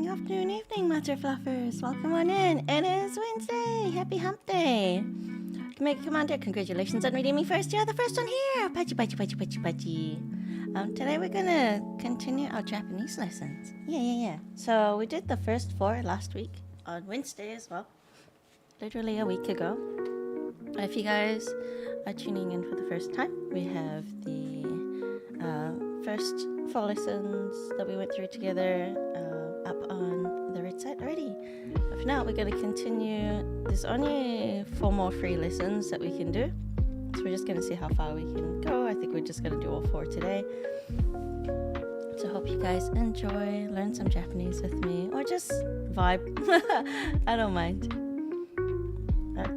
Evening, Matter Fluffers. Welcome on in. It is Wednesday. Happy Hump Day. Commander Commander, congratulations on reading me first. You're the first one here. Pachi. Today we're gonna continue our Japanese lessons. Yeah. So we did the first 4 last week on Wednesday as well. Literally a week ago. If you guys are tuning in for the first time, we have the first 4 lessons that we went through together up on the red site already. If not, we're going to continue. There's only 4 more free lessons that we can do, so we're just going to see how far we can go. I think we're just going to do all 4 today. So hope you guys enjoy, learn some Japanese with me, or just vibe. I don't mind.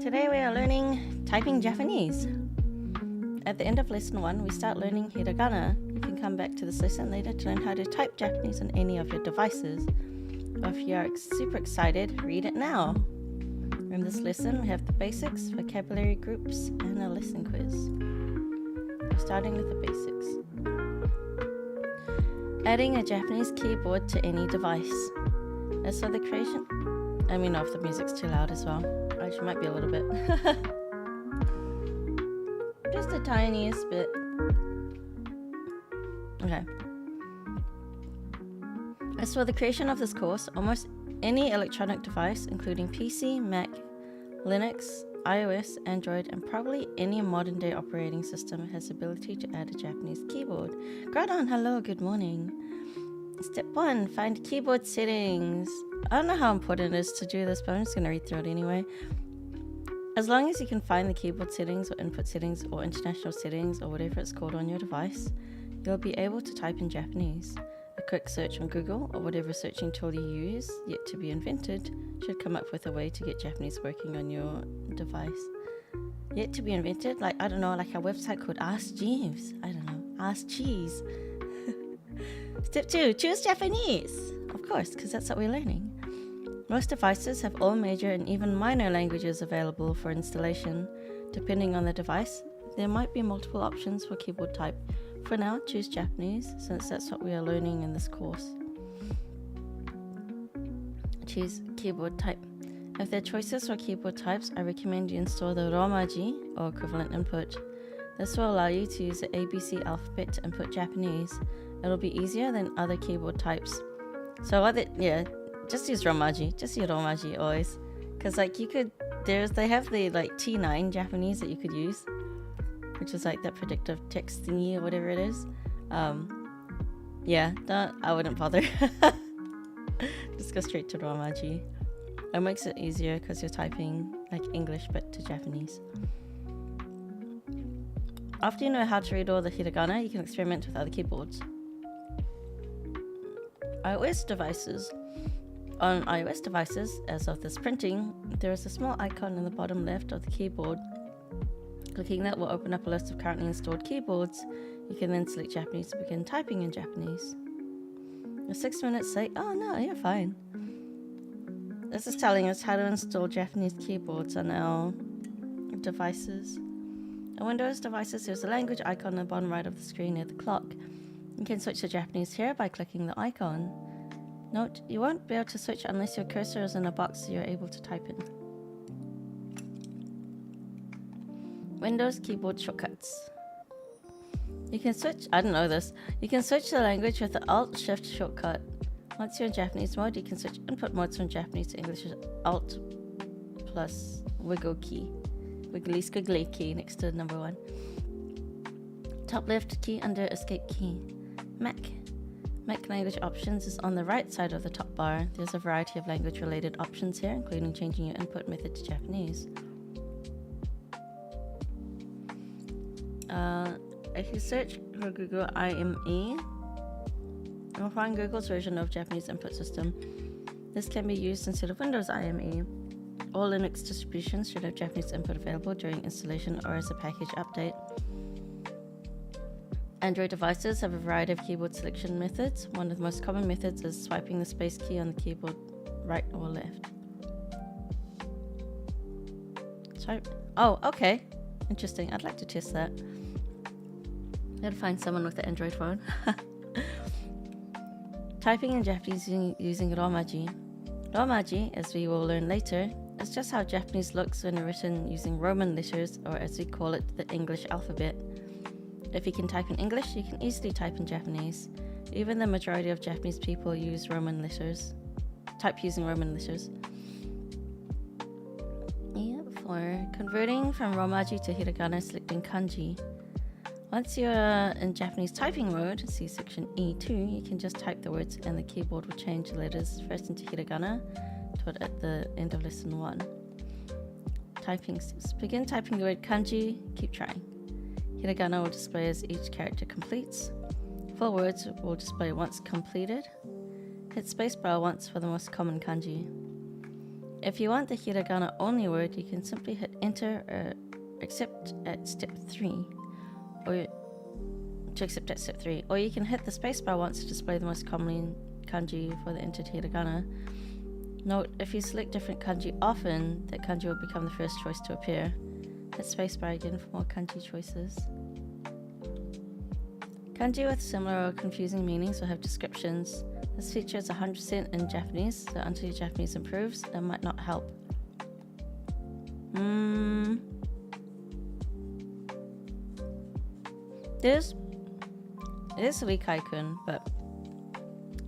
Today we are learning typing Japanese. At the end of lesson 1, we start learning hiragana. You can come back to this lesson later to learn how to type Japanese on any of your devices. Or if you are super excited, read it now. In this lesson, we have the basics, vocabulary groups, and a lesson quiz. Starting with the basics. Adding a Japanese keyboard to any device. As for the creation... Let me know if the music's too loud as well. Actually, might be a little bit. Just the tiniest bit. Okay. As for the creation of this course, almost any electronic device, including PC, Mac, Linux, iOS, Android, and probably any modern day operating system, has the ability to add a Japanese keyboard. Gradon, hello, good morning. Step 1, find keyboard settings. I don't know how important it is to do this, but I'm just going to read through it anyway. As long as you can find the keyboard settings or input settings or international settings or whatever it's called on your device, you'll be able to type in Japanese. A quick search on Google or whatever searching tool you use, yet to be invented, should come up with a way to get Japanese working on your device. Yet to be invented? Like, I don't know, like a website called Ask Jeeves. I don't know, Ask Cheese. Step 2, choose Japanese. Of course, because that's what we're learning. Most devices have all major and even minor languages available for installation. Depending on the device, there might be multiple options for keyboard type. For now, choose Japanese, since that's what we are learning in this course. Choose keyboard type. If there are choices for keyboard types, I recommend you install the Romaji, or equivalent input. This will allow you to use the ABC alphabet to input Japanese. It'll be easier than other keyboard types. So just use Romaji. Just use Romaji always. Because they have the like T9 Japanese that you could use, which is like that predictive text thingy or whatever it is. I wouldn't bother. Just go straight to Romaji. It makes it easier because you're typing like English but to Japanese. After you know how to read all the hiragana, you can experiment with other keyboards. iOS devices. On iOS devices, as of this printing, there is a small icon in the bottom left of the keyboard. Clicking that will open up a list of currently installed keyboards. You can then select Japanese to begin typing in Japanese. You're 6 minutes late. Oh no, you're fine. This is telling us how to install Japanese keyboards on our devices. On Windows devices, there's a language icon on the bottom right of the screen near the clock. You can switch to Japanese here by clicking the icon. Note, you won't be able to switch unless your cursor is in a box so you're able to type in. Windows keyboard shortcuts. You can switch, I didn't know this, you can switch the language with the Alt-Shift shortcut. Once you're in Japanese mode, you can switch input modes from Japanese to English with Alt plus wiggle key. Wiggly squiggly key next to number 1. Top left key under escape key. Mac language options is on the right side of the top bar. There's a variety of language related options here, including changing your input method to Japanese. If you search for Google IME, you'll find Google's version of Japanese input system. This can be used instead of Windows IME. All Linux distributions should have Japanese input available during installation or as a package update. Android devices have a variety of keyboard selection methods. One of the most common methods is swiping the space key on the keyboard right or left. Swipe. Oh, okay. Interesting. I'd like to test that. Gotta find someone with the Android phone. Typing in Japanese using Romaji. Romaji, as we will learn later, is just how Japanese looks when written using Roman letters, or as we call it, the English alphabet. If you can type in English, you can easily type in Japanese. Even the majority of Japanese people use Roman letters. Type using Roman letters. For converting from Romaji to Hiragana, selecting kanji. Once you're in Japanese typing mode, see section E2, you can just type the words and the keyboard will change the letters first into Hiragana toward at the end of lesson 1. Typing steps. Begin typing the word kanji, keep trying. Hiragana will display as each character completes. Full words will display once completed. Hit spacebar once for the most common kanji. If you want the hiragana only word, you can simply hit enter or accept at step 3. Or you can hit the spacebar once to display the most common kanji for the entered hiragana. Note, if you select different kanji often, that kanji will become the first choice to appear. Hit spacebar again for more kanji choices. Kanji with similar or confusing meanings will have descriptions. This feature is 100% in Japanese, so until your Japanese improves, it might not help. It is Rikai-kun, but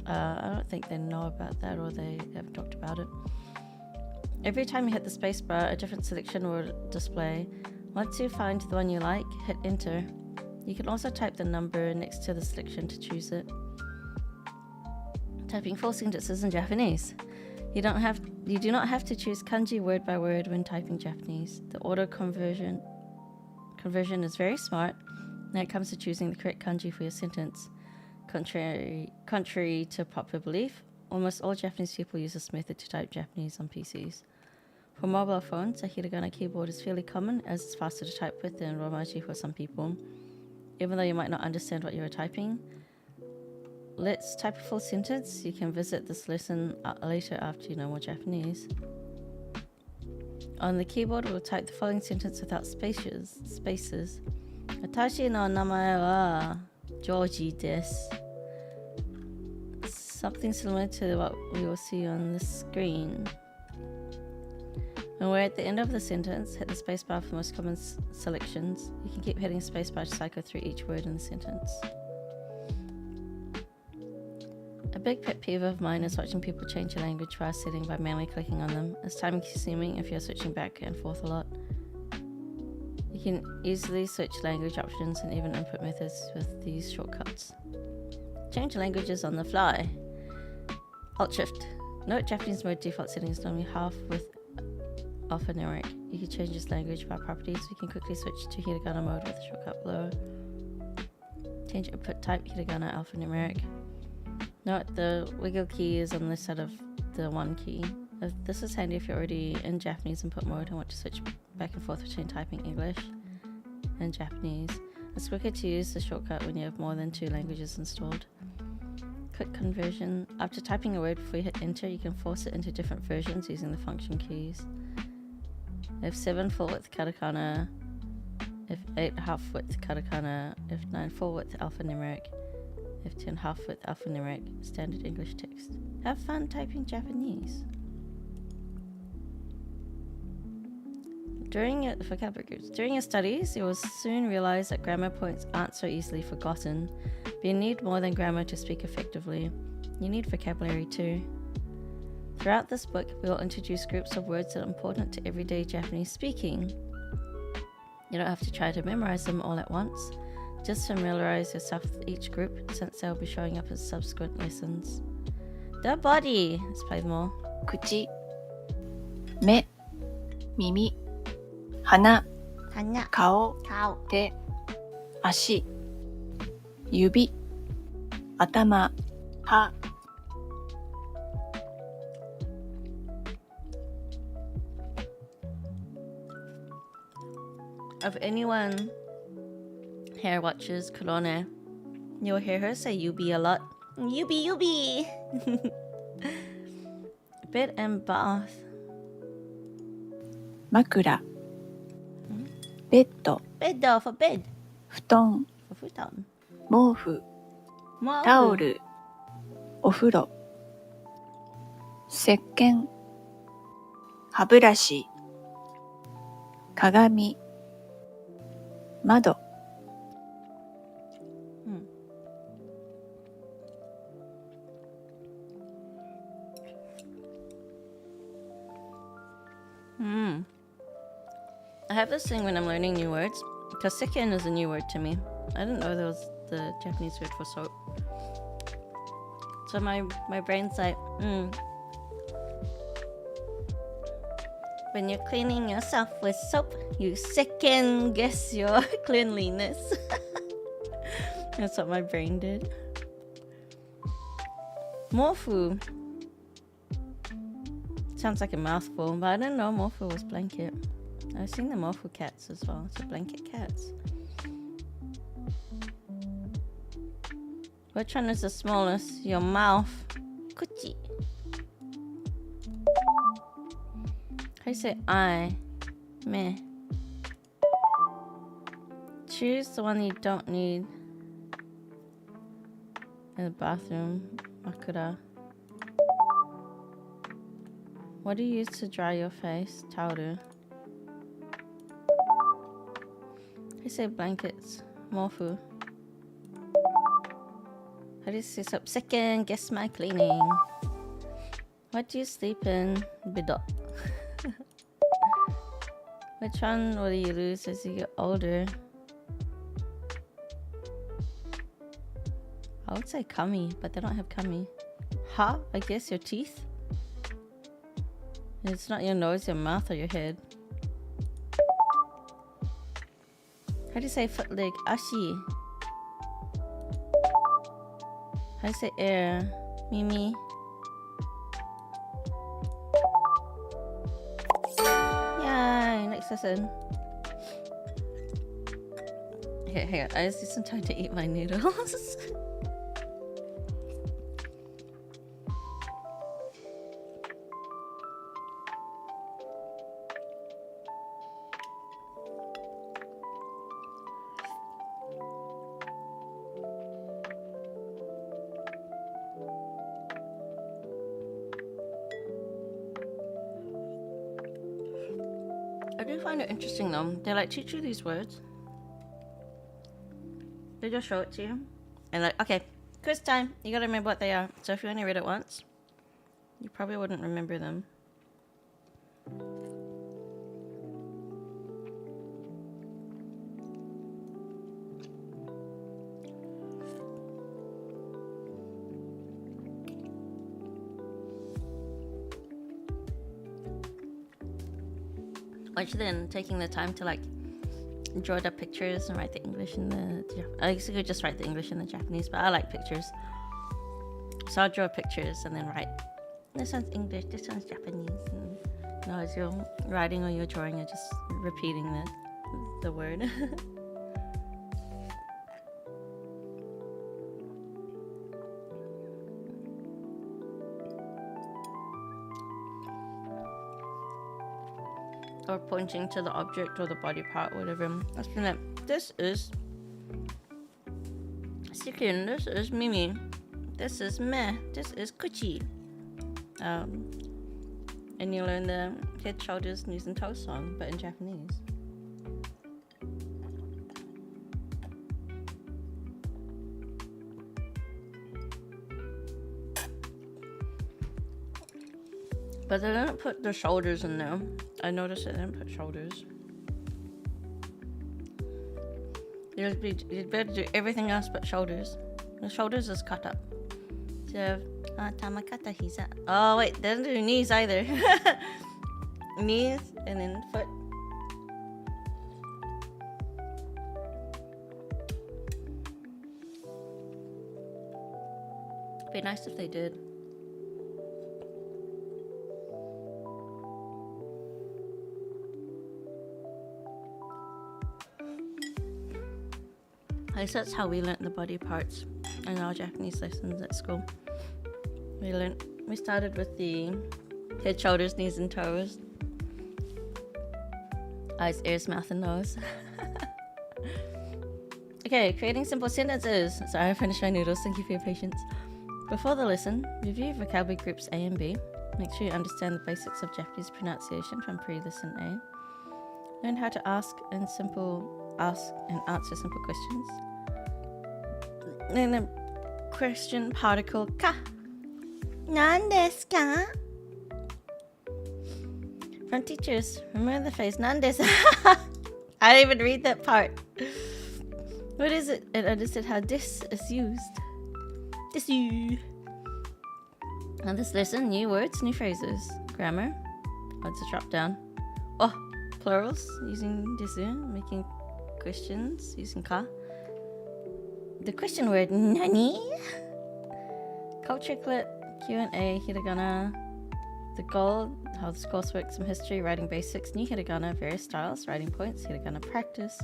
I don't think they know about that or they haven't talked about it. Every time you hit the spacebar, a different selection will display. Once you find the one you like, hit enter. You can also type the number next to the selection to choose it. Typing full sentences in Japanese. You do not have to choose kanji word by word when typing Japanese. The auto conversion is very smart when it comes to choosing the correct kanji for your sentence. Contrary to popular belief, almost all Japanese people use this method to type Japanese on PCs. For mobile phones, a hiragana keyboard is fairly common as it's faster to type with than Romaji for some people. Even though you might not understand what you are typing, let's type a full sentence. You can visit this lesson later after you know more Japanese. On the keyboard, we'll type the following sentence without spaces. Watashi no namae wa Georgie desu. Something similar to what we will see on the screen. When we're at the end of the sentence, hit the spacebar for the most common selections. You can keep hitting spacebar to cycle through each word in the sentence. A big pet peeve of mine is watching people change a language file setting by manually clicking on them. It's time consuming if you're switching back and forth a lot. You can easily switch language options and even input methods with these shortcuts. Change languages on the fly. Alt Shift. Note Japanese mode default settings is normally half with alphanumeric. You can change this language by properties. You can quickly switch to hiragana mode with the shortcut below. Change input type hiragana alphanumeric. Note the wiggle key is on this side of the 1 key. This is handy if you're already in Japanese input mode and want to switch back and forth between typing English and Japanese. It's quicker to use the shortcut when you have more than 2 languages installed. Quick conversion. After typing a word, before you hit enter, you can force it into different versions using the function keys. F7 full width katakana, F8 half width katakana, F9 full width alphanumeric, F10 half width alphanumeric, standard English text. Have fun typing Japanese. During your studies, you will soon realize that grammar points aren't so easily forgotten, but you need more than grammar to speak effectively. You need vocabulary too. Throughout this book, we will introduce groups of words that are important to everyday Japanese speaking. You don't have to try to memorize them all at once. Just familiarize yourself with each group since they'll be showing up in subsequent lessons. The body! Let's play them all. 口、目、耳、鼻、顔、手、足、指、頭、歯。If anyone here watches Kurone, you'll hear her say Yubi a lot. Yubi! Bed and bath. 枕、ベッド、 Bed for bed. 布団、 For futon. 毛布、タオル、お風呂、石鹸、歯ブラシ、鏡、窓、I have this thing when I'm learning new words, because seiken is a new word to me. I didn't know that was the Japanese word for soap. So my brain's like, when you're cleaning yourself with soap, you second guess your cleanliness. That's what my brain did. Mofu. Sounds like a mouthful, but I didn't know mofu was blanket. I've seen the mofu cats as well, so blanket cats. Which one is the smallest? Your mouth. Kuchi. How do you say I? Meh. Choose the one you don't need. In the bathroom. Makura. What do you use to dry your face? Towel. I say blankets. Mofu. How do you say soap? Second, guess my cleaning. What do you sleep in? Bidot. Which one will you lose as you get older? I would say kami, but they don't have kami. Ha? I guess your teeth? It's not your nose, your mouth, or your head. How do you say foot, leg? Ashi. How do you say air? Mimi. Yay! Next lesson. Okay, hang on. I just need some time to eat my noodles. I do find it interesting though. They like teach you these words. They just show it to you. And like, okay, quiz time. You gotta remember what they are. So if you only read it once, you probably wouldn't remember them. Watch then taking the time to like draw the pictures and write the English in the I guess you could just write the English and the Japanese, but I like pictures. So I'll draw pictures and then write, this one's English, this one's Japanese. And you know, as you're writing or you're drawing, you're just repeating the word. Or pointing to the object or the body part, whatever. Let's be like, this is Sikin, this is Mimi, this is Meh, this is Kuchi. And you learn the head, shoulders, knees and toes song, but in Japanese. But they didn't put the shoulders in there. I noticed they didn't put shoulders. You'd better do everything else but shoulders. The shoulders is kata. So you have tamakata hiza. Oh wait, they didn't do knees either. Knees and then foot. Be nice if they did. I guess that's how we learnt the body parts in our Japanese lessons at school. We started with the head, shoulders, knees and toes. Eyes, ears, mouth and nose. Okay, creating simple sentences. Sorry, I finished my noodles. Thank you for your patience. Before the lesson, review vocabulary groups A and B. Make sure you understand the basics of Japanese pronunciation from pre-lesson A. Learn how to ask and answer simple questions. Then the question particle ka. Nan desu ka? From teachers, remember the phrase nan desu. I didn't even read that part. What is it? And understood how this is used. Desu. On this lesson, new words, new phrases. Grammar. Let's drop down. Oh, plurals using desu. Making questions using ka. The question word nani. Culture clip, Q&A, hiragana. The goal, how this course works, some history, writing basics, new hiragana, various styles, writing points, hiragana practice.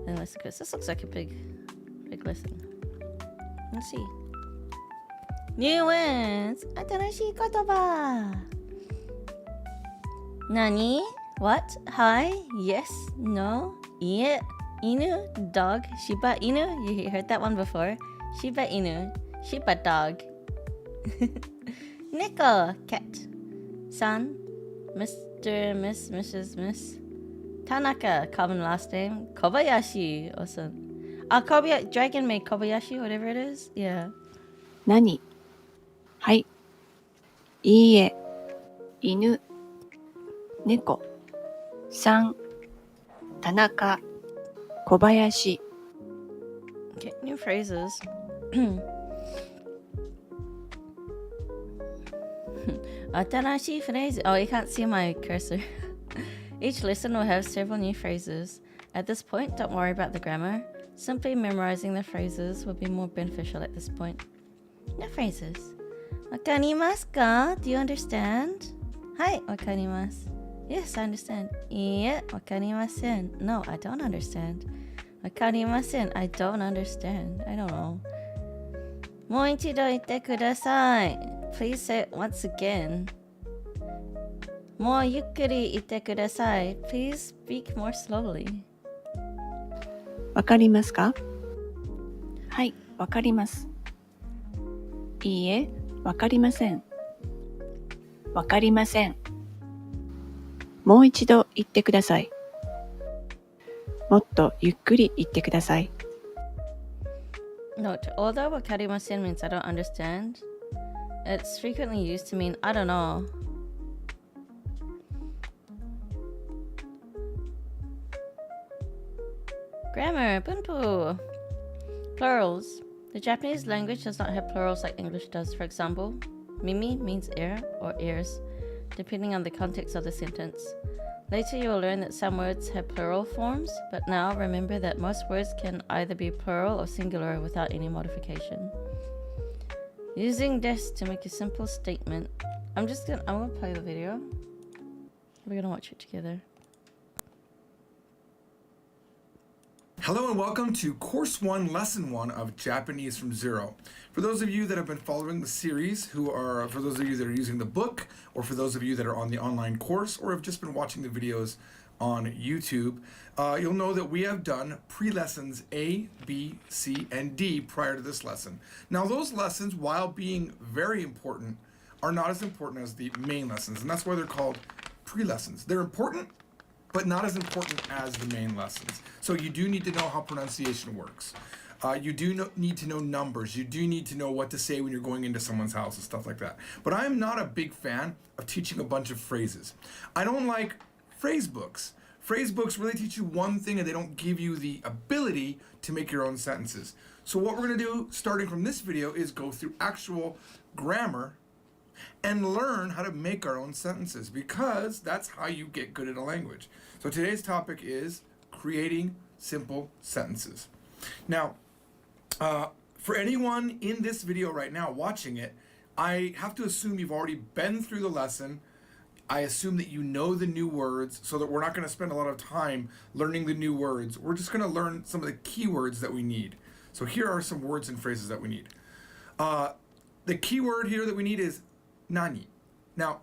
Then lesson goes. This looks like a big lesson. Let's see. New words. 新しい言葉. Nani? What? Hi? Yes? No? Ie? Inu? Dog? Shiba Inu? You heard that one before. Shiba Inu. Shiba dog. Neko? Cat. San? Mr. Miss? Mrs. Miss? Tanaka? Common last name. Kobayashi? Also. Dragon made Kobayashi, whatever it is. Yeah. 何はい。いいえ。犬。猫。さん。田中。小林。Okay, new phrases. Atarashi phrase. Oh, you can't see my cursor. Each lesson will have several new phrases. At this point, don't worry about the grammar. Simply memorizing the phrases will be more beneficial at this point. New phrases. Wakarimasu ka? Do you understand? Hai, wakarimasu. Yes, I understand. Iie, wakarimasen. No, I don't understand. Wakarimasen. I don't understand. I don't know. もう一度言ってください. Please say it once again. もうゆっくり言ってください. Please speak more slowly. わかりますか？はい、わかります。いいえ、わかりません。わかりません。もう一度言ってください。もっとゆっくり言ってください。Note, although wakarimasen means I don't understand, it's frequently used to mean I don't know. Grammar, bunpu. Plurals. The Japanese language does not have plurals like English does. For example, mimi means ear or ears, depending on the context of the sentence. Later you will learn that some words have plural forms, but now remember that most words can either be plural or singular without any modification. Using des to make a simple statement. I'm gonna play the video. We're gonna watch it together. Hello and welcome to Course 1, Lesson 1 of Japanese from Zero. For those of you that have been following the series, for those of you that are using the book, or for those of you that are on the online course, or have just been watching the videos on YouTube, you'll know that we have done pre-lessons A, B, C, and D prior to this lesson. Now those lessons, while being very important, are not as important as the main lessons, and that's why they're called pre-lessons. They're important, but not as important as the main lessons. So you do need to know how pronunciation works. You do need to know numbers. You do need to know what to say when you're going into someone's house and stuff like that. But I'm not a big fan of teaching a bunch of phrases. I don't like phrase books. Phrase books really teach you one thing and they don't give you the ability to make your own sentences. So what we're gonna do starting from this video is go through actual grammar and learn how to make our own sentences, because that's how you get good at a language. So today's topic is creating simple sentences. Now, for anyone in this video right now watching it, I have to assume you've already been through the lesson. I assume that you know the new words, so that we're not going to spend a lot of time learning the new words. We're just going to learn some of the key words that we need. So here are some words and phrases that we need. The key word here that we need is nani. Now,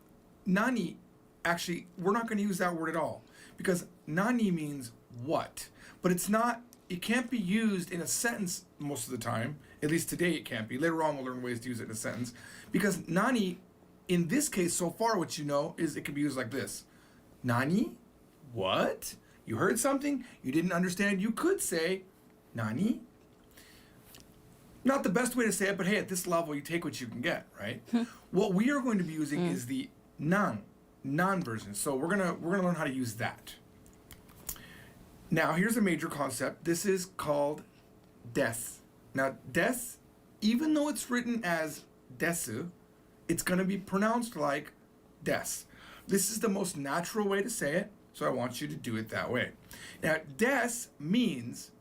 nani, actually, we're not going to use that word at all, because nani means what, but it can't be used in a sentence most of the time, At least today it can't be. Later on we'll learn ways to use it in a sentence. Because nani, in this case so far what you know is it can be used like this. Nani? What? You heard something? You didn't understand? You could say, nani? Not the best way to say it, but hey, at this level you take what you can get, right? What we are going to be using is the non version. So we're gonna learn how to use that. Now here's a major concept. This is called des. Now des, even though it's written as desu, it's gonna be pronounced like des. This is the most natural way to say it, so I want you to do it that way. Now des means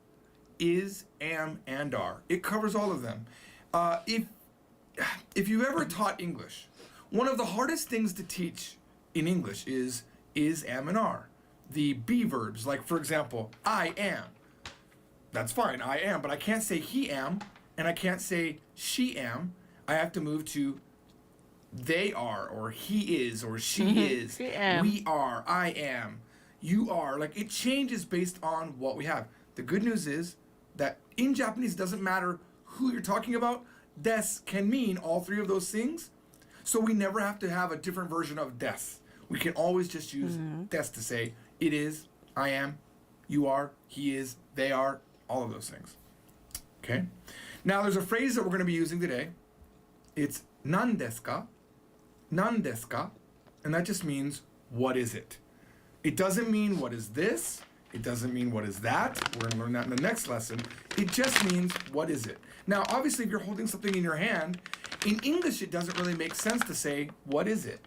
is, am, and are. It covers all of them. If you ever taught English, one of the hardest things to teach in English is, am, and are. The be verbs, like for example, I am. That's fine, I am, but I can't say he am, and I can't say she am. I have to move to they are, or he is, or she is. She am. We are, I am, you are. Like it changes based on what we have. The good news is that in Japanese, it doesn't matter who you're talking about. Des can mean all three of those things. So we never have to have a different version of des. We can always just use des to say it is, I am, you are, he is, they are, all of those things. Okay? Now there's a phrase that we're going to be using today. It's nan desu ka? Nan desu ka? And that just means what is it? It doesn't mean what is this. It doesn't mean what is that. We're going to learn that in the next lesson. It just means what is it. Now, obviously, if you're holding something in your hand, in English, it doesn't really make sense to say, what is it?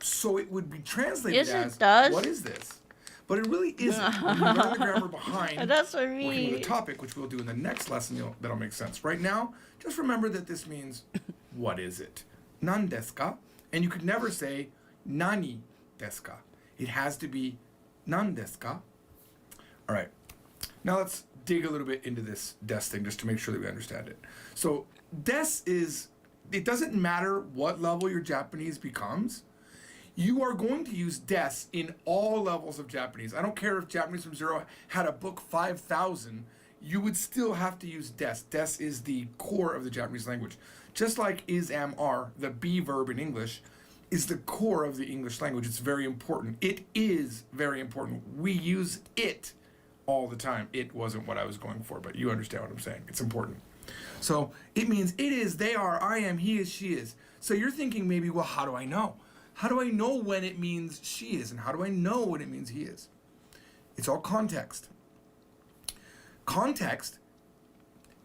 So it would be translated Yes, it as, does. what is this? But it really isn't. When you learn the grammar behind That's what I working with mean. the topic, which we'll do in the next lesson, that'll make sense. Right now, just remember that this means, what is it? Nan desu ka? And you could never say, nani desu ka? It has to be, nan desu ka? All right, now let's dig a little bit into this des thing just to make sure that we understand it. So des is, it doesn't matter what level your Japanese becomes, you are going to use des in all levels of Japanese. I don't care if Japanese from Zero had a book 5,000, you would still have to use des. Des is the core of the Japanese language. Just like is, am, are, the be verb in English, is the core of the English language. It's very important. It is very important. We use it all the time. It wasn't what I was going for, but you understand what I'm saying. It's important. So it means it is, they are, I am, he is, she is. So you're thinking maybe, well, how do I know? How do I know when it means she is? And how do I know when it means he is? It's all context. Context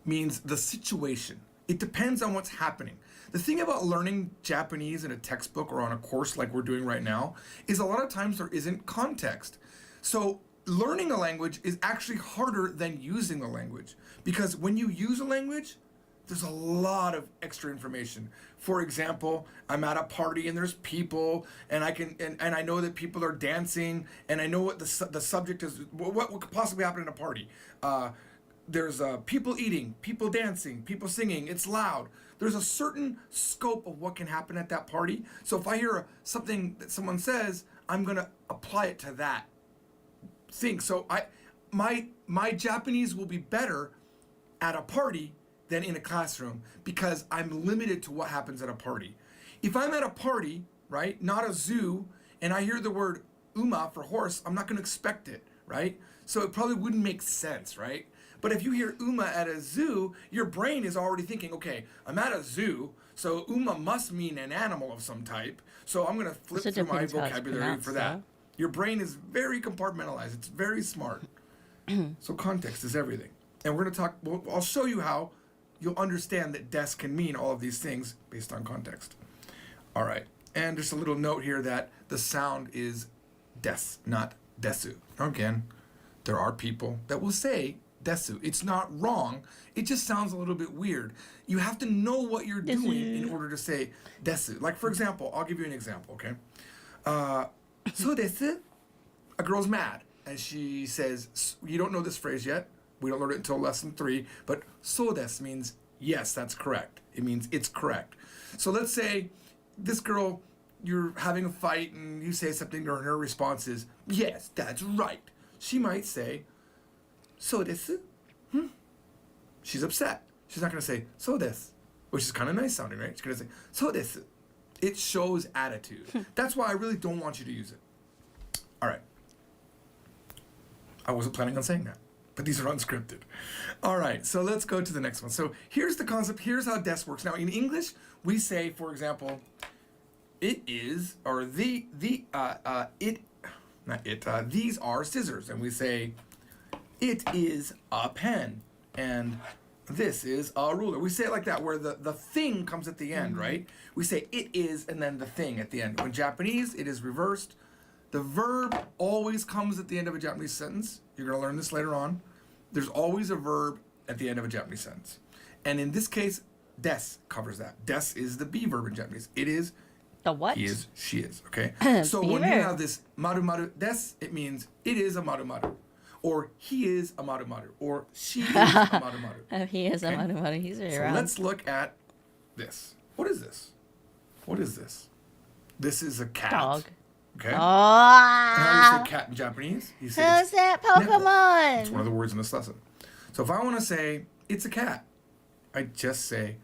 means the situation. It depends on what's happening. The thing about learning Japanese in a textbook or on a course like we're doing right now is a lot of times there isn't context. So learning a language is actually harder than using the language, because when you use a language, there's a lot of extra information. For example, I'm at a party and there's people, and I can and I know that people are dancing, and I know what the subject is. What could possibly happen in a party? There's people eating, people dancing, people singing. It's loud. There's a certain scope of what can happen at that party. So if I hear something that someone says, I'm gonna apply it to that thing. So my Japanese will be better at a party than in a classroom, because I'm limited to what happens at a party. If I'm at a party, right, not a zoo, and I hear the word uma for horse, I'm not going to expect it, right? So it probably wouldn't make sense, right? But if you hear uma at a zoo, your brain is already thinking, okay, I'm at a zoo, so uma must mean an animal of some type, so I'm going to flip Also through my depends how it's vocabulary pronounced, for that. though. Your brain is very compartmentalized. It's very smart. So context is everything. And we're going to talk, I'll show you how you'll understand that des can mean all of these things based on context. All right. And just a little note here that the sound is des, not desu. Again, there are people that will say desu. It's not wrong. It just sounds a little bit weird. You have to know what you're doing in order to say desu. Like, for example, I'll give you an example, okay? So desu, a girl's mad, and she says, you don't know this phrase yet. We don't learn it until lesson 3, but so desu means yes, that's correct. It means it's correct. So let's say this girl, you're having a fight and you say something to her and her response is, yes, that's right. She might say, so desu? She's upset. She's not going to say so desu, which is kind of nice sounding, right? She's going to say so desu. It shows attitude. That's why I really don't want you to use it. All right. I wasn't planning on saying that, but these are unscripted. All right, so let's go to the next one. So here's the concept. Here's how des works. Now in English, we say, for example, it is, or these are scissors, and we say it is a pen, and this is a ruler. We say it like that, where the thing comes at the end, right? We say it is, and then the thing at the end. In Japanese, it is reversed. The verb always comes at the end of a Japanese sentence. You're going to learn this later on. There's always a verb at the end of a Japanese sentence. And in this case, des covers that. Des is the be verb in Japanese. It is, The what? he is, she is, okay? So when you Beaver. have this maru maru des, it means it is a maru maru. Or he is a maru maru. Or she is a maru maru. Oh, he is Okay. a Maru. He's very So round. let's look at this. What is this? What is this? This is a cat. Dog. Okay. And how do you Oh, say cat in Japanese? You say who's it's that It's one Pokemon? of the words in this lesson. So if I want to say it's a cat, I just say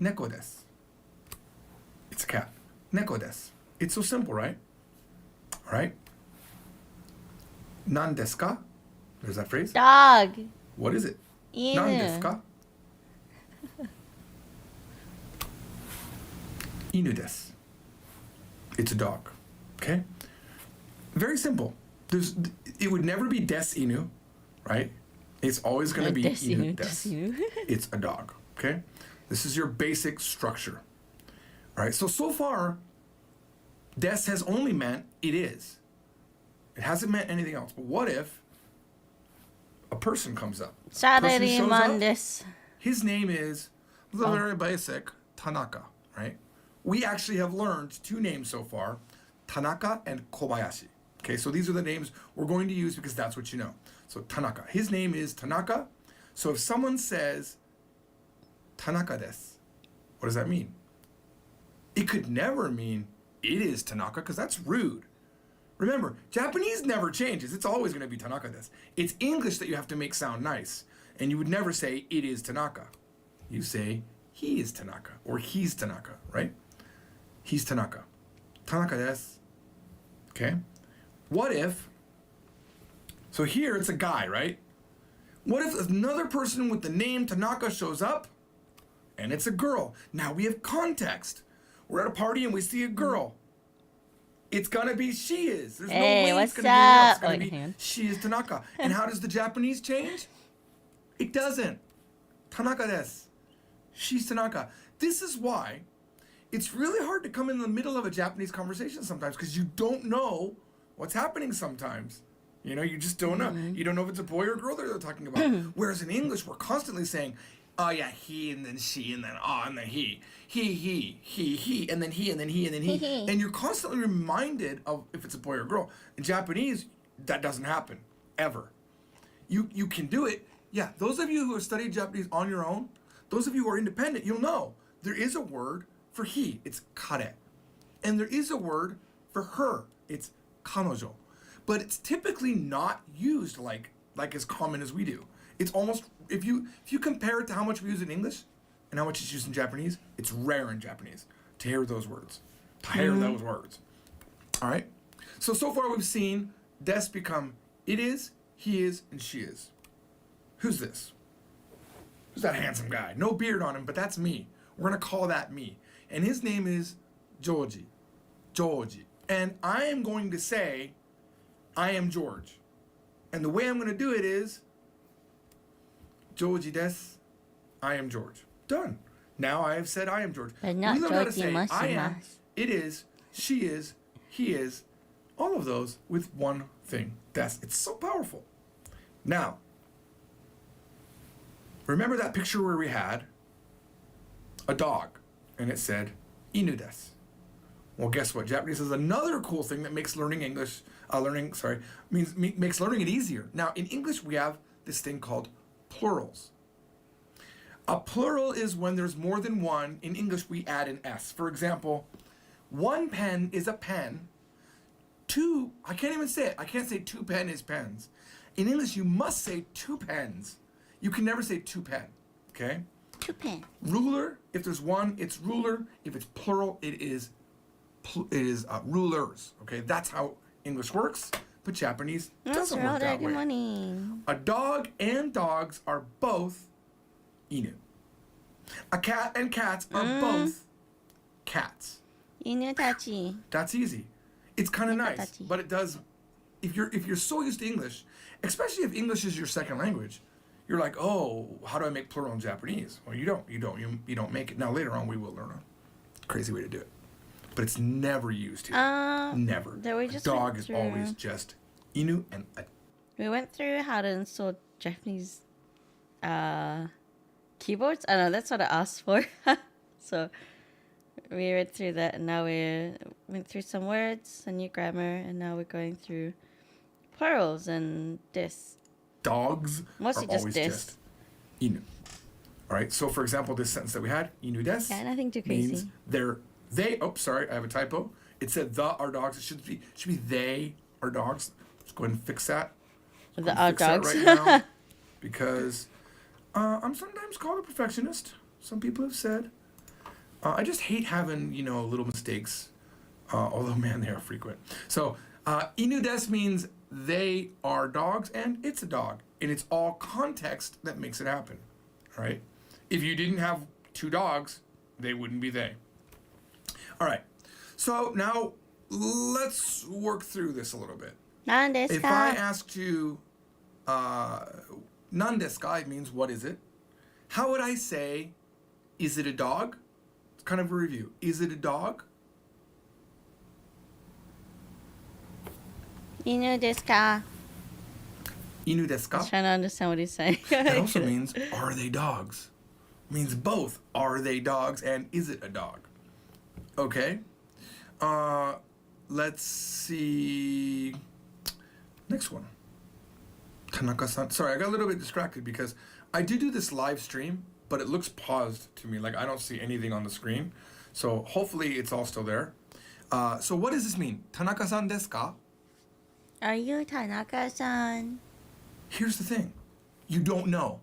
neko desu. It's a cat. Neko desu. It's so simple, right? All right. Nan desu ka? There's that phrase. Dog. What is it? Inu. Nan desu ka? Inu desu. It's a dog. Okay? Very simple. It would never be des inu, right? It's always going to be inu des. Desinu. It's a dog. Okay? This is your basic structure. All right? So far, des has only meant it is. It hasn't meant anything else. But what if a person comes up? Saturday shows up. Mondays. His name is the very basic Tanaka, right? We actually have learned two names so far, Tanaka and Kobayashi. Okay, so these are the names we're going to use because that's what you know. So Tanaka. His name is Tanaka. So if someone says Tanaka desu, what does that mean? It could never mean it is Tanaka because that's rude. Remember, Japanese never changes. It's always going to be Tanaka desu. It's English that you have to make sound nice. And you would never say it is Tanaka. You say he is Tanaka or he's Tanaka, right? He's Tanaka. Tanaka desu. Okay? What if, so here it's a guy, right? What if another person with the name Tanaka shows up and it's a girl? Now we have context. We're at a party and we see a girl. It's gonna be she is. There's no Hey, way what's it's gonna be anyone else. up? It's gonna Oh, be hang on. she is Tanaka. And how does the Japanese change? It doesn't. Tanaka desu. She's Tanaka. This is why it's really hard to come in the middle of a Japanese conversation sometimes because you don't know what's happening sometimes. You know, you just don't know. You don't know if it's a boy or a girl that they're talking about. Whereas in English, we're constantly saying, oh yeah, he, and then she, and then and then he. He, and then he, and then he, and then he. And you're constantly reminded of if it's a boy or a girl. In Japanese, that doesn't happen, ever. You can do it. Yeah, those of you who have studied Japanese on your own, those of you who are independent, you'll know there is a word for he. It's kare. And there is a word for her. It's kanojo. But it's typically not used like as common as we do. It's almost, if you compare it to how much we use in English and how much it's used in Japanese, it's rare in Japanese to hear those words. To hear those words. All right? So far we've seen des become it is, he is, and she is. Who's this? Who's that handsome guy? No beard on him, but that's me. We're going to call that me. And his name is Joji. Joji. And I am going to say, I am George. And the way I'm going to do it is, Joji desu. I am George. Done. Now I have said I am George. But not we learn how to Joji say I am, Masimas. it is, she is, he is, all of those with one thing. It's so powerful. Now, remember that picture where we had a dog and it said inu desu. Well, guess what? Japanese is another cool thing that makes learning English, makes learning it easier. Now, in English, we have this thing called plurals. A plural is when there's more than one. In English, we add an S. For example, one pen is a pen. Two, I can't even say it. I can't say two pen is pens. In English, you must say two pens. You can never say two pen, okay? Two pens. Ruler, if there's one, it's ruler. If it's plural, it is rulers. Okay, that's how English works, but Japanese doesn't work that Good way. morning. A dog and dogs are both inu. A cat and cats are both cats. Inu tachi. That's easy. It's kind of nice, Tachi. but it does. If you're so used to English, especially if English is your second language, you're like, oh, how do I make plural in Japanese? Well, you don't make it. Now later on we will learn a crazy way to do it, but it's never used here. Never. There we A just dog went is through- always just inu and a. We went through how to install Japanese keyboards. I know that's what I asked for. So we read through that, and now we went through some words, a new grammar, and now we're going through plurals and this. Dogs Mostly are just always des. just inu. All right. So for example, this sentence that we had, inu des, Yeah, nothing too means crazy. they. Oh, sorry, I have a typo. It said the are dogs. It should be they are dogs. Let's go ahead and fix that. The Fix that dogs. right now, because I'm sometimes called a perfectionist. Some people have said. I just hate having little mistakes. Although man, they are frequent. So inu des means they are dogs and it's a dog, and it's all context that makes it happen. All right. If you didn't have two dogs, they wouldn't be they. All right. So now let's work through this a little bit. Nan desu If I ka? asked you, nan desu ka, it means what is it? How would I say, is it a dog? It's kind of a review. Is it a dog? Inu desu ka? Inu desu ka? Trying to understand what he's saying. That also means, are they dogs? Means both. Are they dogs and is it a dog? Okay. Let's see. Next one. Tanaka-san. Sorry, I got a little bit distracted because I do this live stream, but it looks paused to me. Like I don't see anything on the screen. So hopefully it's all still there. So what does this mean? Tanaka-san desu ka? Are you Tanaka-san? Here's the thing. You don't know.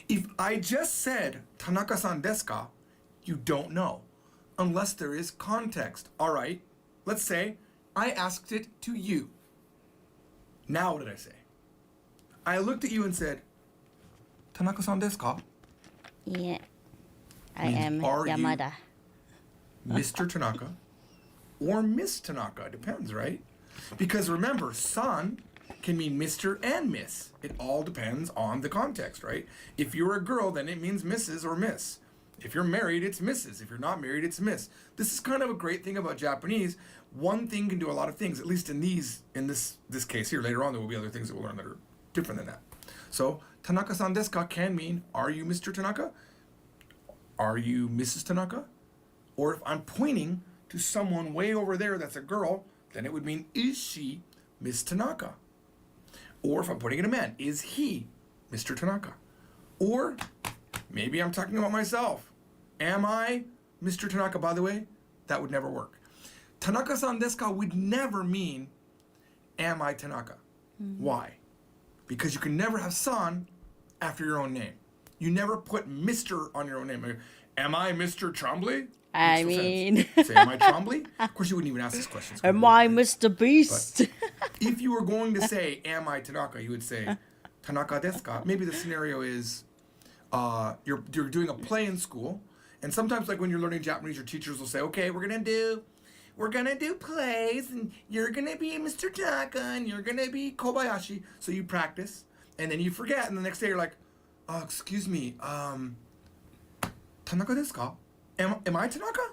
If I just said Tanaka-san desu ka, you don't know. Unless there is context. All right. Let's say I asked it to you. Now what did I say? I looked at you and said, Tanaka-san desu ka? Yeah. I Means, am are you- Yamada. Mr. Tanaka or Miss Tanaka, depends, right? Because remember, san can mean Mr. and Miss. It all depends on the context, right? If you're a girl, then it means Mrs. or Miss. If you're married, it's Mrs. If you're not married, it's Miss. This is kind of a great thing about Japanese. One thing can do a lot of things, at least in this case here. Later on, there will be other things that we'll learn that are different than that. So, Tanaka-san desu ka can mean, are you Mr. Tanaka? Are you Mrs. Tanaka? Or if I'm pointing to someone way over there that's a girl, then it would mean, is she Miss Tanaka? Or if I'm pointing at a man, is he Mr. Tanaka? Or maybe I'm talking about myself. Am I Mr. Tanaka, by the way? That would never work. Tanaka-san desu ka would never mean, am I Tanaka? Why? Because you can never have san after your own name. You never put Mr. on your own name. Am I Mr. Trombley? I Makes no mean, sense. Say, am I Trombley? Of course, you wouldn't even ask this question. It's am gonna I be- Mr. Beast? If you were going to say, am I Tanaka, you would say, Tanaka desu ka? Maybe the scenario is you're doing a play in school, and sometimes like when you're learning Japanese, your teachers will say, okay, we're gonna do plays, and you're gonna be Mr. Tanaka, and you're gonna be Kobayashi. So you practice, and then you forget, and the next day you're like, excuse me, Tanaka desu ka? Am I Tanaka?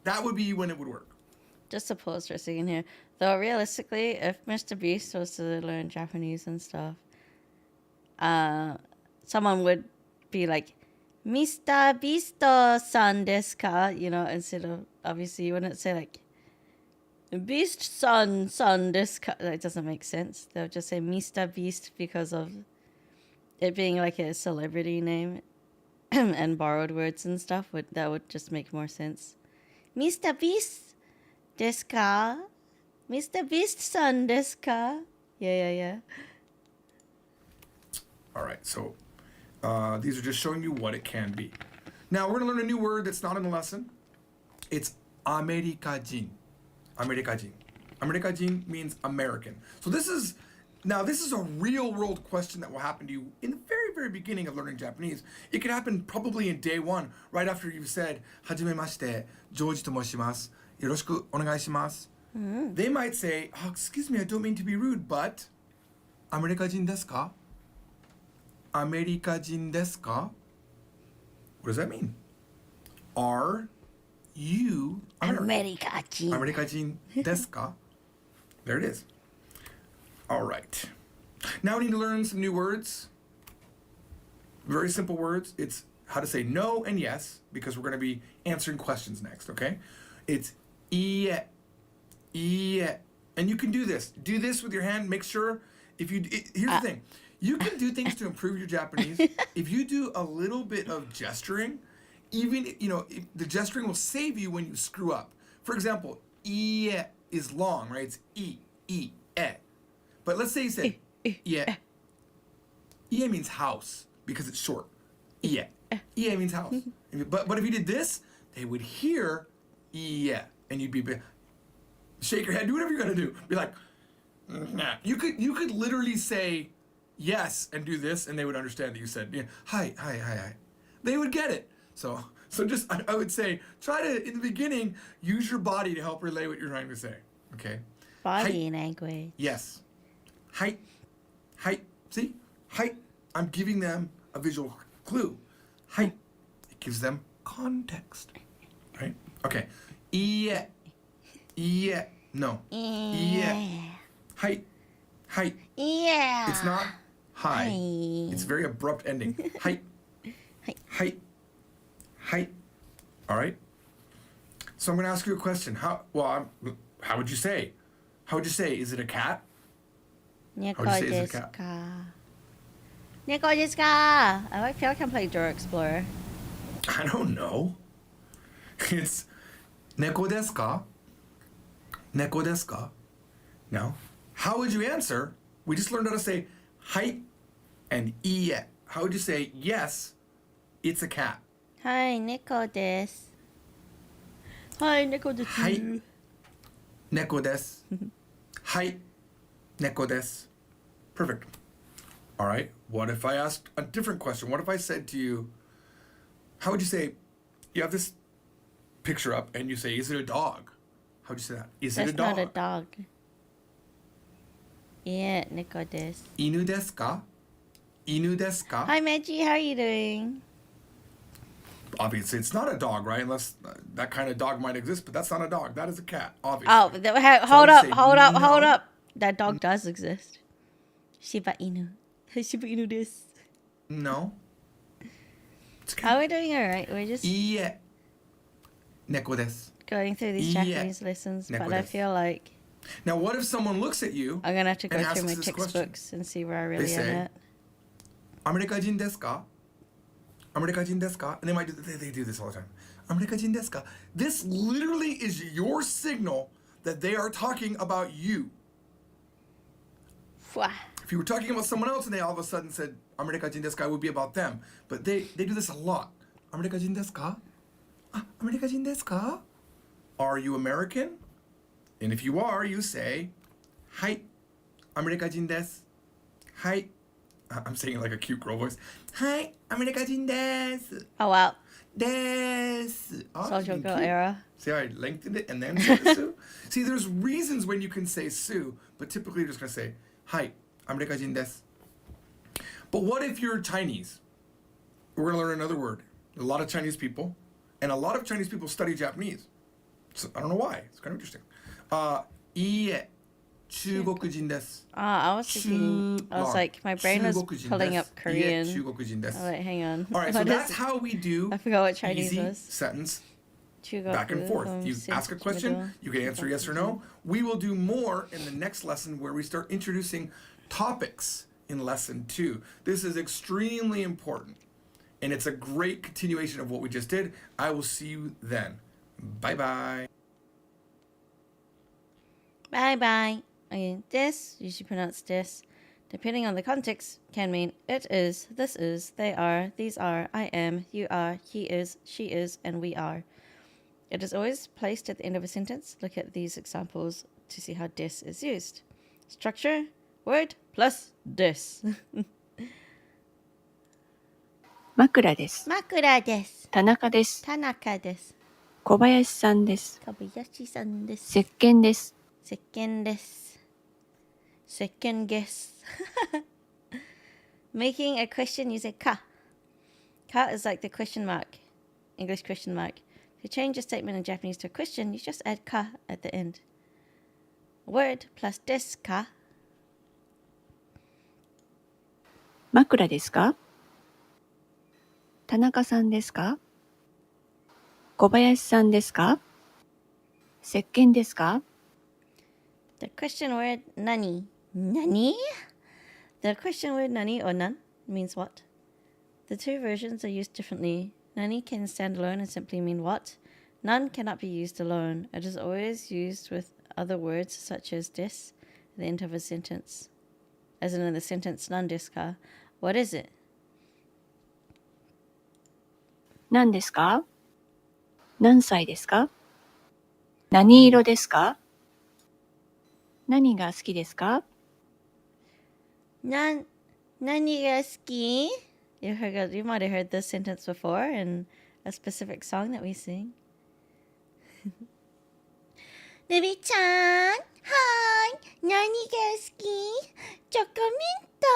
That would be when it would work. Just to pause for a second here. Though realistically, if Mr. Beast was to learn Japanese and stuff, someone would be like, Mr. Beast-san desu ka? Instead of, obviously, you wouldn't say like, Beast-san desu ka? That doesn't make sense. They'll just say Mr. Beast because of it being like a celebrity name and borrowed words and stuff. That would just make more sense. Mr. Beast desu ka? Mr. Beast-san desu ka? Yeah. All right, so These are just showing you what it can be. Now we're going to learn a new word that's not in the lesson. It's Amerikajin. Amerikajin. Amerikajin means American. So this is a real world question that will happen to you in the very, very beginning of learning Japanese. It could happen probably in day one, right after you've said, Hajimemashite, George to moshimasu, yoroshiku onegai shimasu. They might say, oh, excuse me, I don't mean to be rude, but Amerikajin desu ka? Amerikajin desu ka? What does that mean? Are you American? Amerikajin. Amerikajin desu ka? There it is. All right. Now we need to learn some new words. Very simple words. It's how to say no and yes, because we're going to be answering questions next, okay? It's ie, ie. And you can do this. Do this with your hand. Make sure here's the thing. You can do things to improve your Japanese. If you do a little bit of gesturing, even, the gesturing will save you when you screw up. For example, ie is long, right? It's e, e. But let's say you said, yeah. Ie means house because it's short. Ie. Ie means house. But if you did this, they would hear yeah, and you'd be shake your head, do whatever you're gonna do. Be like, nah. You could literally say yes and do this, and they would understand that you said hi. They would get it. So just I would say try to in the beginning use your body to help relay what you're trying to say. Okay. Body language. Yes. Hi. See? Hi. I'm giving them a visual clue. Hi. It gives them context. Right? Okay. Yeah. No. Yeah. Hi. Yeah. It's not hi. Hi. It's very abrupt ending. Hi. All right. So I'm going to ask you a question. How would you say? How would you say? Is it a cat? Neko How would you say it's a desu cat? ka? Neko desu ka? I feel like I'm playing Dora Explorer. I don't know. It's neko desu ka? Neko desu ka? No. How would you answer? We just learned how to say hi and ie. How would you say yes, it's a cat? Hi, Neko desu. Hi, Neko desu. Hi. Neko desu. Hi. Neko desu. Perfect. All right. What if I asked a different question? What if I said to you, how would you say, you have this picture up and you say, is it a dog? How would you say that? Is it a That's dog? not a dog. Yeah, Neko desu. Inu desu ka? Inu desu ka? Hi, Meiji. How are you doing? Obviously, it's not a dog, right? Unless that kind of dog might exist, but that's not a dog. That is a cat, obviously. Oh, hold I up, would say hold up, no. hold up. That dog does exist. Shiba Inu. Shiba Inu desu. No. It's a How cat. are we doing alright? We're just Ie. Neko desu. going through these Yeah. Japanese lessons, Neko but I desu. feel like Now, what if someone looks at you, I'm gonna have to go And through my asks this question. textbooks and see where I really say, am at. Amerikajin desu ka? Amerikajin desu ka? And they might they do this all the time. Amerikajin desu ka? This literally is your signal that they are talking about you. Fwah. If you were talking about someone else and they all of a sudden said Amerikajin desu ka, it would be about them. But they do this a lot. Amerikajin desu ka? Amerikajin desu ka? Are you American? And if you are, you say, Hi, Amerikajin desu. Hi. I'm saying it like a cute girl voice. Hi, Amerikajin desu. Oh wow. Desu. Oh, that's Social being girl cute. era. See how I lengthened it and then said the Sue? See, there's reasons when you can say Sue, but typically you're just going to say, Hi, Amerikajin desu. But what if you're Chinese? We're going to learn another word. A lot of Chinese people, and a lot of Chinese people study Japanese. So, I don't know why. It's kind of interesting. Iie, Chugokujin desu. I was thinking, I was like, my brain was Chugokujin pulling desu. up Korean. Iie, Chugokujin desu. I was like, hang on. All right, so What that's is- how we do I forgot what Chinese easy was. sentence Chugoku, back and forth. You ask a question, you can answer yes or no. We will do more in the next lesson where we start introducing topics in lesson 2. This is extremely important, and it's a great continuation of what we just did. I will see you then. Bye-bye. Bye bye. Okay, this, you should pronounce this. depending on the context, can mean it is, this is, they are, these are, I am, you are, he is, she is, and we are. It is always placed at the end of a sentence. Look at these examples to see how des is used. Structure, word plus des. 枕です。枕です。田中です。田中です。小林さんです。小林さんです。石鹸です。石鹸です。Second guess. Making a question using ka. Ka is like the question mark, English question mark. To change a statement in Japanese to a question, you just add ka at the end. Word plus desu ka. 枕ですか？田中さんですか？小林さんですか？石鹸ですか？ The question word nani. Nani? The question word nani or nan means what? The two versions are used differently. Nani can stand alone and simply mean what. Nan cannot be used alone. It is always used with other words such as des at the end of a sentence. As in the sentence nan desu ka? What is it? 何ですか？何歳ですか？何色ですか？何が好きですか？ Nani ga suki? You might have heard this sentence before in a specific song that we sing. ルビちゃん、はーい、何が好き？チョコミント、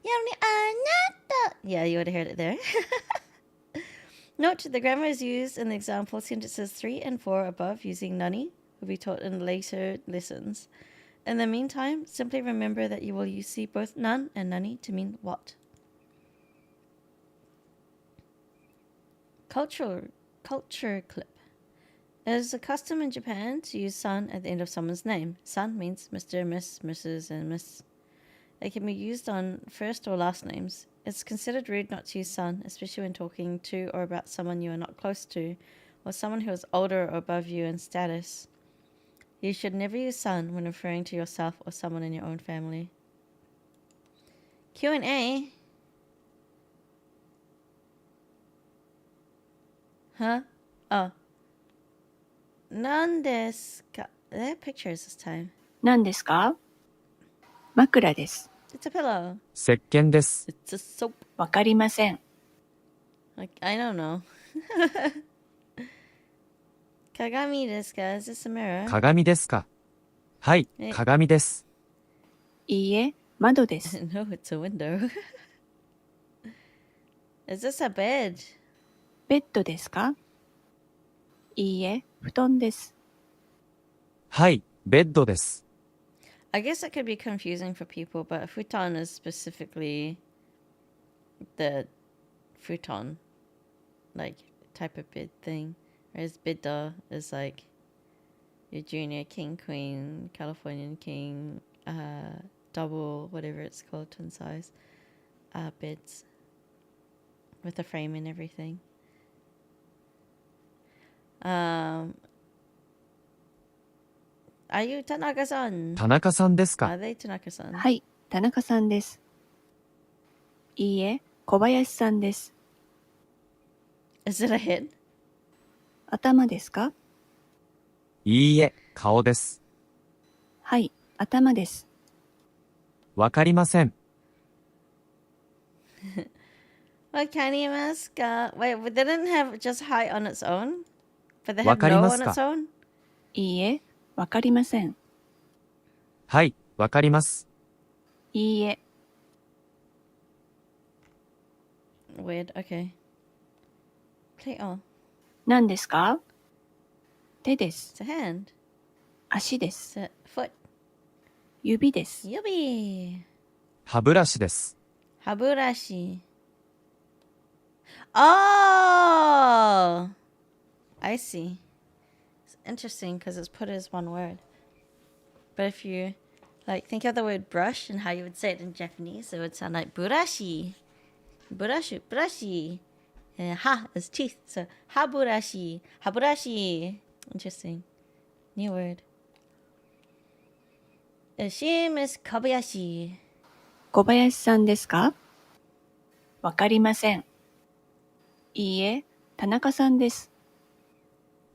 やるねあなた。Yeah, you would have heard it there. Note, the grammar is used in the example sentences 3 and 4 above using nani, will be taught in later lessons. In the meantime, simply remember that you will see both nan and nani to mean what. Culture clip. It is a custom in Japan to use san at the end of someone's name. San means Mr., Miss, Mrs., and Miss. It can be used on first or last names. It's considered rude not to use san, especially when talking to or about someone you are not close to, or someone who is older or above you in status. You should never use san when referring to yourself or someone in your own family. Q&A. Huh? Oh. 何ですか? There are pictures this time. 何ですか？枕です。 It's a pillow. 石鹸です。 It's a soap. わかりません。 Like, I don't know. 鏡ですか? Is this a mirror? 鏡ですか？はい、鏡です。いいえ、窓です。 No, it's a window. Is this a bed? ベッドですか？いいえ、布団です。はい、ベッドです。 I guess it could be confusing for people, but futon is specifically the futon, like type of bed thing. Whereas bidda is like your junior king, queen, Californian king, double, whatever it's called, twin size beds with a frame and everything. Are you Tanaka-san? 田中さんですか？ Are they Tanaka-san? はい、田中さんです。いいえ、小林さんです。 Is it a head? 頭ですか？いいえ、顔です。はい、頭です。わかりません。 What can you ask? Wait, but they didn't have just high on its own? But they have no on わかりますか？ its own? いいえ、わかりません。はい、わかります。いいえ、 Weird, okay. Play on. 何ですか？手です。 It's a hand. 足です。 It's a foot. 指です。 Yubi. 歯ブラシです。 Haburashi. Oh! I see. It's interesting because it's put as one word. But if you like think of the word brush and how you would say it in Japanese, it would sound like burashi. Burashu, burashi. And ha is teeth. So haburashi. Haburashi. Interesting. New word. She Miss Kobayashi. 小林さんですか？わかりません。いいえ、田中さんです。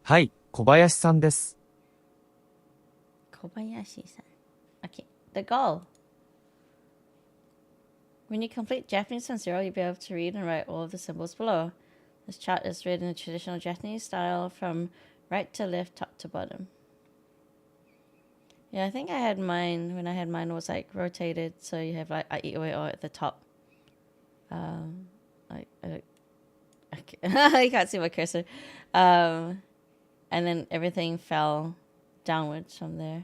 はい、小林さんです。Kobayashi-san. Okay, the goal. When you complete Japanese from zero, you'll be able to read and write all of the symbols below. This chart is read in a traditional Japanese style from right to left, top to bottom. Yeah, I think I had mine, when I had mine, it was like rotated, so you have like Aiioi at the top. I you can't see my cursor. And then everything fell downwards from there.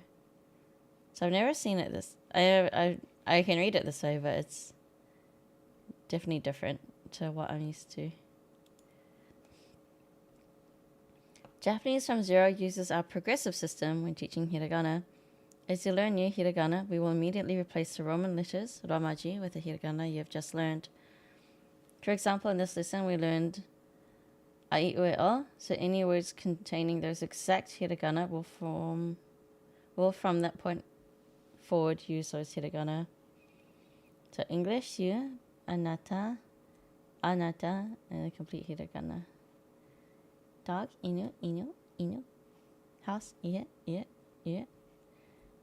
So I've never seen it this. I can read it this way, but it's definitely different to what I'm used to. Japanese from zero uses our progressive system when teaching hiragana. As you learn new hiragana, we will immediately replace the Roman letters, romaji, with the hiragana you have just learned. For example, in this lesson, we learned aiue o, so any words containing those exact hiragana will from that point forward use those hiragana. So English, you, anata, anata, and a complete hiragana. Dog, inu, inu, inu. House, ie, ie, ie.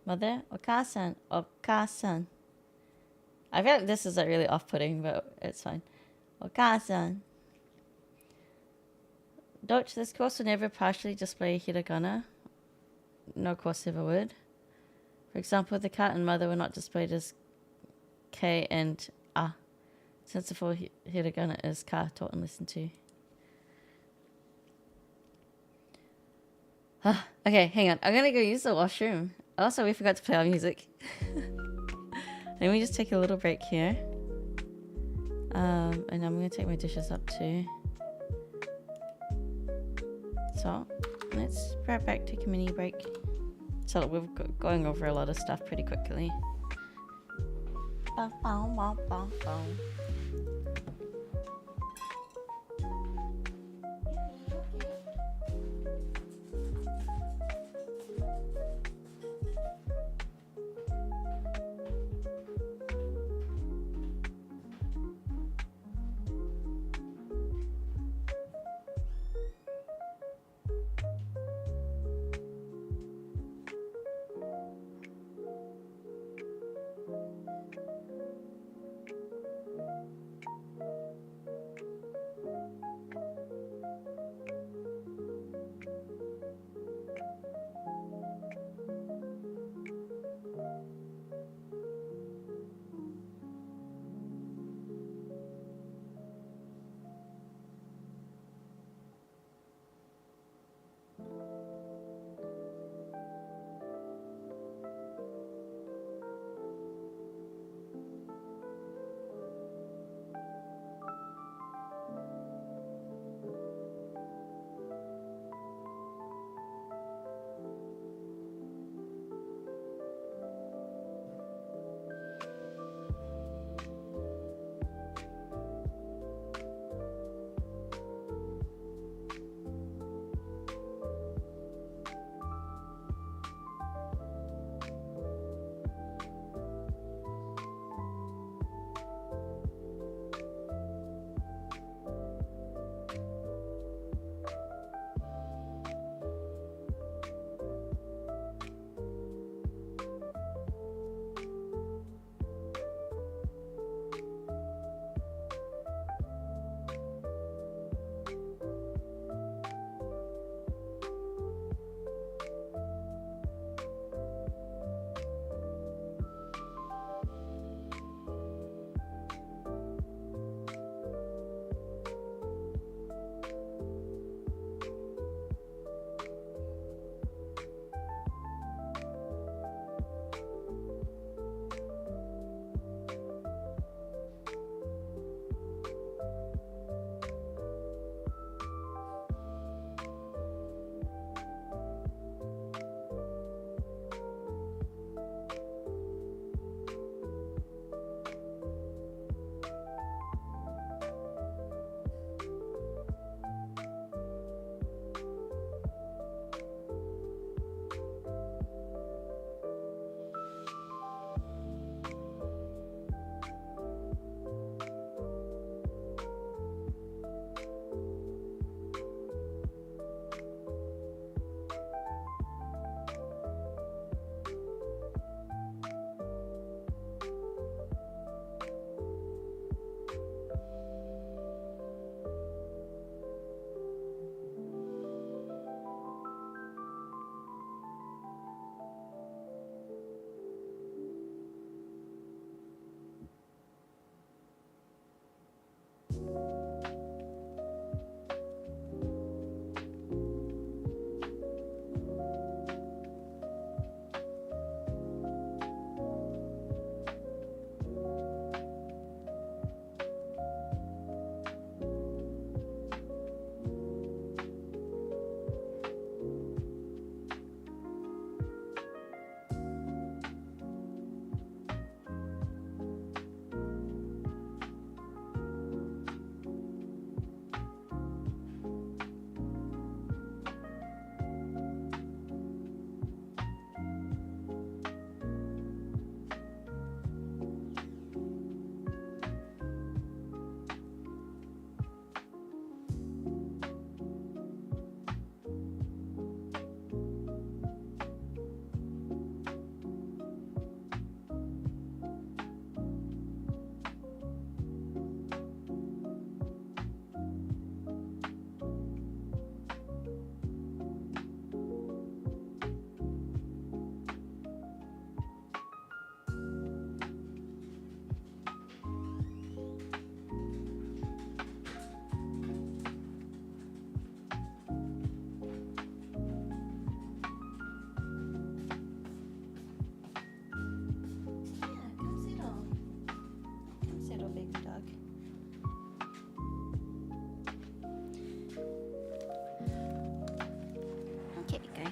Mother, okasan, okasan. I feel like this is like really off-putting, but it's fine. Okasan. Note, this course will never partially display hiragana. No course ever would. For example, the cat and mother were not displayed as K and A, since the full hiragana is ka, taught and listened to. Okay, hang on. I'm gonna go use the washroom. Also, we forgot to play our music. Let me just take a little break here. And I'm gonna take my dishes up too. So, let's be right back, take a mini break. So we're going over a lot of stuff pretty quickly. Bow, bow, bow, bow, bow.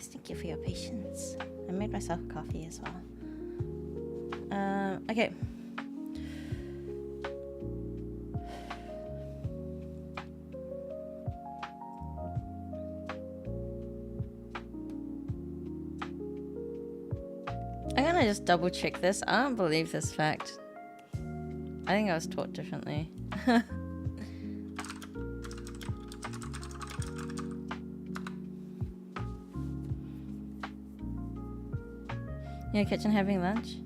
Yes, thank you for your patience. I made myself coffee as well. Okay. I'm gonna just double check this. I don't believe this fact. I think I was taught differently. Yeah, kitchen having lunch?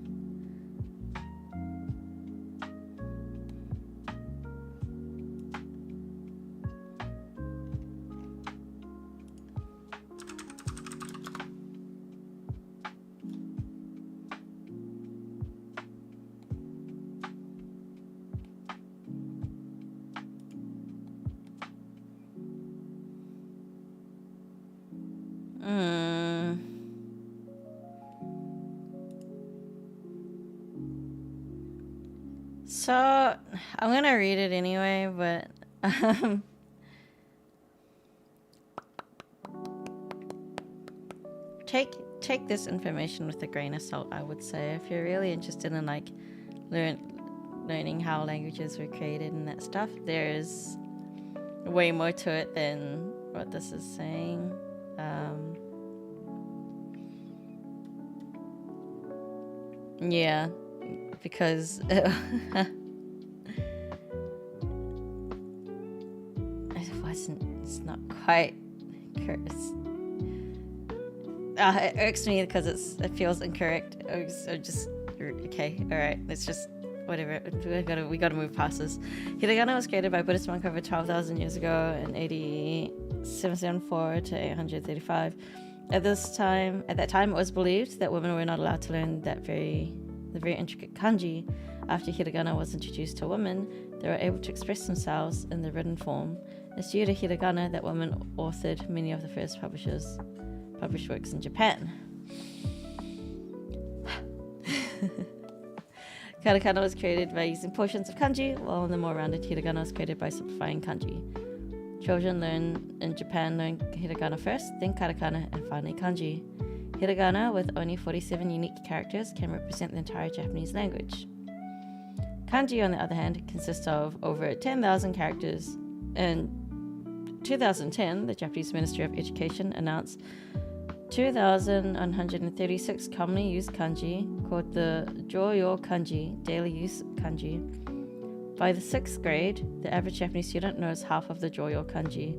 So, I'm gonna read it anyway, but take this information with a grain of salt, I would say. If you're really interested in like learning how languages were created and that stuff, there's way more to it than what this is saying. Yeah, because it wasn't. It's not quite. It irks me because it feels incorrect. So just okay. All right. Let's just whatever. We gotta move past this. Hiragana was created by Buddhist monk over 12,000 years ago in AD 774 to 835. At that time, it was believed that women were not allowed to learn the very intricate kanji. After hiragana was introduced to women, they were able to express themselves in the written form. It's due to hiragana that women authored many of the first published works in Japan. Katakana was created by using portions of kanji, while the more rounded hiragana was created by simplifying kanji. Children in Japan learn hiragana first, then katakana, and finally kanji. Hiragana, with only 47 unique characters, can represent the entire Japanese language. Kanji, on the other hand, consists of over 10,000 characters. In 2010, the Japanese Ministry of Education announced 2,136 commonly used kanji, called the Joyo Kanji, daily use kanji. By the 6th grade, the average Japanese student knows half of the Joyo Kanji.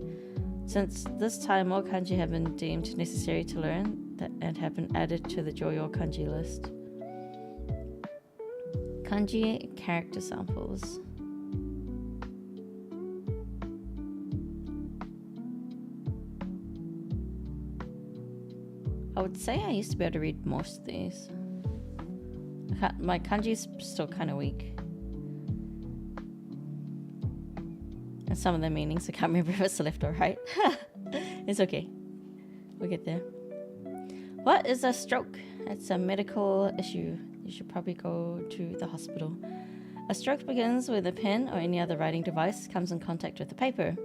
Since this time, more kanji have been deemed necessary to learn and have been added to the Joyo Kanji list. Kanji character samples. I would say I used to be able to read most of these. My kanji is still kind of weak. And some of the meanings, I can't remember if it's left or right. It's okay. We'll get there. What is a stroke? It's a medical issue. You should probably go to the hospital. A stroke begins when the pen or any other writing device comes in contact with the paper.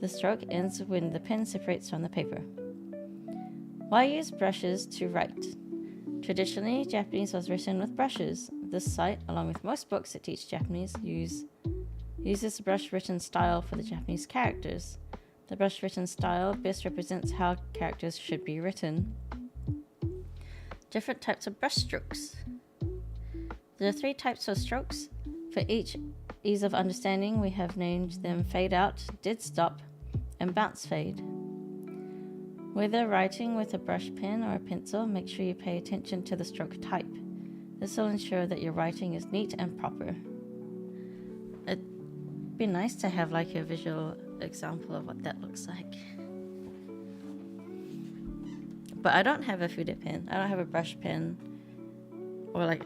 The stroke ends when the pen separates from the paper. Why use brushes to write? Traditionally, Japanese was written with brushes. This site, along with most books that teach Japanese, uses the brush-written style for the Japanese characters. The brush-written style best represents how characters should be written. Different types of brush strokes. There are 3 types of strokes. For each ease of understanding, we have named them fade out, dead stop, and bounce fade. Whether writing with a brush pen or a pencil, make sure you pay attention to the stroke type. This will ensure that your writing is neat and proper. It'd be nice to have like a visual example of what that looks like. But I don't have a fude pen. I don't have a brush pen. Or like,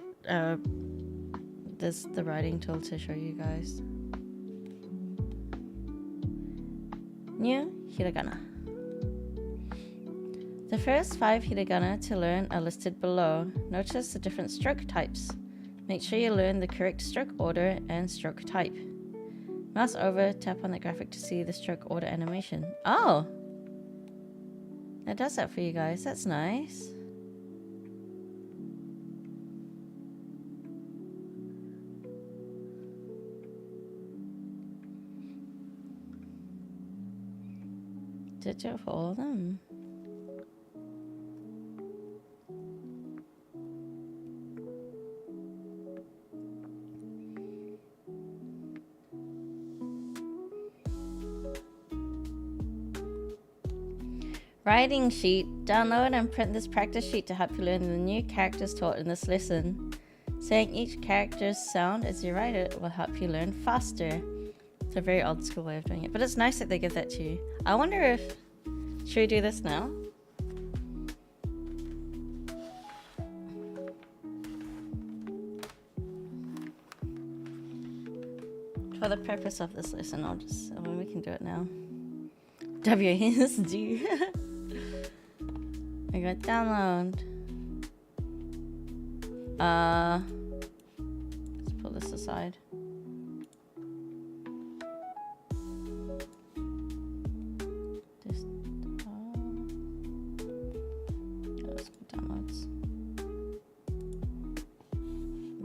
there's the writing tool to show you guys. New hiragana. The first 5 hiragana to learn are listed below. Notice the different stroke types. Make sure you learn the correct stroke order and stroke type. Mouse over, tap on the graphic to see the stroke order animation. Oh! It does that for you guys. That's nice. Did it for all of them? Writing sheet. Download and print this practice sheet to help you learn the new characters taught in this lesson. Saying each character's sound as you write it will help you learn faster. It's a very old school way of doing it, but it's nice that they give that to you. I wonder if... Should we do this now? For the purpose of this lesson, we can do it now. WSD. I got download. Let's pull this aside. This, let's go downloads.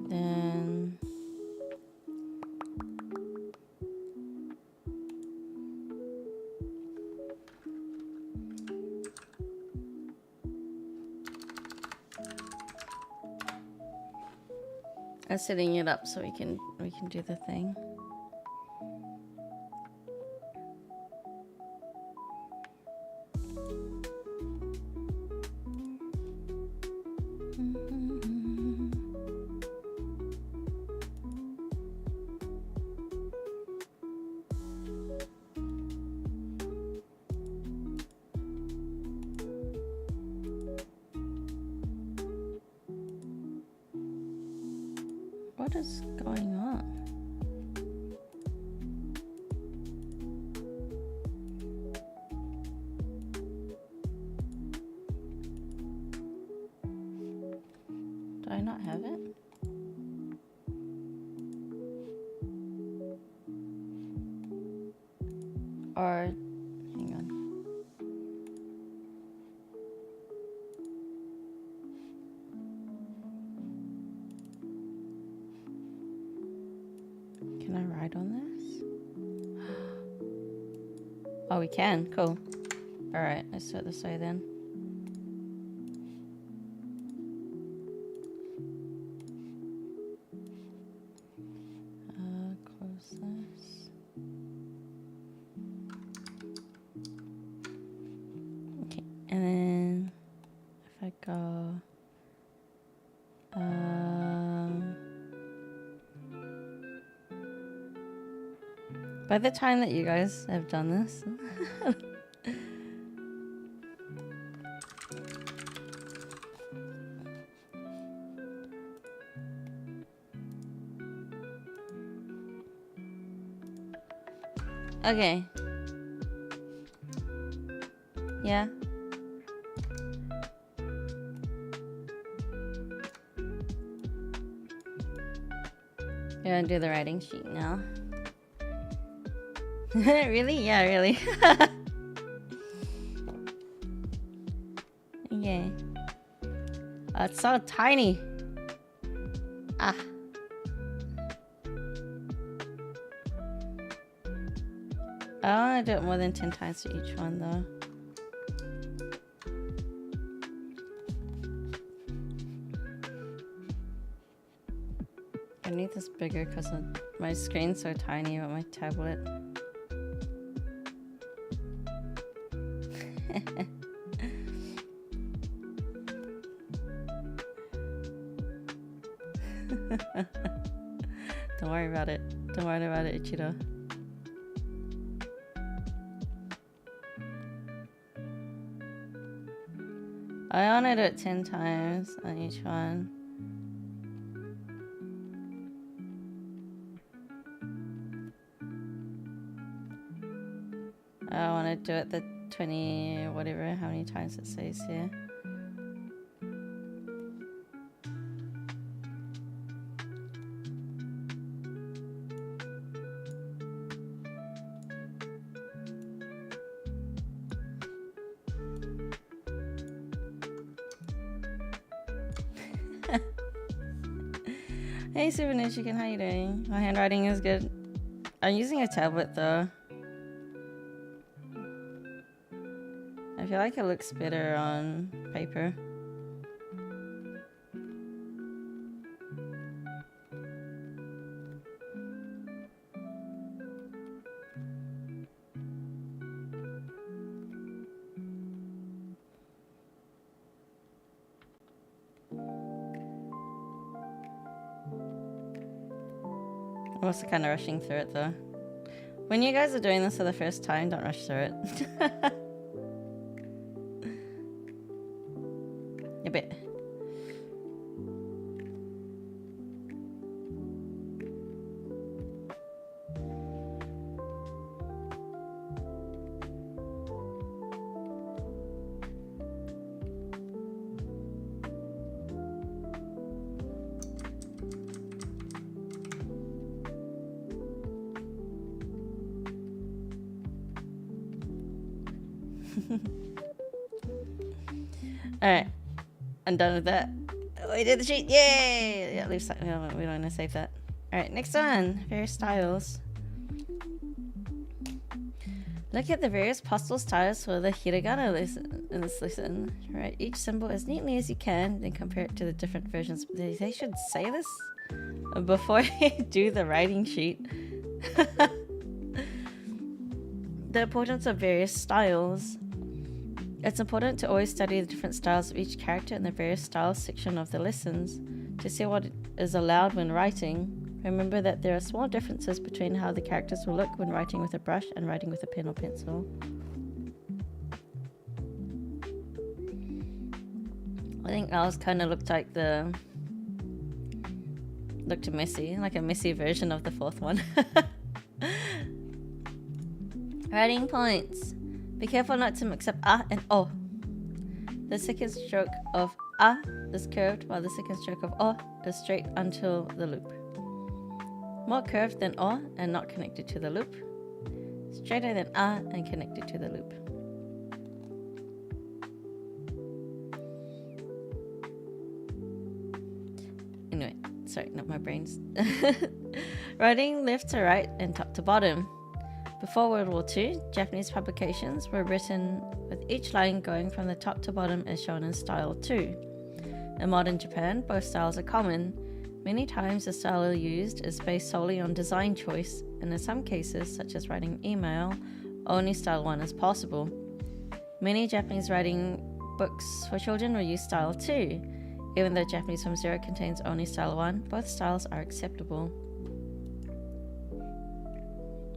Then I'm setting it up so we can do the thing. What is going on? Do I not have it? Or, hang on. Can I write on this? Oh, we can. Cool. Alright, let's do it this way then. Close this. Okay, and then if I go... by the time that you guys have done this... Okay. Yeah. You're gonna do the writing sheet now. Really? Yeah, really. Okay. Oh, it's so tiny. Ah. I don't want to do it more than 10 times for each one, though. I need this bigger because my screen's so tiny with my tablet. Don't worry about it. Don't worry about it, Ichiro. I want to do it 10 times on each one. I want to do it the 20, whatever, how many times it says here. Hey, Souvenir Chicken, how you doing? My handwriting is good. I'm using a tablet though. I feel like it looks better on paper. I'm also kind of rushing through it though. When you guys are doing this for the first time, don't rush through it. A bit. Alright. I'm done with that. We did the sheet. Yay! Yeah, leave we don't want to save that. Alright, next one. Various styles. Look at the various postal styles for the hiragana lesson in this lesson. Write each symbol as neatly as you can, then compare it to the different versions. They should say this before you do the writing sheet. The importance of various styles. It's important to always study the different styles of each character in the various styles section of the lessons to see what is allowed when writing. Remember that there are small differences between how the characters will look when writing with a brush and writing with a pen or pencil. I think ours kind of looked like looked messy, like a messy version of the fourth one. Writing points. Be careful not to mix up ah and oh. The second stroke of ah is curved while the second stroke of oh is straight until the loop. More curved than oh and not connected to the loop. Straighter than ah and connected to the loop. Anyway, sorry, not my brains. Writing left to right and top to bottom. Before World War II, Japanese publications were written with each line going from the top to bottom as shown in Style 2. In modern Japan, both styles are common. Many times the style used is based solely on design choice, and in some cases, such as writing email, only Style 1 is possible. Many Japanese writing books for children will use Style 2. Even though Japanese from Zero contains only Style 1, both styles are acceptable.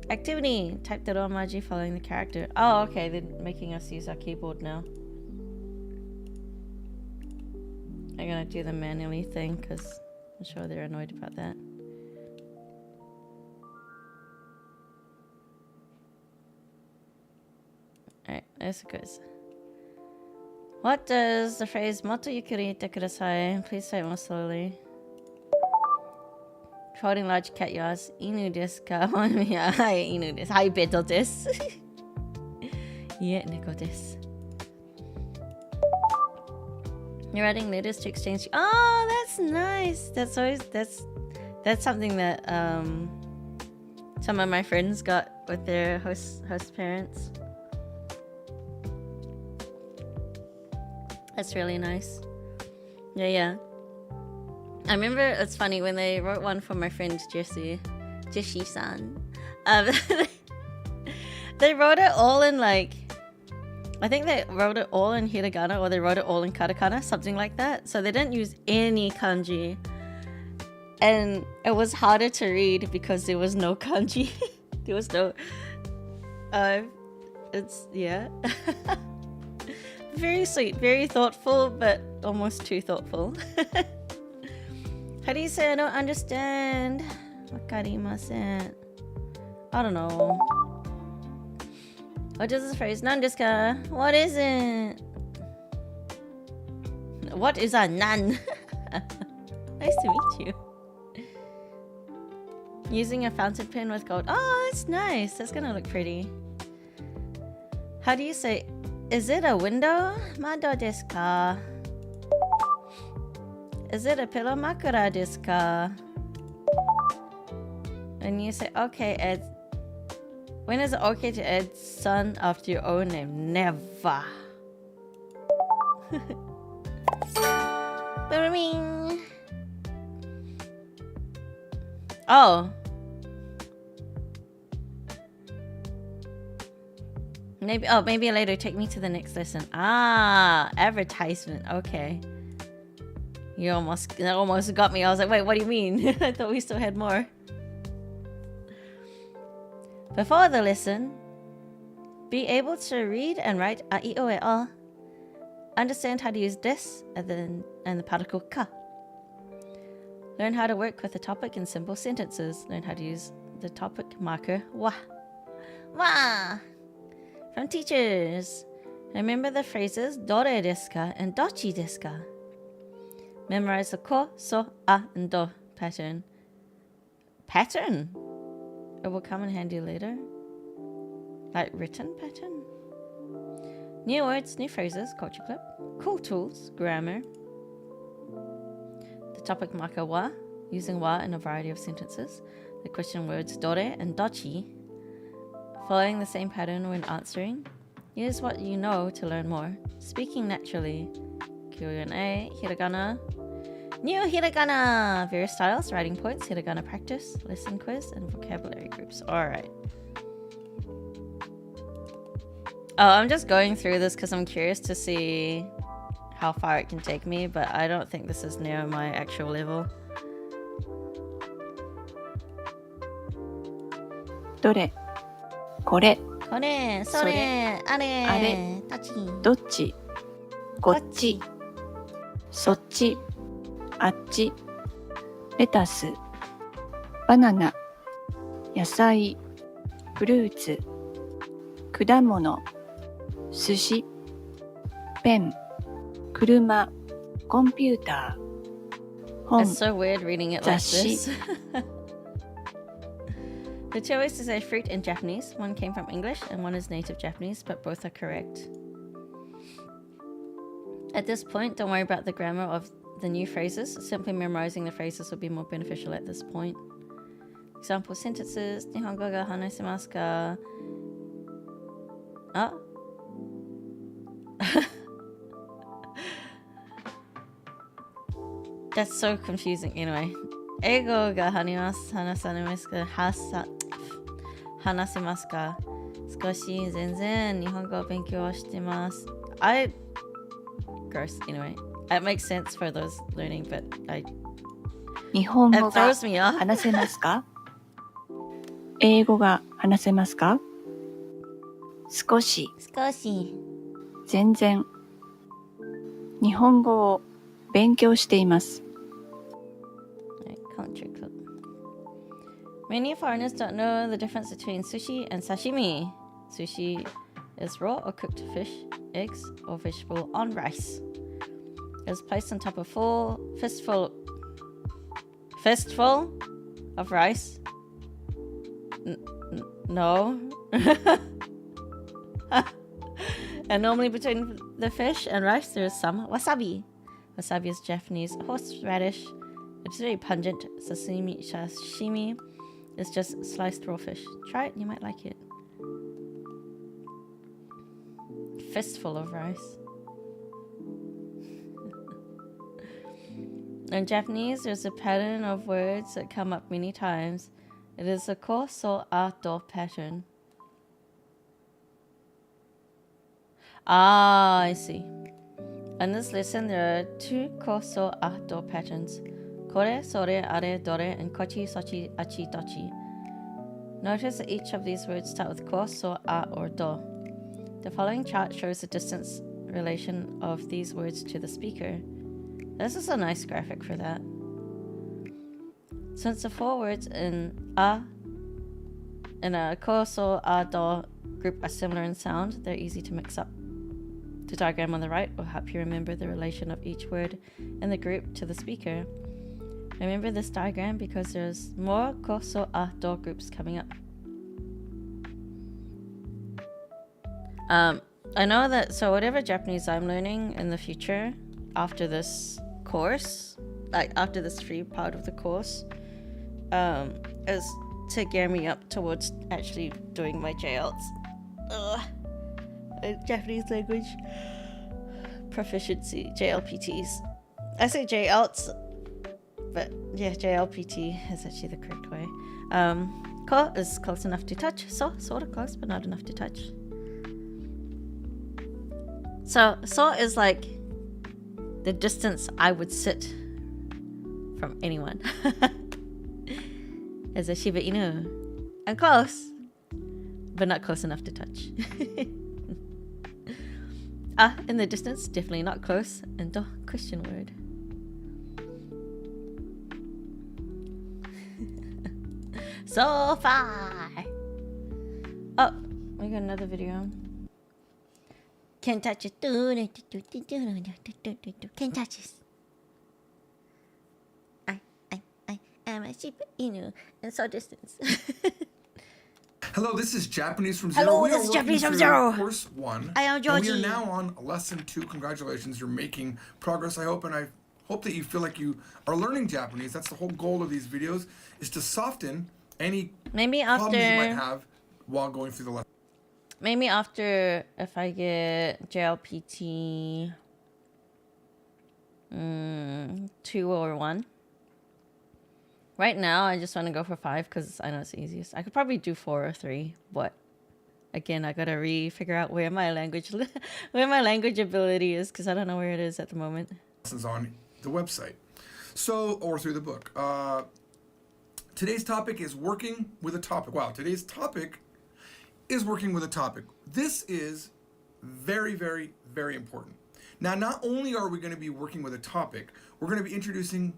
Activity. Type the romaji following the character. Oh, okay. They're making us use our keyboard now. I'm gonna do the manually thing because I'm sure they're annoyed about that. Alright, this goes. What does the phrase "Motto yukuri ite kudasai"? Please say it more slowly. Holding large cat yards. Inu desu ka? Hi, inu desu. Hi, beto desu. Yeah, neko desu. You're writing letters to exchange. Oh, that's nice. That's something that some of my friends got with their host parents. That's really nice. Yeah. I remember it's funny when they wrote one for my friend Jessie-san. They wrote it all in like, I think they wrote it all in hiragana or they wrote it all in katakana, something like that. So they didn't use any kanji. And it was harder to read because there was no kanji. There was no... yeah. Very sweet, very thoughtful, but almost too thoughtful. How do you say I don't understand? Wakarimasen. I don't know. What does this phrase? Nan desu ka? What is it? What is a nan? Nice to meet you. Using a fountain pen with gold. Oh, that's nice. That's gonna look pretty. How do you say, is it a window? Mado desu ka? Is it a pillow? Makura desu ka? And you say, okay, Ed. When is it okay to add son after your own name? Never. Boing. Oh. Maybe later take me to the next lesson. Ah, advertisement. Okay. You almost got me. I was like, wait, what do you mean? I thought we still had more. Before the lesson, be able to read and write a, I, O, E, O. Understand how to use this and the particle ka. Learn how to work with the topic in simple sentences. Learn how to use the topic marker wa. Wa! From teachers. Remember the phrases dore desu ka and dochi desu ka. Memorize the ko, so, a, and do pattern. Pattern? It will come in handy later. Like written pattern. New words, new phrases, culture clip. Cool tools, grammar. The topic marker wa, using wa in a variety of sentences. The question words dore and dochi, following the same pattern when answering. Use what you know to learn more. Speaking naturally. Q&A, hiragana. New hiragana! Various styles, writing points, hiragana practice, lesson quiz, and vocabulary groups. Alright. Oh, I'm just going through this because I'm curious to see how far it can take me, but I don't think this is near my actual level. どれこれこれ、それ、あれ、あれたち。どっちこっちそっちあっちレタスバナナ野菜フルーツ果物寿司ペン車コンピューター本 It's so weird reading it like 雑誌 this. The two ways to say fruit in Japanese. One came from English and one is native Japanese, but both are correct. At this point, don't worry about the grammar of the new phrases. Simply memorizing the phrases will be more beneficial at this point. Example sentences. Nihongo ga hanashimasu ka? Ah? That's so confusing. Anyway. Eigo ga hanashimasu ka? Hanashimasu ka? Sukoshi zenzen nihongo benkyou shitemasu. Gross. Anyway. It makes sense for those learning, but 日本 it 語が throws me off. 話せますか英語が話せますか少し少し全然日本語を勉強しています Culture club. Many foreigners don't know the difference between sushi and sashimi. Sushi is raw or cooked fish, eggs, or vegetable on rice. It is placed on top of a fistful of rice. No. And normally between the fish and rice there is some wasabi. Wasabi is Japanese horseradish. It's very pungent. Sashimi is just sliced raw fish. Try it, you might like it. Fistful of rice. In Japanese, there's a pattern of words that come up many times. It is a ko so a do pattern. Ah, I see. In this lesson, there are two ko so a do patterns. Kore, sore, are, dore, and kochi, sochi, achi, dochi. Notice that each of these words start with ko, so, a, or do. The following chart shows the distance relation of these words to the speaker. This is a nice graphic for that. Since the four words in a ko, so, a, do group are similar in sound, they're easy to mix up. The diagram on the right will help you remember the relation of each word in the group to the speaker. Remember this diagram because there's more ko, so, a, do groups coming up. I know that, so whatever Japanese I'm learning in the future, after this course, like after this free part of the course, is to gear me up towards actually doing my JLTs. Japanese language proficiency, JLPTs. I say JLTs, but yeah, JLPT is actually the correct way. Ko is close enough to touch. So, sort of close, but not enough to touch. So is like the distance I would sit from anyone. As a Shiba Inu. I'm close, but not close enough to touch. In the distance, definitely not close. And do, Christian word. So far. Oh, we got another video. Can't touch it. Can't touch it. I am a Shiba Inu. And so distance. Hello, this is Japanese from Zero. Hello, We this are is working Japanese from through Zero. Course 1. I am And Georgie. we are now on lesson 2. Congratulations, you're making progress, I hope, and I hope that you feel like you are learning Japanese. That's the whole goal of these videos, is to soften any Maybe problems you might after, have while going through the lesson. maybe after if I get JLPT 2 or 1. Right now, I just want to go for 5 because I know it's the easiest. I could probably do 4 or 3, but again, I gotta figure out where my language ability is because I don't know where it is at the moment. Lessons on the website, so or through the book. Today's topic is working with a topic. Wow, today's topic is working with a topic. This is very, very, very important. Now, not only are we going to be working with a topic, we're going to be introducing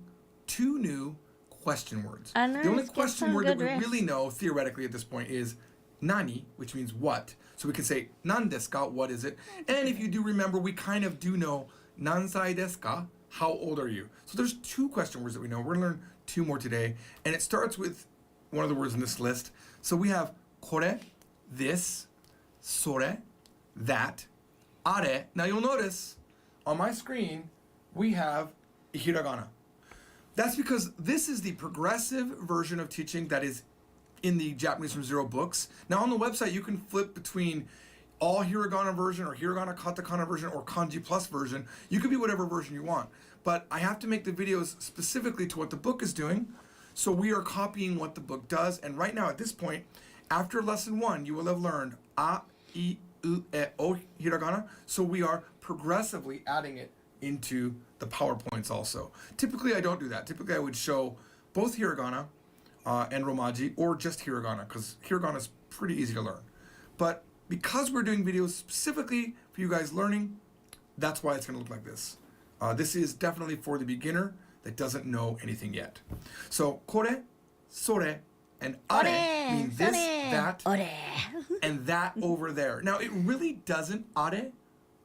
2 new question words. Oh, nice. The only Get question some word that good we rest. really know theoretically at this point is nani, which means what. So we can say nan desu ka, what is it? And if you do remember, we kind of do know nansai desu ka, how old are you? So there's 2 question words that we know. We're going to learn 2 more today, and it starts with one of the words in this list. So we have kore, this, sore, that, are. Now you'll notice on my screen we have hiragana. That's because this is the progressive version of teaching that is in the Japanese from Zero books. Now on the website you can flip between all hiragana version or hiragana katakana version or kanji plus version. You can be whatever version you want. But I have to make the videos specifically to what the book is doing. So we are copying what the book does. And right now at this point, after lesson 1, you will have learned a, I, U, E, O hiragana. So we are progressively adding it into the PowerPoints also. Typically I don't do that. Typically I would show both hiragana and romaji, or just hiragana, because hiragana is pretty easy to learn. But because we're doing videos specifically for you guys learning, that's why it's going to look like this. This is definitely for the beginner that doesn't know anything yet. So kore, sore, and are mean this, that, Ore. and that over there. Now it really doesn't, are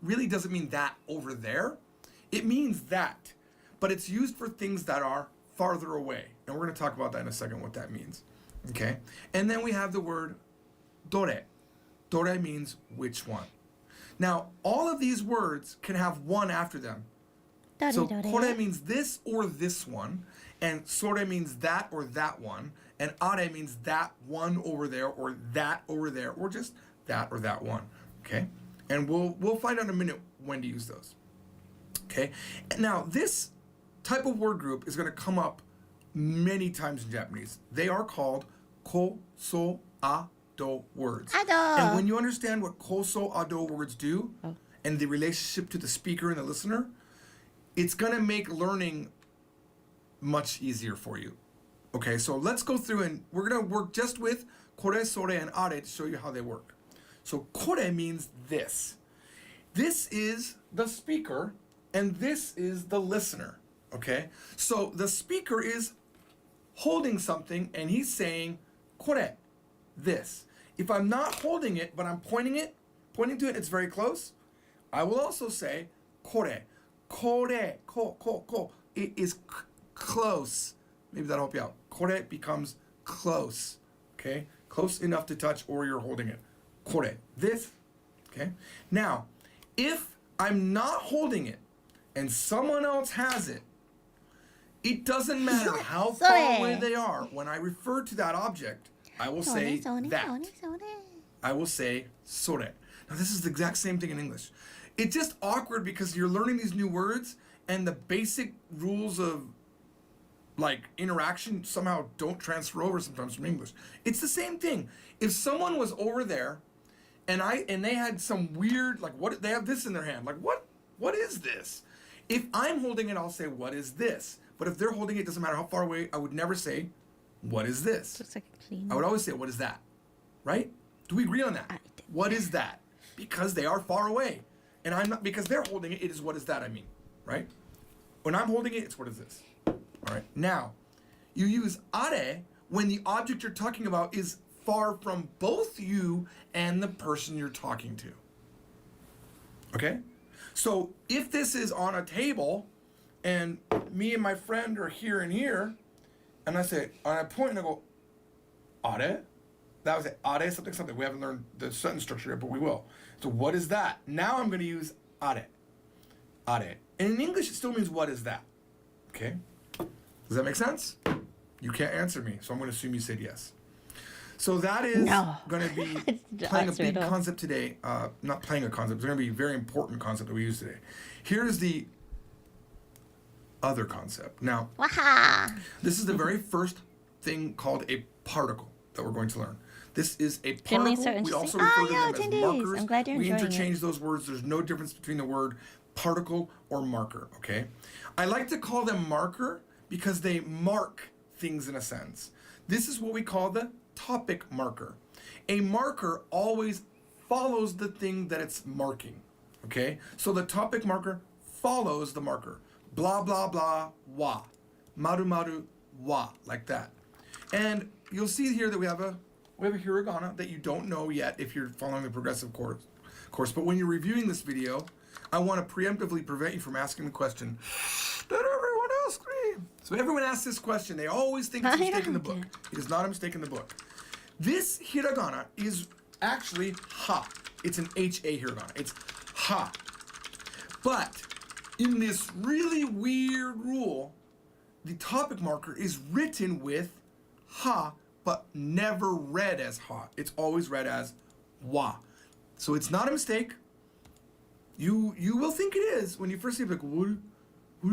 really doesn't mean that over there. It means that, but it's used for things that are farther away. And we're going to talk about that in a second, what that means. Okay? And then we have the word dore. Dore means which one. Now, all of these words can have one after them. So kore means this or this one, and sore means that or that one, and are means that one over there or that over there, or just that or that one. Okay? And we'll find out in a minute when to use those. Okay? Now, this type of word group is going to come up many times in Japanese. They are called koso ado words. Ado. And when you understand what koso ado words do and the relationship to the speaker and the listener, it's going to make learning much easier for you. Okay, so let's go through and we're going to work just with kore, sore, and are to show you how they work. So kore means this. This is the speaker and this is the listener. Okay, so the speaker is holding something and he's saying kore, this. If I'm not holding it but I'm pointing to it, it's very close. I will also say kore, ko. It is close. Maybe that'll help you out. Kore becomes close. Okay, close enough to touch, or you're holding it. Kore, this. Okay. Now, if I'm not holding it and someone else has it, it doesn't matter how far away they are. When I refer to that object, I will say that. それ I will say sore. Now this is the exact same thing in English. It's just awkward because you're learning these new words and the basic rules of like interaction somehow don't transfer over sometimes from English. It's the same thing. If someone was over there and they had some weird like what they have this in their hand, like what is this? If I'm holding it, I'll say what is this? But if they're holding it, doesn't matter how far away, I would never say what is this? Looks like a clean. I would always say what is that? Right? Do we agree on that? I do. What is that? Because they are far away. And I'm not, because they're holding it, it is what is that I mean, right? When I'm holding it, it's what is this? All right. Now, you use are when the object you're talking about is far from both you and the person you're talking to. Okay? So if this is on a table and me and my friend are here and here, and I say, and I point and I go, are? That was it. Are something something. We haven't learned the sentence structure yet, but we will. So what is that? Now I'm going to use are. Are. And in English, it still means what is that? Okay? Does that make sense? You can't answer me, so I'm going to assume you said yes. So that is No. going to be The playing a answer big at all. concept today. Not playing a concept. It's going to be a very important concept that we use today. Here's the other concept. Now, Waha! this is the very first thing called a particle that we're going to learn. This is a Finley, particle. so We interesting. also refer to yeah, them as attendees. markers. I'm glad you're We enjoying interchange it. those words. There's no difference between the word particle or marker, okay? I like to call them marker because they mark things in a sentence. This is what we call the topic marker. A marker always follows the thing that it's marking, okay? So the topic marker follows the marker. Blah, blah, blah, wa. Maru, maru, wa, like that. And you'll see here that we have a hiragana that you don't know yet if you're following the progressive course. But when you're reviewing this video, I want to preemptively prevent you from asking the question, did everyone ask me? So everyone asks this question. They always think it's a mistake in the book. It is not a mistake in the book. This hiragana is actually ha. It's an H-A hiragana. It's ha. But in this really weird rule, the topic marker is written with ha, but never read as ha. It's always read as wa. So it's not a mistake. You will think it is when you first see it, like, what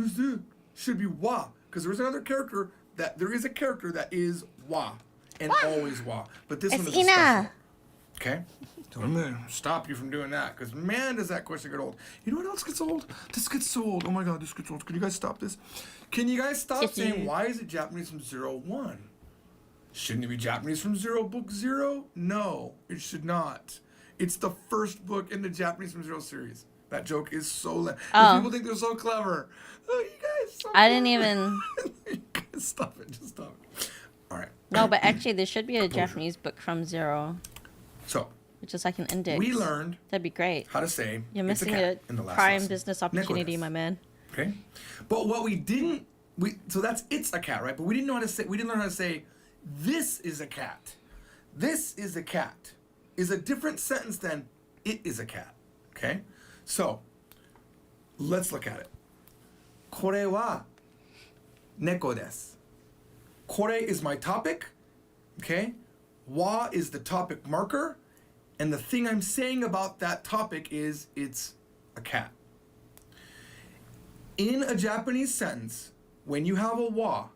is this? Should be wa. Because there is a character that is wa. And always wa. But this one is a Ina. special. Okay? So I'm going to stop you from doing that. Because man, does that question get old. You know what else gets old? This gets so old. Oh my God, this gets old. Can you guys stop this? Can you guys stop saying, why is it Japanese from 0-1? Shouldn't it be Japanese from 0, book 0? No, it should not. It's the first book in the Japanese from 0 series. That joke is so Oh. People think they're so clever. Oh, you guys so I didn't clever. even. You guys stop it. Just stop it. All right. No, but actually, there should be a Japanese book from 0, So, which is like an index. we learned That'd be great. how to say You're it's a missing cat a in the last prime lesson. business opportunity, Nekodes. my man. Okay? But what we didn't, so that's it's a cat, right? But we didn't learn how to say this is a cat. This is a cat is a different sentence than it is a cat. Okay? So, let's look at it. これは猫です. Kore is my topic. Okay? Wa is the topic marker. And the thing I'm saying about that topic is it's a cat. In a Japanese sentence, when you have a wa,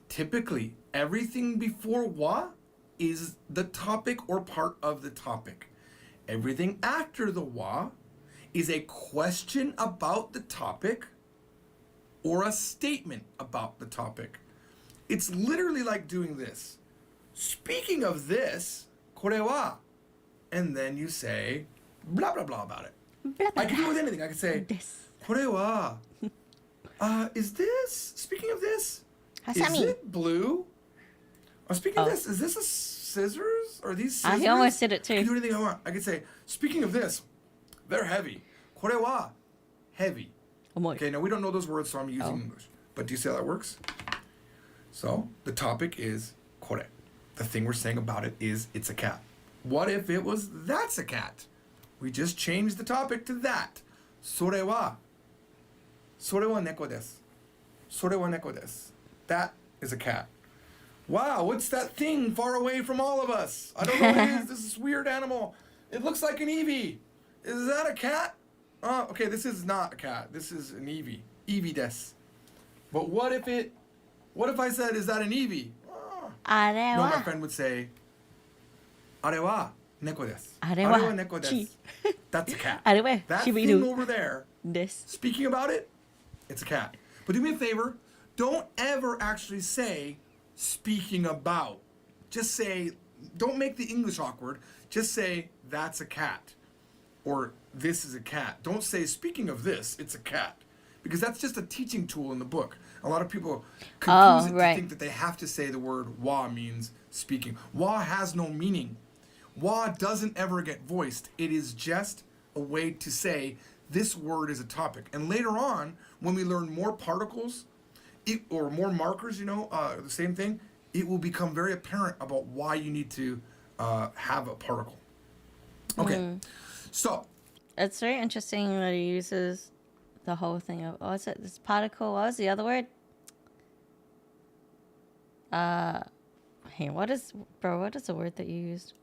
typically everything before wa is the topic or part of the topic. Everything after the wa is a question about the topic or a statement about the topic. It's literally like doing this. Speaking of this, これは, and then you say blah blah blah about it. Blah, blah, I can do it with blah. anything. I can say This. これは, is this, speaking of this, is Hasami. it blue? Speaking of this, is this a scissors? Are these scissors? I almost said it I can do too. anything I want. I can say, speaking of this, they're heavy. これは heavy. Omoi. Okay, now we don't know those words, so I'm using English. But do you see how that works? So, the topic is これ. The thing we're saying about it is it's a cat. What if it was that's a cat? We just changed the topic to that. それは猫です. それは猫です. That is a cat. Wow, what's that thing far away from all of us? I don't know what it is. This is weird animal. It looks like an Eevee. Is that a cat? Okay, this is not a cat. This is an Eevee. Eevee des. But what if I said, is that an Eevee? No, my friend would say, あれは猫です。あれは猫です。That's a cat. あれは That シビ thing ル over there, です。 speaking about it, it's a cat. But do me a favor, don't ever actually say speaking about. Just say, don't make the English awkward. Just say, that's a cat. Or this is a cat. Don't say, speaking of this, it's a cat. Because that's just a teaching tool in the book. A lot of people confuse it to think that they have to say the word wa means speaking. Wa has no meaning. Wa doesn't ever get voiced. It is just a way to say this word is a topic. And later on, when we learn more particles or more markers, the same thing, it will become very apparent about why you need to have a particle. Okay, so. It's very interesting that he uses the whole thing of, what was it? This particle, what was the other word? Hey, what is the word that you used?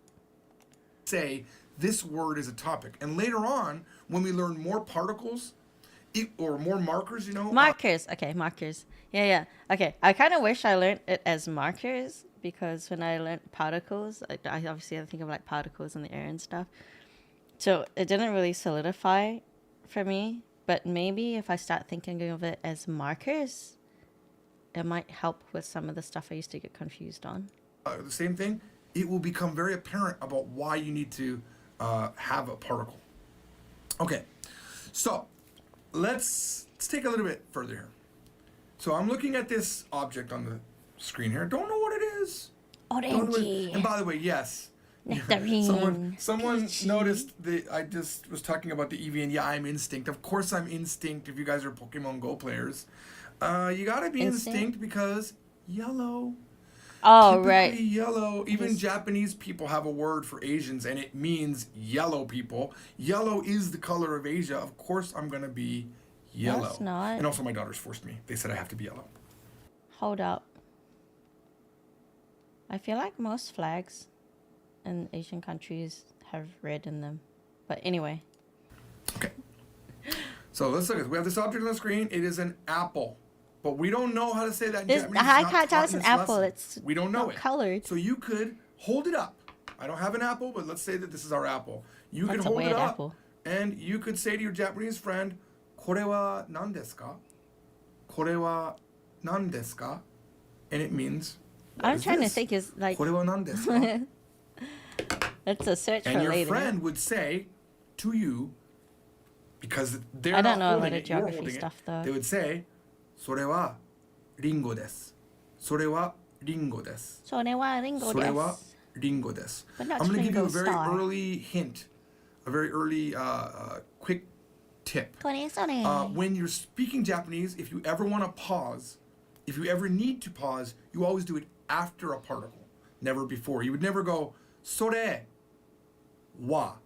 Say this word is a topic. And later on, when we learn more particles or more markers, Markers. Okay, markers. Yeah. Okay, I kind of wish I learned it as markers because when I learned particles, I obviously think of like particles in the air and stuff. So it didn't really solidify for me. But maybe if I start thinking of it as markers, it might help with some of the stuff I used to get confused on. The same thing, it will become very apparent about why you need to have a particle. Okay, so let's take a little bit further here. So I'm looking at this object on the screen here. Don't know what it is. Orangey. And by the way, yes. Nectarine. Someone noticed that I just was talking about the Eevee, and yeah, I'm Instinct. Of course I'm Instinct if you guys are Pokemon Go players. You gotta be Instinct because yellow. Oh, Typically right. Yellow. Even Japanese people have a word for Asians, and it means yellow people. Yellow is the color of Asia. Of course I'm gonna be yellow. That's not. And also my daughters forced me. They said I have to be yellow. Hold up. I feel like most flags in Asian countries have red in them. But anyway. Okay. So let's look at this. We have this object on the screen. It is an apple. But we don't know how to say that in Japanese. I It's not can't tell taught it's in an this apple. lesson. We don't know not it. colored. So you could hold it up. I don't have an apple, but let's say that this is our apple. You That's could a hold it weird up, apple. and you could say to your Japanese friend, これは何ですか?これは何ですか? And it means, what I'm is trying this? to think is like これは何ですか? it's a search And for your later. friend would say to you, because they're I don't not know a lot holding of it, you're geography holding stuff it. though. They would say, それはリンゴです。それはリンゴです。それはリンゴそれはです。リンゴです。 But not I'm going to give you a Ringo very Starr. early hint, a very early quick tip. これそれ。 When you're speaking Japanese, if you ever want to pause, if you ever need to pause, you always do it after a particle, never before. You would never go, それは.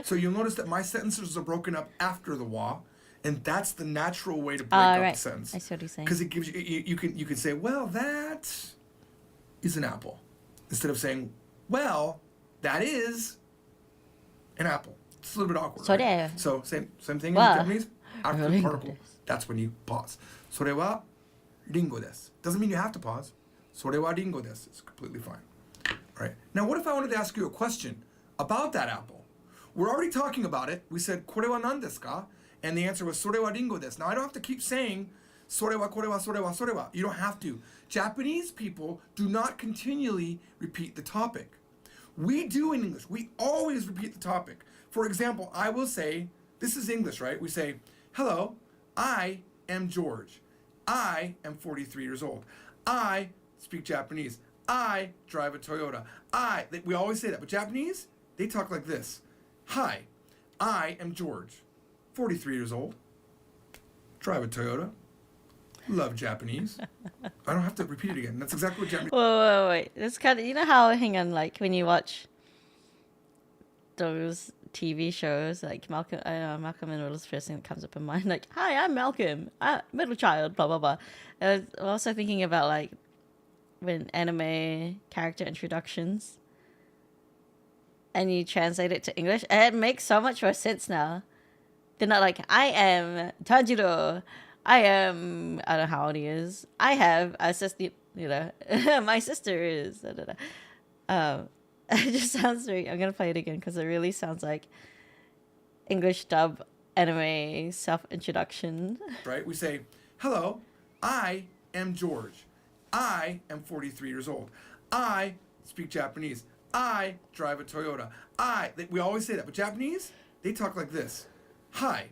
So you'll notice that my sentences are broken up after the wa, and that's the natural way to break up right. the sentence. I see what you're saying. Because it gives you can say, well, that is an apple, instead of saying, well, that is an apple. It's a little bit awkward. それ。 Right? So same thing in Wow. Japanese. After the リンゴ particle, です that's when you pause. それはリンゴです doesn't mean you have to pause. それはリンゴです It's completely fine. All right. Now, what if I wanted to ask you a question about that apple? We're already talking about it. We said, これは何ですか? And the answer was, それはリンゴです Now, I don't have to keep saying, それはこれはそれはそれは You don't have to. Japanese people do not continually repeat the topic. We do in English. We always repeat the topic. For example, I will say, this is English, right? We say, hello, I am George. I am 43 years old. I speak Japanese. I drive a Toyota. We always say that. But Japanese, they talk like this. Hi, I am George, 43 years old. Drive a Toyota. Love Japanese. I don't have to repeat it again. That's exactly what Japanese... Wait. This kind of, you know how, hang on, like when you watch those TV shows, like Malcolm and Middle's first thing that comes up in mind, like, hi, I'm Malcolm, middle child, blah, blah, blah. I was also thinking about like when anime character introductions and you translate it to English, it makes so much more sense now. They're not like, I am Tanjiro. I don't know how old he is. I have a sister, you know, my sister is. Da, da, da. It just sounds very, I'm going to play it again because it really sounds like English dub anime self-introduction. Right? We say, hello, I am George. I am 43 years old. I speak Japanese. I drive a Toyota. We always say that, but Japanese, they talk like this. Hi,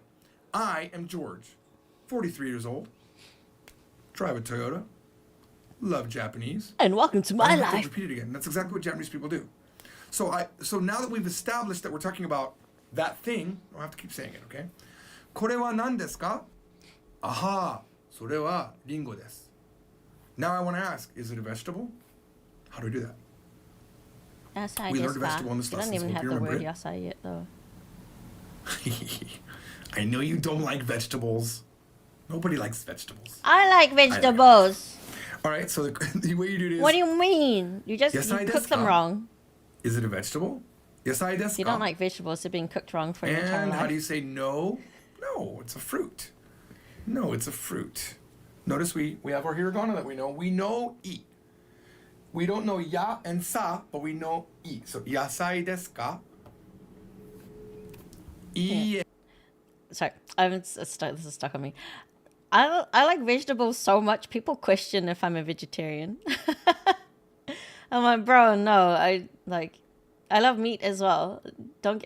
I am George, 43 years old, drive a Toyota, love Japanese. And welcome to my I don't have to life. repeat it again. That's exactly what Japanese people do. So now that we've established that we're talking about that thing, I don't have to keep saying it, okay? これは何ですか? Aha, それはリンゴです. Now I want to ask, is it a vegetable? How do we do that? Yasai We learned desu vegetable in ka? this You lesson, don't even so have if you the word remember it. yasai yet, though. I know you don't like vegetables. Nobody likes vegetables. I like vegetables. All right, so the way you do it is, What do you mean? You just Yasai you desu cook them ka? wrong. is it a vegetable? Yasai desu You ka? don't like vegetables, they're being cooked wrong for your entire And how life. do you say no? No, it's a fruit. No, it's a fruit. Notice we have our hiragana that we know. We know I. We don't know ya and sa, but we know I. So yasai desu ka? I. Sorry, this is stuck on me. I like vegetables so much. People question if I'm a vegetarian. I'm like, bro, no. I love meat as well.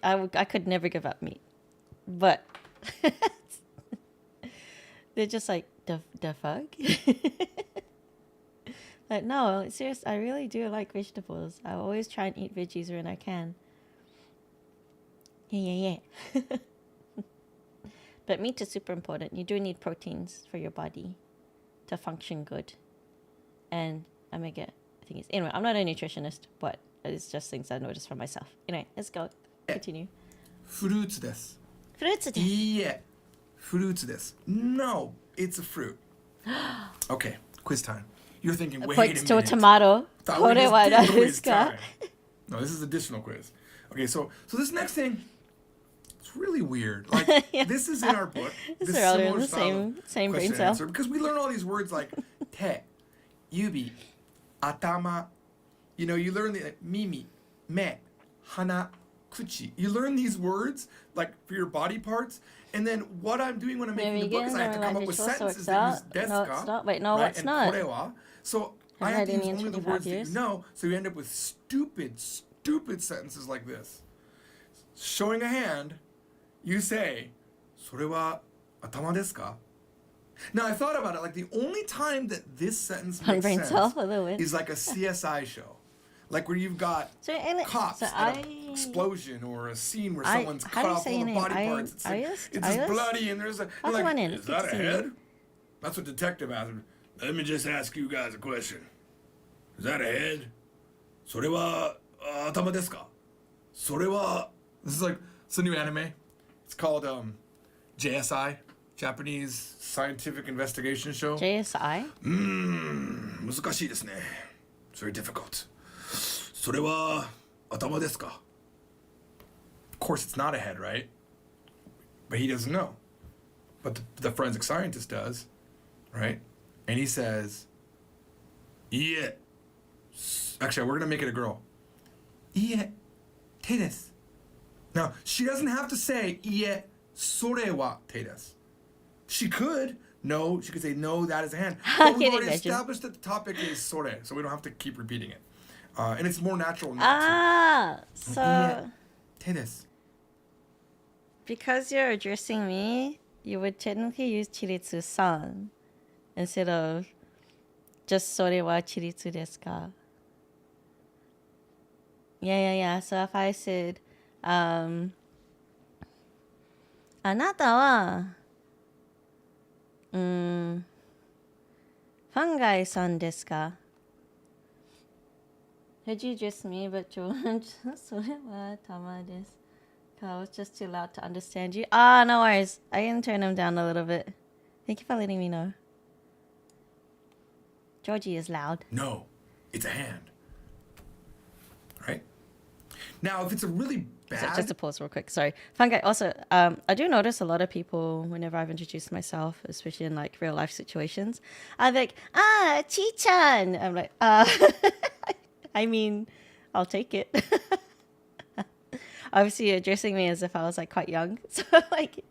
I could never give up meat, but they're just like the fuck. Like, no, serious. I really do like vegetables. I always try and eat veggies when I can. Yeah. But meat is super important. You do need proteins for your body to function good. And omega, I think it's... Anyway, I'm not a nutritionist, but it's just things I noticed for myself. Anyway, let's go. Continue. フルーツです. Fruits. I. フルーツです. No, it's a fruit. Okay, quiz time. You're thinking, wait Points a to a minute. tomato. Thought we これ just は did 何 the で quiz すか? time. No, this is additional quiz. Okay, so this next thing, it's really weird. Like, Yeah. this is in our book. This This is earlier in similar the style of same brain question and cell. answer, because we learn all these words like te, yubi, atama. You know, you learn the mimi, me, hana, kuchi. You learn these words like for your body parts, and then what I'm doing when I'm making the book is I have to come up with sentences that use desu No, ka, it's not. Wait, no, right, it's and not. korewa. So I Haven't have to read use any in only the 25 words that years. you know, so you end up with stupid sentences like this. Showing a hand, you say, それは頭ですか? Now I thought about it, like the only time that this sentence One makes brain sense cell for the win. is like a CSI show. Like where you've got So, and cops so at an explosion or a scene where I- someone's how cut do you off say all your the name? body I- parts. It's, like, Ayus? it's Ayus? just bloody and there's a... Welcome Like, on in. is It's good that to a see you. head? That's what detective asked. Let me just ask you guys a question. Is that a head? それは頭ですか? それは... This is like, it's a new anime. It's called JSI, Japanese Scientific Investigation Show. JSI? 難しいですね. It's very difficult. それは頭ですか? Of course, it's not a head, right? But he doesn't know. But the forensic scientist does, right? And he says, いいえ. Actually, we're going to make it a girl. いいえ, 手です. Now, she doesn't have to say, いいえ, それは手です. She could. No, she could say, no, that is a hand. I But we've can already imagine. established that the topic is sore, so we don't have to keep repeating it. And it's more natural not Ah, to. so 手です. because you're addressing me, you would technically use Chiritsu-san instead of just それは Chiritsu desu ka? Yeah. So if I said, あなたは、ファンガイさんですか? Could you address me, but George? それはたまですか? I was just too loud to understand you. Ah, no worries. I can turn him down a little bit. Thank you for letting me know. Georgie is loud. No. It's a hand. Right? Now, if it's a really So bad... just to pause real quick. Sorry. Fun guy. Also, I do notice a lot of people, whenever I've introduced myself, especially in like real life situations, I'm like, Chi-chan. I'm like, I mean, I'll take it. Obviously, you're addressing me as if I was like quite young. So like,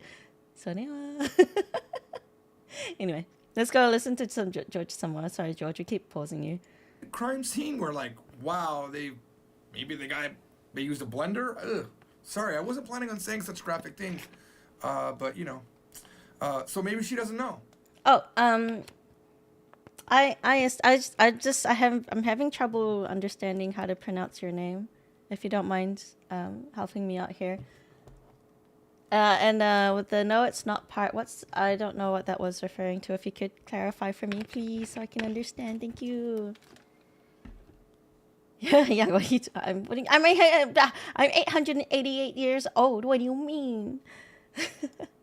Sonewa. Anyway, let's go listen to some George somewhere. Sorry, George, we keep pausing you. crime scene where like, wow, they used a blender. Ugh. Sorry, I wasn't planning on saying such graphic things, but you know, so maybe she doesn't know. Oh, I'm having trouble understanding how to pronounce your name. If you don't mind, helping me out here. And with the no, it's not part. I don't know what that was referring to. If you could clarify for me, please, so I can understand. Thank you. Yeah. I'm 888 years old. What do you mean?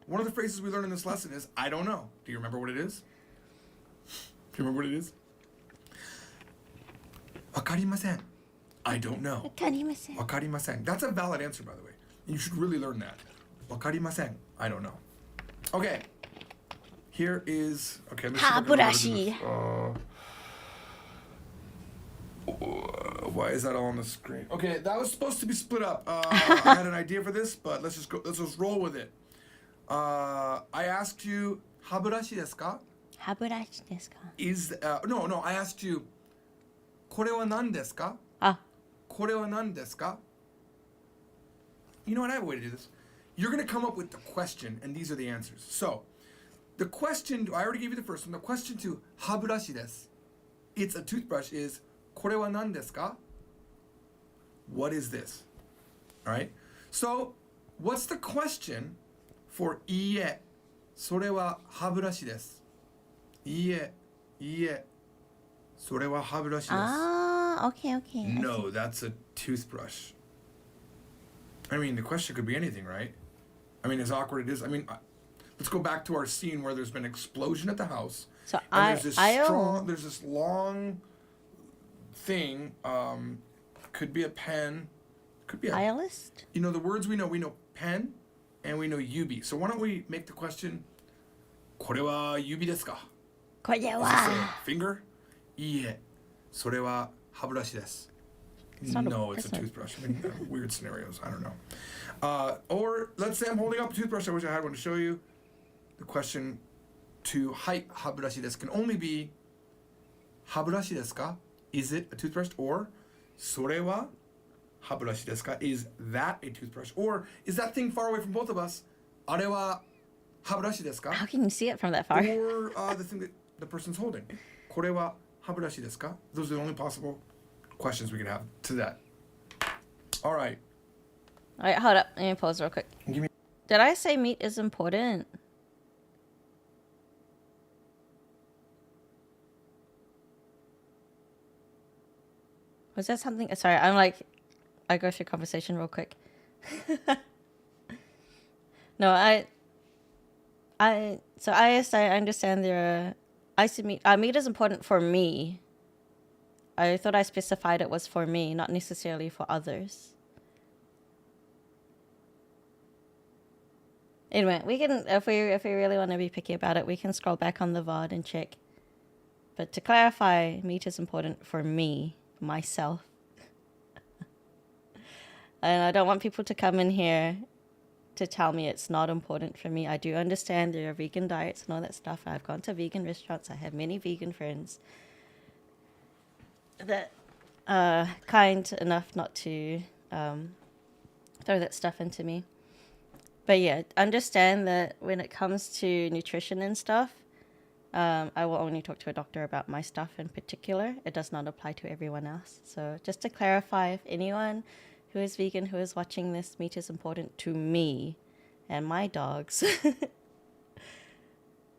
One of the phrases we learned in this lesson is "I don't know." Do you remember what it is? Do you remember what it is? わかりません. I don't know. わかりません. わかりません. That's a valid answer, by the way. You should really learn that. わかりません. I don't know. Okay. Here is... Okay, let me see if I can remember how to do this. Why is that all on the screen? Okay, that was supposed to be split up. I had an idea for this, but let's just roll with it. I asked you, 歯ブラシですか? 歯ブラシですか? No, I asked you, これは何ですか? これは何ですか? You know what? I have a way to do this. You're going to come up with the question, and these are the answers. So, the question, I already gave you the first one. The question to 歯ブラシです. It's a toothbrush is, これは何ですか? What is this? All right? So, what's the question for いいえ、それは歯ブラシです. いいえ、それは歯ブラシです. Okay. No, that's a toothbrush. I mean, the question could be anything, right? I mean, as awkward it is. I mean, let's go back to our scene where there's been an explosion at the house. So and there's this long thing. Could be a pen. Could be a... Nihilist? You know, the words we know pen and we know yubi. So why don't we make the question, これは指ですか? これ Is this は a finger? いいえ、それは歯ブラシです. No, it's a toothbrush. I mean, weird scenarios. I don't know. Or let's say I'm holding up a toothbrush. I wish I had one to show you. The question to はい、歯ブラシです can only be 歯ブラシですか? Is it a toothbrush? Or それは歯ブラシですか? Is that a toothbrush? Or is that thing far away from both of us? あれは歯ブラシですか? How can you see it from that far? Or the thing that the person's holding. これは歯ブラシですか? Those are the only possible questions we can have to that. All right. All right, hold up. Let me pause real quick. Give me... Did I say meat is important? Was that something? Sorry, I go through conversation real quick. No, I understand there. I see meat. Meat is important for me. I thought I specified it was for me, not necessarily for others. Anyway, we can, if we really want to be picky about it, we can scroll back on the VOD and check. But to clarify, meat is important for me, myself. And I don't want people to come in here to tell me it's not important for me. I do understand there are vegan diets and all that stuff. I've gone to vegan restaurants. I have many vegan friends that are kind enough not to throw that stuff into me. But yeah, understand that when it comes to nutrition and stuff, I will only talk to a doctor about my stuff in particular. It does not apply to everyone else. So just to clarify, if anyone who is vegan who is watching this, meat is important to me and my dogs.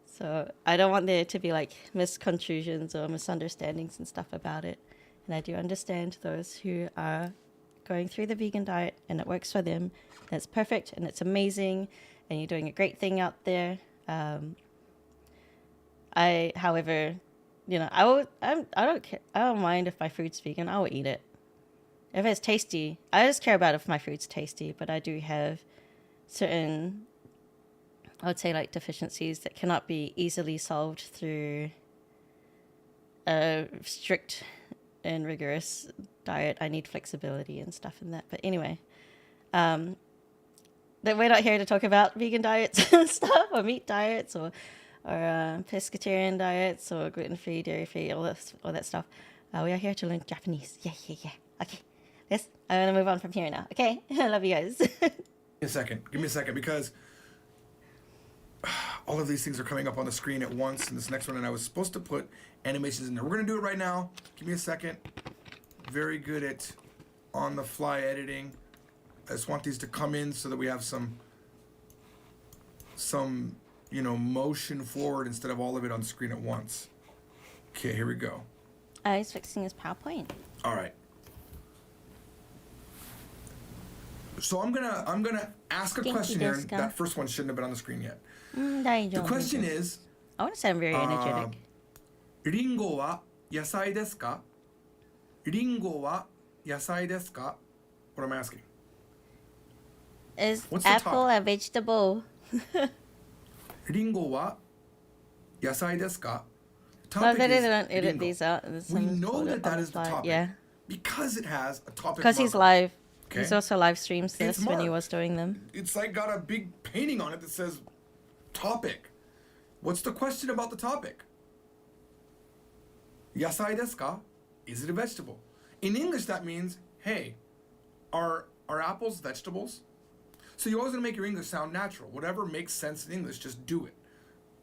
So I don't want there to be like misconfusions or misunderstandings and stuff about it. And I do understand those who are going through the vegan diet and it works for them. And it's perfect and it's amazing and you're doing a great thing out there. I, however, you know, I don't care. I don't mind if my food's vegan. I will eat it if it's tasty. I just care about if my food's tasty. But I do have certain, I would say, like deficiencies that cannot be easily solved through a strict and rigorous diet. I need flexibility and stuff in that. But anyway, that we're not here to talk about vegan diets and stuff, or meat diets, or pescatarian diets, or gluten-free, dairy-free, all that stuff. We are here to learn Japanese. Yeah. Okay, yes, I'm gonna move on from here now. Okay, I love you guys. Give me a second, because all of these things are coming up on the screen at once in this next one, and I was supposed to put animations in there. We're gonna do it right now. Give me a second. Very good at on-the-fly editing. I just want these to come in so that we have some motion forward instead of all of it on screen at once. Okay, here we go. He's fixing his PowerPoint. All right. So I'm gonna ask a Genki question here. desu And ka? that first one shouldn't have been on the screen yet. The The question is, I want to sound very energetic. リンゴは野菜ですか? リンゴは野菜ですか? What am I asking? Is what's the apple topic? a vegetable? リンゴは野菜ですか? The Well, topic they is don't edit ringo. these out. There's We some know photo that that on is the slide. topic. Yeah, Because it has a topic because he's marker. live. Okay. He's also live streams It's this when he marked. was doing them. It's like got a big painting on it that says topic. What's the question about the topic? 野菜ですか? Is it a vegetable? In English, that means, hey, are apples vegetables? So you're always going to make your English sound natural. Whatever makes sense in English, just do it.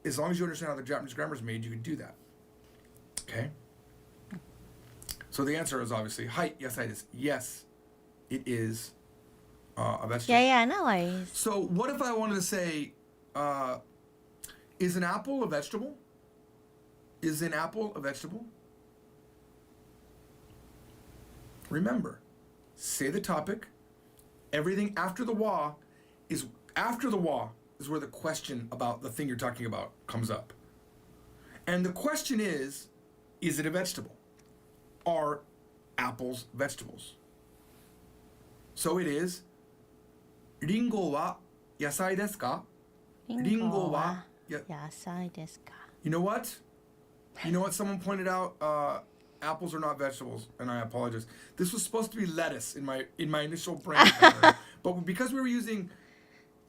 As long as you understand how the Japanese grammar is made, you can do that. Okay? So the answer is obviously, はい、野菜です. Yes, it is a vegetable. Yeah, no worries. So what if I wanted to say, is an apple a vegetable? Is an apple a vegetable? Remember, say the topic. Everything after the wa is where the question about the thing you're talking about comes up. And the question is it a vegetable? Are apples vegetables? So it is, リンゴは野菜ですか? リンゴは野菜ですか? You know what? Someone pointed out apples are not vegetables, and I apologize. This was supposed to be lettuce in my initial brain, but because we were using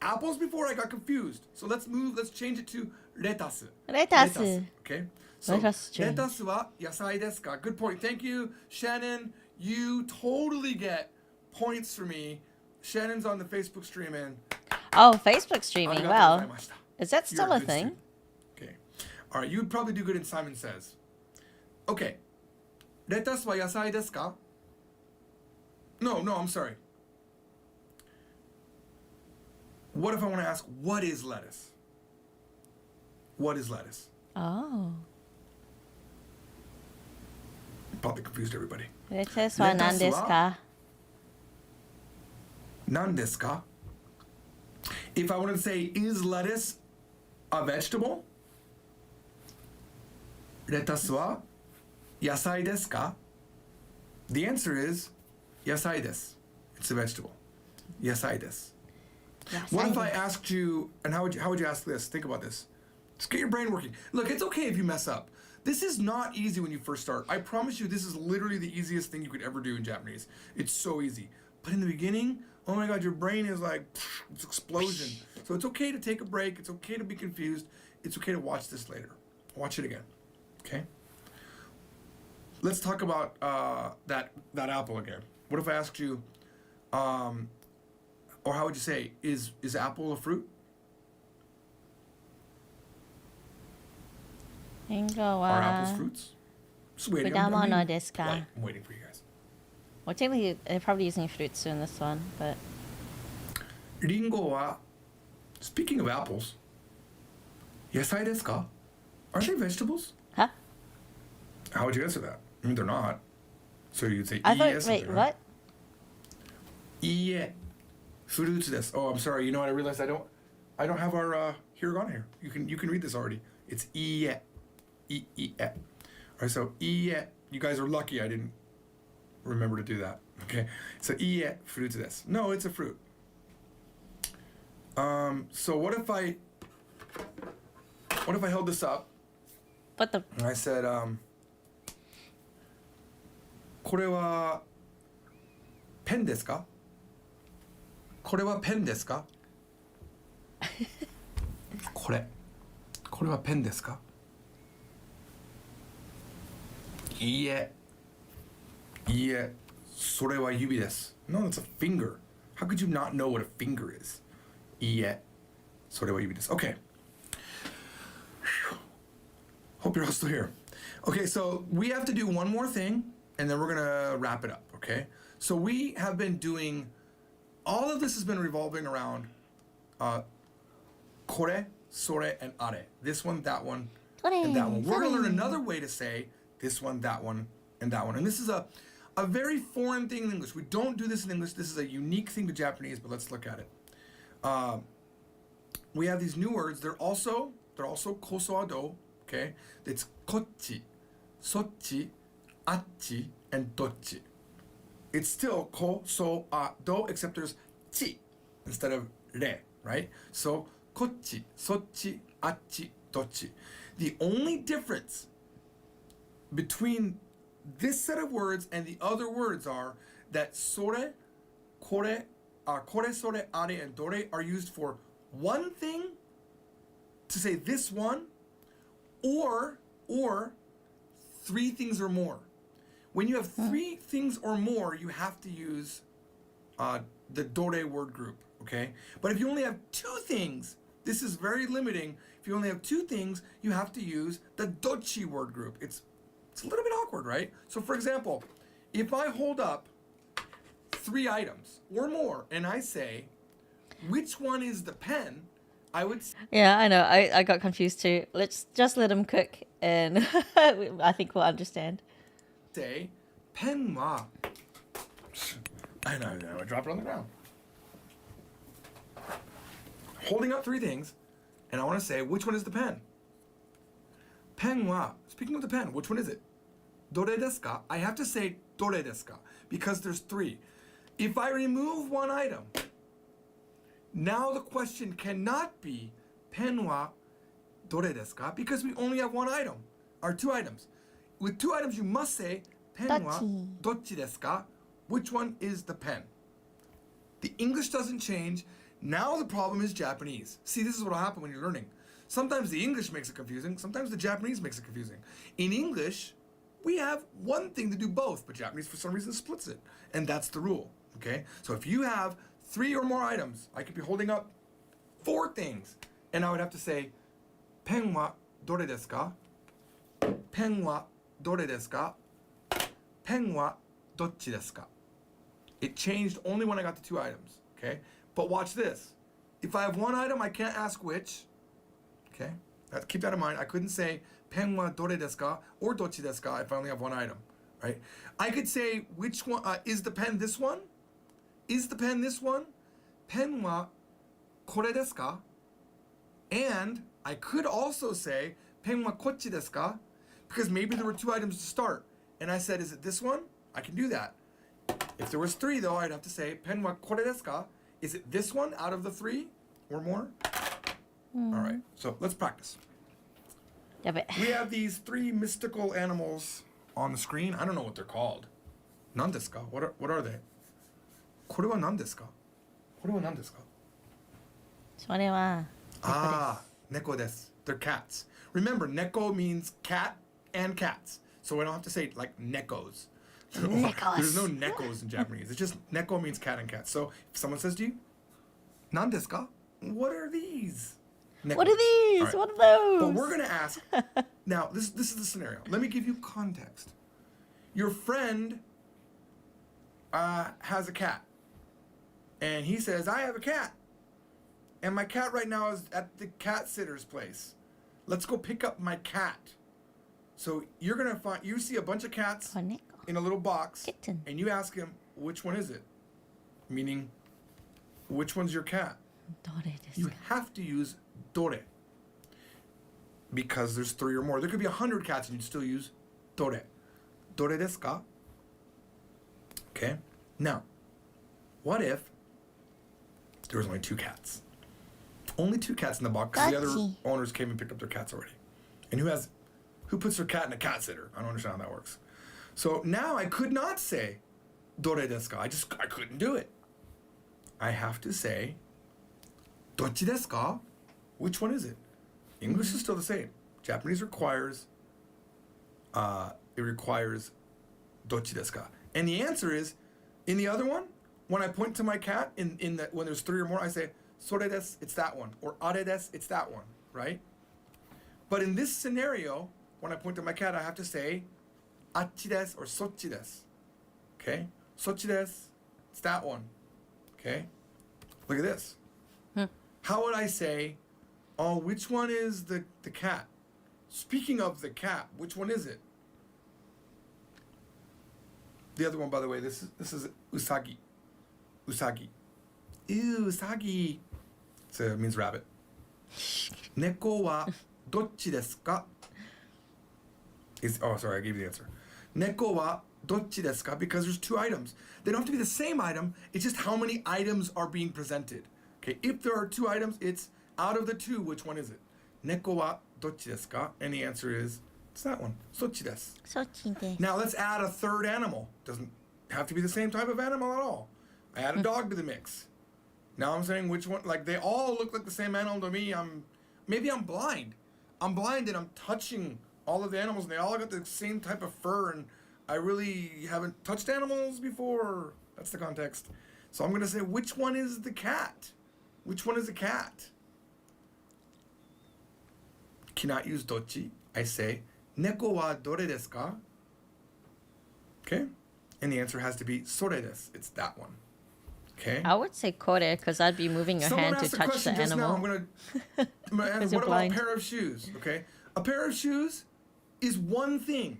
apples before, I got confused. So let's change it to レタス. Lettuce. Okay. So Let us change. レタスは野菜ですか? Good point. Thank you, Shannon. You totally get points for me. Shannon's on the Facebook stream, and Oh, Facebook streaming. ありがとうござい Well, ました is that You're still a good thing? student. Okay. All right. You would probably do good in Simon Says. Okay. レタスは野菜ですか? No, I'm sorry. What if I want to ask, what is lettuce? What is lettuce? Oh. Probably confused everybody. レタスは何ですか? 何ですか? If I wanted to say, is lettuce a vegetable? レタスは野菜ですか? The answer is 野菜です. It's a vegetable. 野菜です. What if I asked you, and how would you ask this? Think about this. Just get your brain working. Look, it's okay if you mess up. This is not easy when you first start. I promise you, this is literally the easiest thing you could ever do in Japanese. It's so easy. But in the beginning, oh my God, your brain is like, it's explosion. So it's okay to take a break. It's okay to be confused. It's okay to watch this later. Watch it again. Okay? Let's talk about that apple again. What if I asked you, or how would you say, is apple a fruit? リンゴ Are apples は fruits? Just waiting. 果物ですか? I'm waiting for you guys. Well, technically, they're probably using fruits in this one, but リンゴは Speaking of apples, 野菜ですか? Aren't they vegetables? huh? How would you answer that? I mean, they're not. So you'd say I thought. yes. Wait, what? いいえ、フルーツです. Oh, I'm sorry. You know what? I realized I don't have our hiragana here. You can read this already. It's いいえ. いいえ. All right, so iie. You guys are lucky I didn't remember to do that. Okay, so iie, fruit this. No, it's a fruit. So what if I held this up What the? and I said, これはペンですか? これはペンですか? これはペンですか? いいえ、それは指です. No, it's a finger. How could you not know what a finger is? いいえ、それは指です. Okay. Hope you're all still here. Okay, so we have to do one more thing, and then we're gonna wrap it up, okay? So we have been doing, all of this has been revolving around kore, sore, and are. This one, that one, and that one. We're gonna learn another way to say this one, that one, and that one. And this is a very foreign thing in English. We don't do this in English. This is a unique thing to Japanese, but let's look at it. We have these new words. They're also kosoado, okay? It's kochi, sochi, achi, and dochi. It's still kosoado, except there's chi instead of re, right? So kochi, sochi, achi, dochi. The only difference between this set of words and the other words are that sore, kore, sore, are, and dore are used for one thing, to say this one, or three things or more. When you have three things or more, you have to use the dore word group, okay? But if you only have two things, this is very limiting. If you only have two things, you have to use the dochi word group. It's a little bit awkward, right? So for example, if I hold up three items or more and I say, which one is the pen? I would Yeah, I know. I got confused too. Let's just let him cook, and I think we'll understand. say, pen wa. I know, I drop it on the ground. Holding up three things, and I want to say, which one is the pen? Pen wa. Speaking of the pen, which one is it? Dore desu ka? I have to say dore desu ka because there's three. If I remove one item, now the question cannot be pen wa dore desu ka because we only have one item, or two items. With two items, you must say pen wa dochi desu ka? Which one is the pen? The English doesn't change. Now the problem is Japanese. See, this is what will happen when you're learning. Sometimes the English makes it confusing. Sometimes the Japanese makes it confusing. In English, we have one thing to do both, but Japanese for some reason splits it. And that's the rule, okay? So if you have three or more items, I could be holding up four things, and I would have to say, pen wa dore desu ka? Pen wa dore desu ka? Pen wa dochi desu ka? It changed only when I got the two items, okay? But watch this. If I have one item, I can't ask which, okay? Keep that in mind. I couldn't say pen wa dore desu ka or dochi desu ka if I only have one item, right? I could say which one, is the pen this one? Is the pen this one? Pen wa kore desu ka? And I could also say pen wa kochi desu ka? Because maybe there were two items to start. And I said, is it this one? I can do that. If there was three though, I'd have to say pen wa kore desu ka? Is it this one out of the three or more? All right, so let's practice. We have these three mystical animals on the screen. I don't know what they're called. Nan desu ka? What are they? これは何ですか? これは何ですか? それは neko desu. They're cats. Remember, neko means cat and cats. So we don't have to say like nekos. Nekos. There's no nekos in Japanese. It's just neko means cat and cat. So if someone says to you, 何ですか? What are these? Nekos. What are these? All right. What are those? But we're gonna ask. Now, this is the scenario. Let me give you context. Your friend has a cat, and he says, "I have a cat, and my cat right now is at the cat sitter's place. Let's go pick up my cat." So you're gonna you see a bunch of cats in a little box, Kitten. and you ask him, "Which one is it?" Meaning, which one's your cat? どれです You か? have to use dore because there's three or more. There could be 100 cats and you'd still use dore. Dore desu ka? Okay. Now, what if there was only 2 cats? Only 2 cats in the box because the other Gotcha. owners came and picked up their cats already. And who puts their cat in a cat sitter? I don't understand how that works. So now I could not say dore desu ka. I couldn't do it. I have to say dochi desu ka? Which one is it? English is still the same. Japanese requires dochi desu ka. And the answer is, in the other one, when I point to my cat, when there's 3 or more, I say, sore desu, it's that one. Or are desu, it's that one, right? But in this scenario, when I point to my cat, I have to say, achi desu or sochi desu. Okay? Sochi desu, it's that one. Okay? Look at this. How would I say, oh, which one is the cat? Speaking of the cat, which one is it? The other one, by the way, this is usagi. Usagi. Ew, usagi. So it means rabbit. Neko wa dochi desu ka? Oh, sorry, I gave you the answer. Neko wa dochi desu ka? Because there's 2 items. They don't have to be the same item. It's just how many items are being presented. Okay, if there are 2 items, it's out of the 2, which one is it? Neko wa dochi desu ka? And the answer is, it's that one. Sochi desu. Sochi desu. Now let's add a 3rd animal. Doesn't have to be the same type of animal at all. I add a dog to the mix. Now I'm saying which one, like they all look like the same animal to me. Maybe I'm blind. I'm blind and I'm touching all of the animals and they all got the same type of fur and I really haven't touched animals before. That's the context. So I'm going to say, which one is the cat? Which one is the cat? Cannot use dochi. I say, neko wa dore desu ka? Okay? And the answer has to be sore desu. It's that one. Okay? I would say kore because I'd be moving your Someone hand to asked a touch the question just now. animal. I'm gonna ask, Because you're what about a blind. pair of shoes? Okay, a pair of shoes is one thing,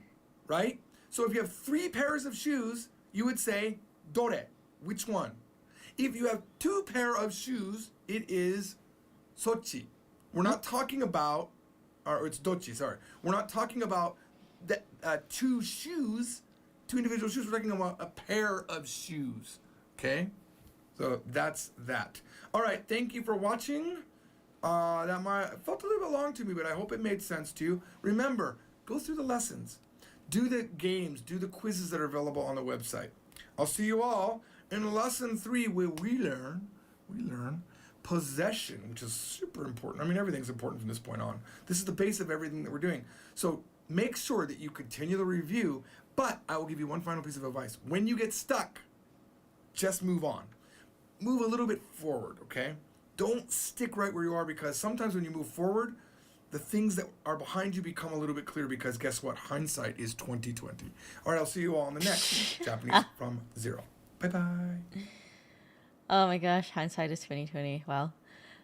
right? So if you have 3 pairs of shoes, you would say dore. Which one? If you have 2 pair of shoes, it is sochi. We're not talking about, or it's dochi. Sorry, we're not talking about that 2 shoes, 2 individual shoes. We're talking about a pair of shoes. Okay. So that's that. All right, thank you for watching. That felt a little bit long to me, but I hope it made sense to you. Remember, go through the lessons. Do the games, do the quizzes that are available on the website. I'll see you all in lesson 3 where we learn possession, which is super important. I mean, everything's important from this point on. This is the base of everything that we're doing. So make sure that you continue the review, but I will give you one final piece of advice. When you get stuck, just move on. Move a little bit forward, okay? Don't stick right where you are because sometimes when you move forward, the things that are behind you become a little bit clear because guess what? Hindsight is 20/20. All right, I'll see you all in the next Japanese from Zero. Bye-bye. Oh my gosh, hindsight is 20/20. Wow.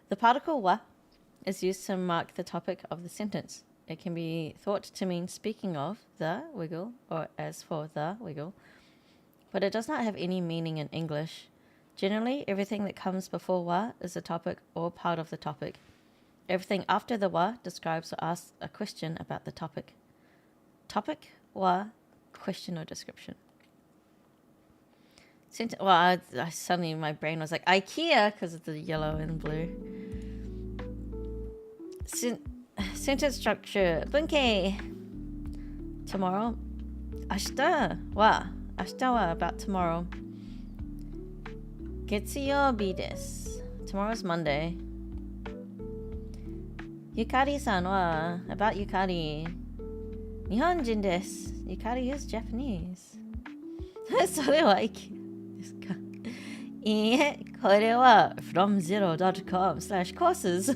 The particle wa is used to mark the topic of the sentence. It can be thought to mean speaking of the wiggle or as for the wiggle, but it does not have any meaning in English. Generally, everything that comes before wa is a topic or part of the topic. Everything after the wa describes or asks a question about the topic. Topic, wa, question or description. Suddenly my brain was like IKEA because of the yellow and blue. Sentence structure. Bunkei. Tomorrow. Ashita wa about tomorrow. Getsuyobi desu. Tomorrow's Monday. Yukari-san wa about Yukari. Nihonjin desu. Yukari is Japanese. それはですか? いいえ、これは fromzero.com/courses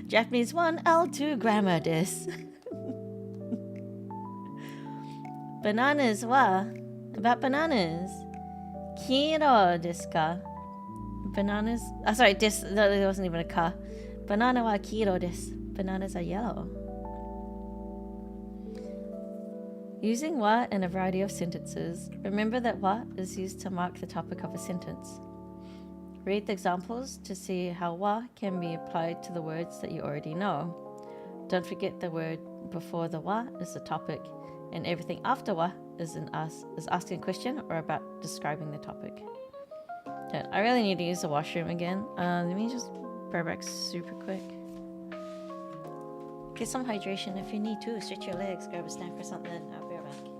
Japanese 1 L2 grammar です Bananas は about bananas 黄色ですか? Bananas, sorry, there wasn't even a ka. Banana wa kiro desu. Bananas are yellow. Using wa in a variety of sentences, remember that wa is used to mark the topic of a sentence. Read the examples to see how wa can be applied to the words that you already know. Don't forget the word before the wa is the topic, and everything after wa is asking a question or about describing the topic. Okay, I really need to use the washroom again. Let me just burp back super quick. Get some hydration if you need to. Stretch your legs, grab a snack or something. I'll be right back.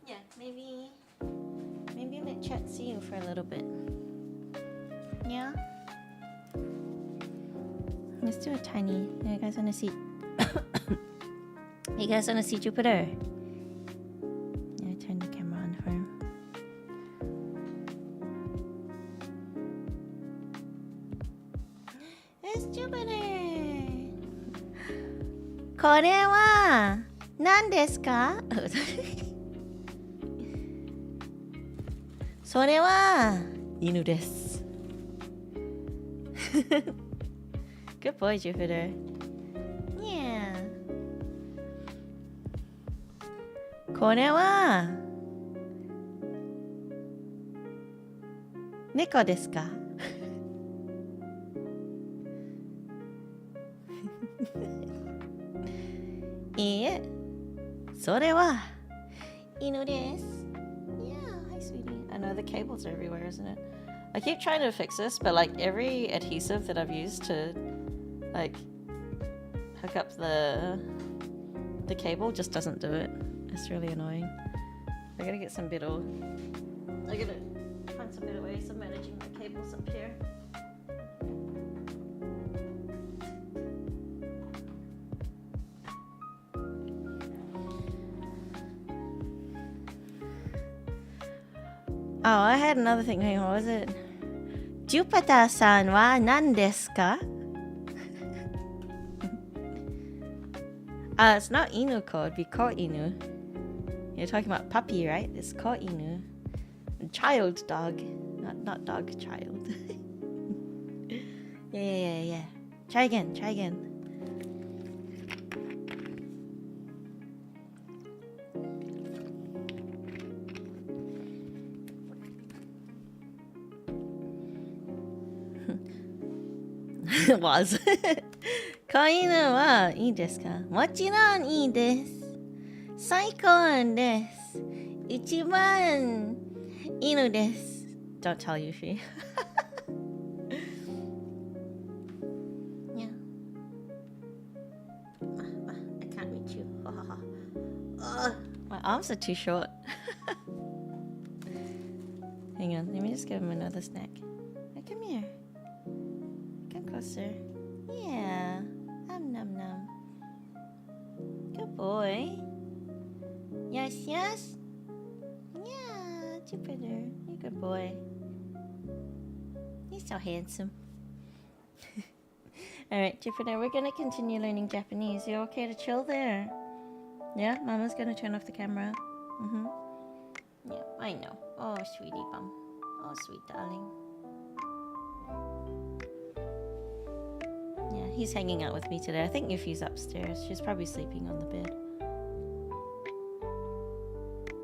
Yeah, maybe let chat see you for a little bit. Yeah? Let's do a tiny. You guys wanna see You guys wanna see Jupiter? Yeah, turn the camera on for him. It's Jupiter! これは何ですか？それは犬です。Good boy, Jupiter. Yeah. これは猫ですか？いいえ、それは犬です。Yeah, hi sweetie. I know the cables are everywhere, isn't it? I keep trying to fix this, but like every adhesive that I've used to like hook up the cable just doesn't do it. It's really annoying. I gotta get some better. I gotta find some better ways of managing my cables up here. Oh, I had another thing. Hang on, what was it? Jupiter-san wa nan desu ka? It's not inu ko, it'd be ko inu. You're talking about puppy, right? It's ko inu. Child dog. Not dog, child. Yeah. Try again. Try again. Was. こういうのはいいですか？もちろんいいです。最高です。一番いいのです。Don't tell Yushi. Yeah. I can't reach you. My arms are too short. Hang on, let me just give him another snack. Oh, come here. Come closer. Yeah. Nom nom. Good boy. Yes, yes. Yeah, Jupiter. You're a good boy. He's so handsome. Alright, Jupiter, we're gonna continue learning Japanese. You okay to chill there? Yeah, Mama's gonna turn off the camera. Yeah, I know. Oh, sweetie bum. Oh, sweet darling. Yeah, he's hanging out with me today. I think Yuffie's upstairs. She's probably sleeping on the bed.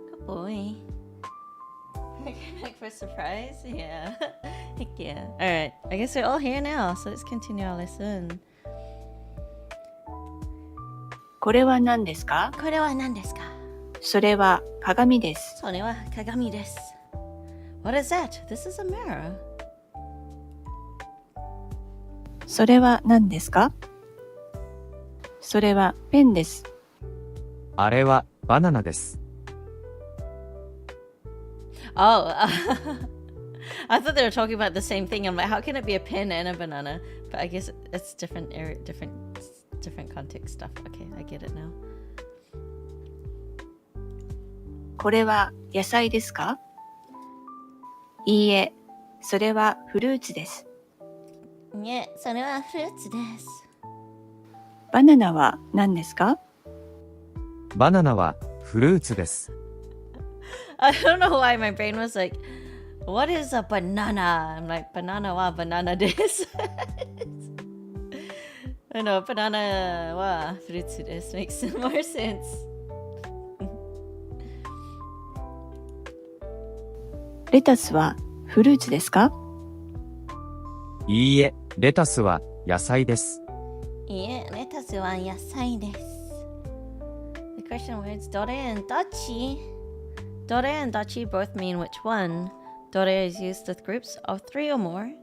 Good boy. Back for a surprise? Yeah. Heck yeah. Alright, I guess we're all here now, so let's continue our lesson. これは何ですか？これは何ですか？それは鏡です。それは鏡です。What is that? This is a mirror. それは何ですか？それはペンです。あれはバナナです。Oh, I thought they were talking about the same thing. I'm like, how can it be a pen and a banana? But I guess it's different context stuff. Okay, I get it now. これは野菜ですか？いいえ、それはフルーツです。いえ、それはフルーツです。バナナは何ですか？バナナはフルーツです。I don't know why my brain was like, what is a banana? I'm like, banana wa banana desu. I know, banana wa fruitsu desu makes more sense. レタスはフルーツですか？いいえ、レタスは野菜です。いえ、レタスは野菜です。The question words dore and dachi. Dore and dachi both mean which one. Dore is used with groups of 3 or more.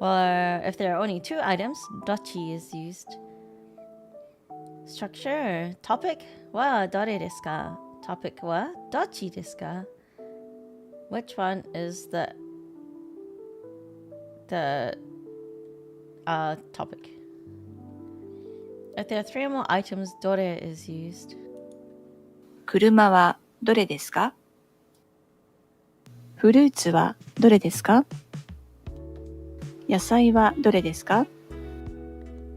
Or if there are only 2 items, dachi is used. Structure. Topic wa dore desu ka? Topic wa dachi desu ka? Which one is the topic? If there are 3 or more items, dore is used. 車はどれですか？フルーツはどれですか？野菜はどれですか？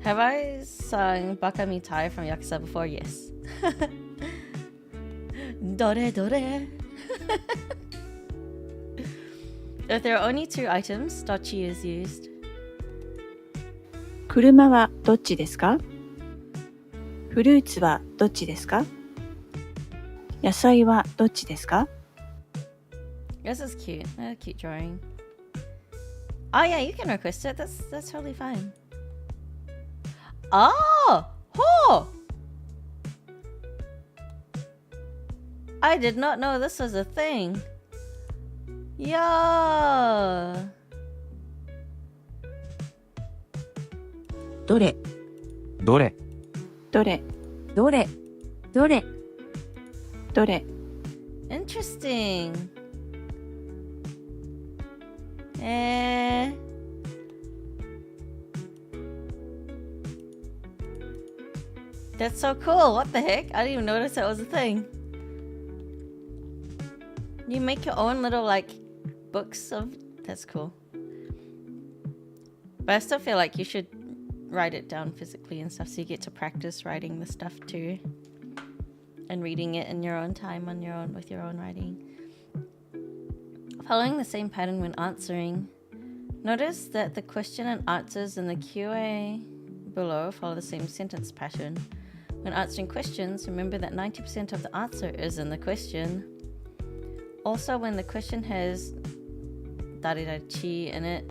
Have I sung Baka Mitai from Yakuza before? Yes. Dore dore. If there are only 2 items, dachi is used. 車はどっちですか？フルーツはどっちですか？野菜はどっちですか？ This is cute. A cute drawing. Oh yeah, you can request it. That's totally fine. Oh! Oh! I did not know this was a thing. Yeah. どれどれどれどれどれどれ Interesting. That's so cool. What the heck? I didn't even notice that was a thing. You make your own little like books of that's cool. But I still feel like you should write it down physically and stuff so you get to practice writing the stuff too. And reading it in your own time on your own with your own writing. Following the same pattern when answering. Notice that the question and answers in the QA below follow the same sentence pattern. When answering questions, remember that 90% of the answer is in the question. Also, when the question has "dare-chi" in it,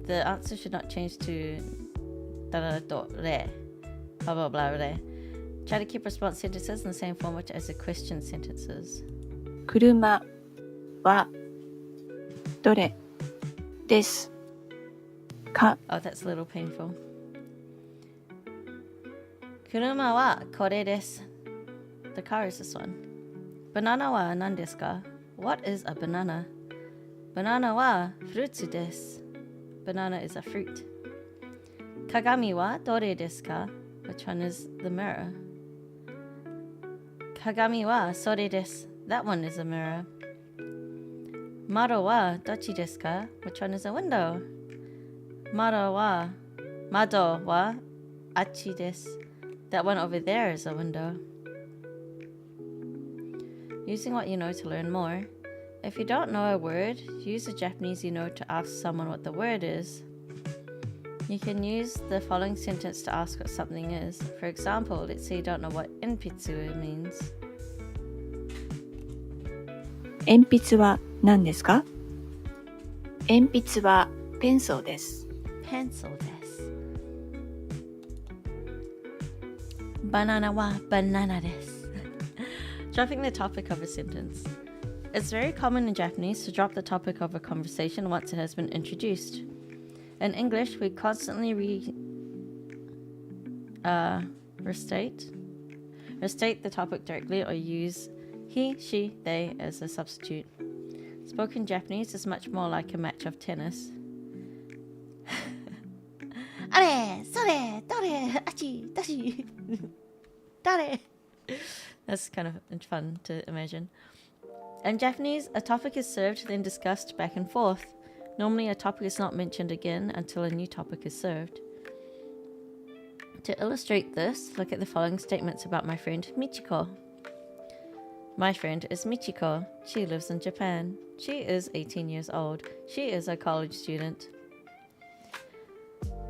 the answer should not change to "dare-re," blah blah blah re. Try to keep response sentences in the same format as the question sentences. 車はどれですか Oh, that's a little painful. 車はこれです. The car is this one. Banana は何ですか? What is a banana? Banana はフルーツです. Banana is a fruit. 鏡はどれですか? Which one is the mirror? 鏡はそれです. That one is a mirror. 窓はどっちですか? Which one is a window? 窓はあっちです. That one over there is a window. Using what you know to learn more. If you don't know a word, use the Japanese you know to ask someone what the word is. You can use the following sentence to ask what something is. For example, let's say you don't know what enpitsu means. 鉛筆は何ですか鉛筆はペンソルです。 Pencil です. Banana は banana です. Dropping the topic of a sentence. It's very common in Japanese to drop the topic of a conversation once it has been introduced. In English, we constantly restate the topic directly or use he, she, they as a substitute. Spoken Japanese is much more like a match of tennis. あれ、それ、どれ、あっち、だし、誰? That's kind of fun to imagine. In Japanese, a topic is served, then discussed back and forth. Normally, a topic is not mentioned again until a new topic is served. To illustrate this, look at the following statements about my friend Michiko. My friend is Michiko. She lives in Japan. She is 18 years old. She is a college student.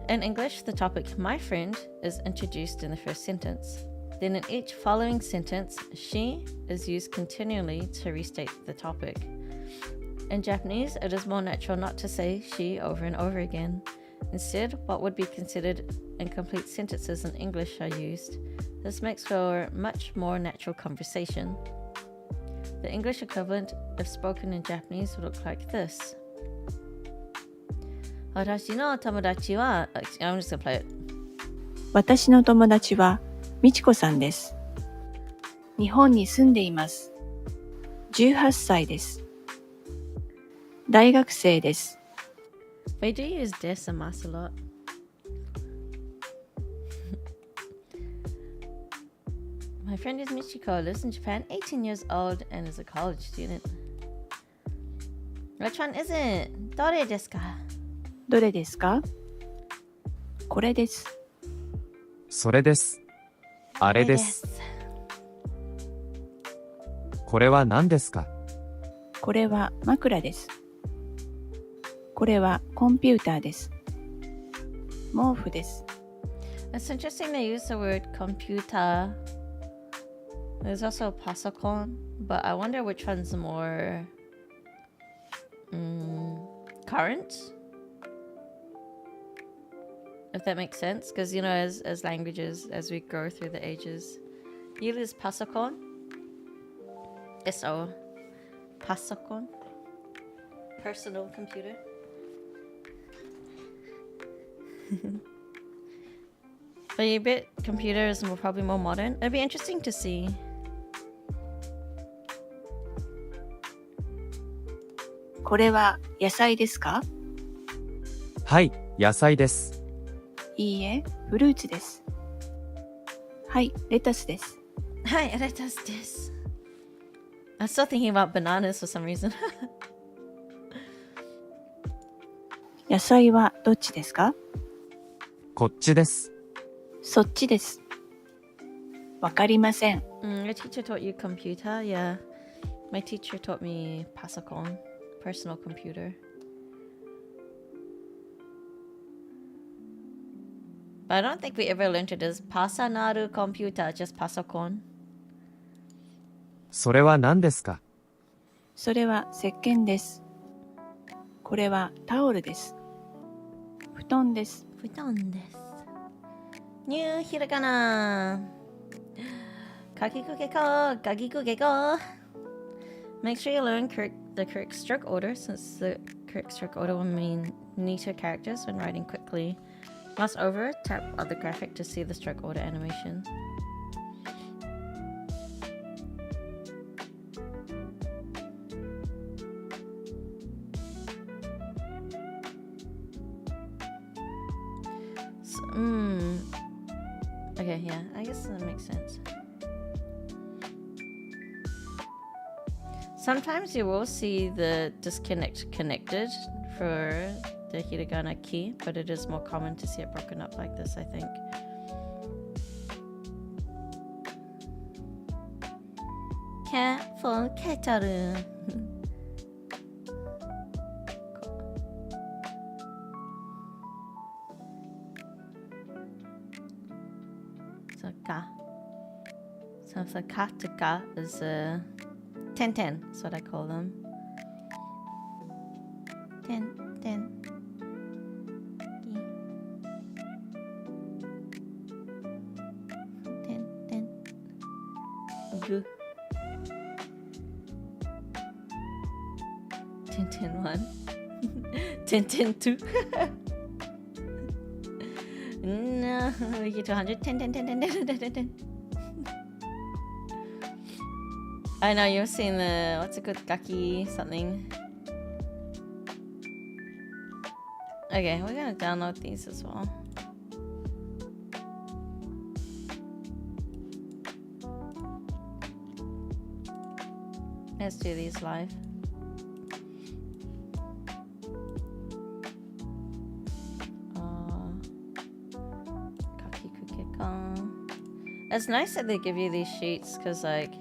In English, the topic my friend is introduced in the first sentence. Then in each following sentence, she is used continually to restate the topic. In Japanese, it is more natural not to say she over and over again. Instead, what would be considered incomplete sentences in English are used. This makes for much more natural conversation. The English equivalent, if spoken in Japanese, would look like this. 私の友達は I'm just gonna play it. 私の友達はみちこさんです。日本に住んでいます。18歳です。大学生です。 They do use des and mas a lot. My friend is Michiko, lives in Japan, 18 years old, and is a college student. Which one is it? どれですか? どれですかこれです。それです。あれです。これは何ですか？これは枕です。これはコンピューターです。毛布です。 It's interesting they use the word computer. There's also pasokon, but I wonder which one's more current. If that makes sense, because you know, as languages, as we go through the ages, you use pasokon. So, pasokon, personal computer. But you bet computer is probably more modern. It'd be interesting to see. これは野菜ですかはい、野菜です。いいえ、フルーツです。はい、レタスです。Hi, lettuce this. I'm still thinking about bananas for some reason. 野菜はどっちですかこっちです。そっちです。わかりません。Your teacher taught you computer? Yeah. My teacher taught me pasokon, personal computer. But I don't think we ever learned it as pasanaru computer, just pasokon. それは何ですか？それは石鹸です。これはタオルです。布団です。Futon desu. New hiragana. Kakikugeko, gagikugeko. Make sure you learn the correct stroke order, since the correct stroke order will mean neater characters when writing quickly. Mouse over, tap other graphic to see the stroke order animation. Okay, yeah, I guess that makes sense. Sometimes you will see the disconnect connected for the hiragana key, but it is more common to see it broken up like this, I think. Careful, Ketaru. So ka. So ka to ka is 10-10, that's what I call them. 10-10. Good. 10-10-1. 10-10-2. No, we get to 100. 10-10-10-10-10-10-10. I know you're seeing the what's it called, Gaki something. Okay, we're gonna download these as well. Let's do these live. It's nice that they give you these sheets, because like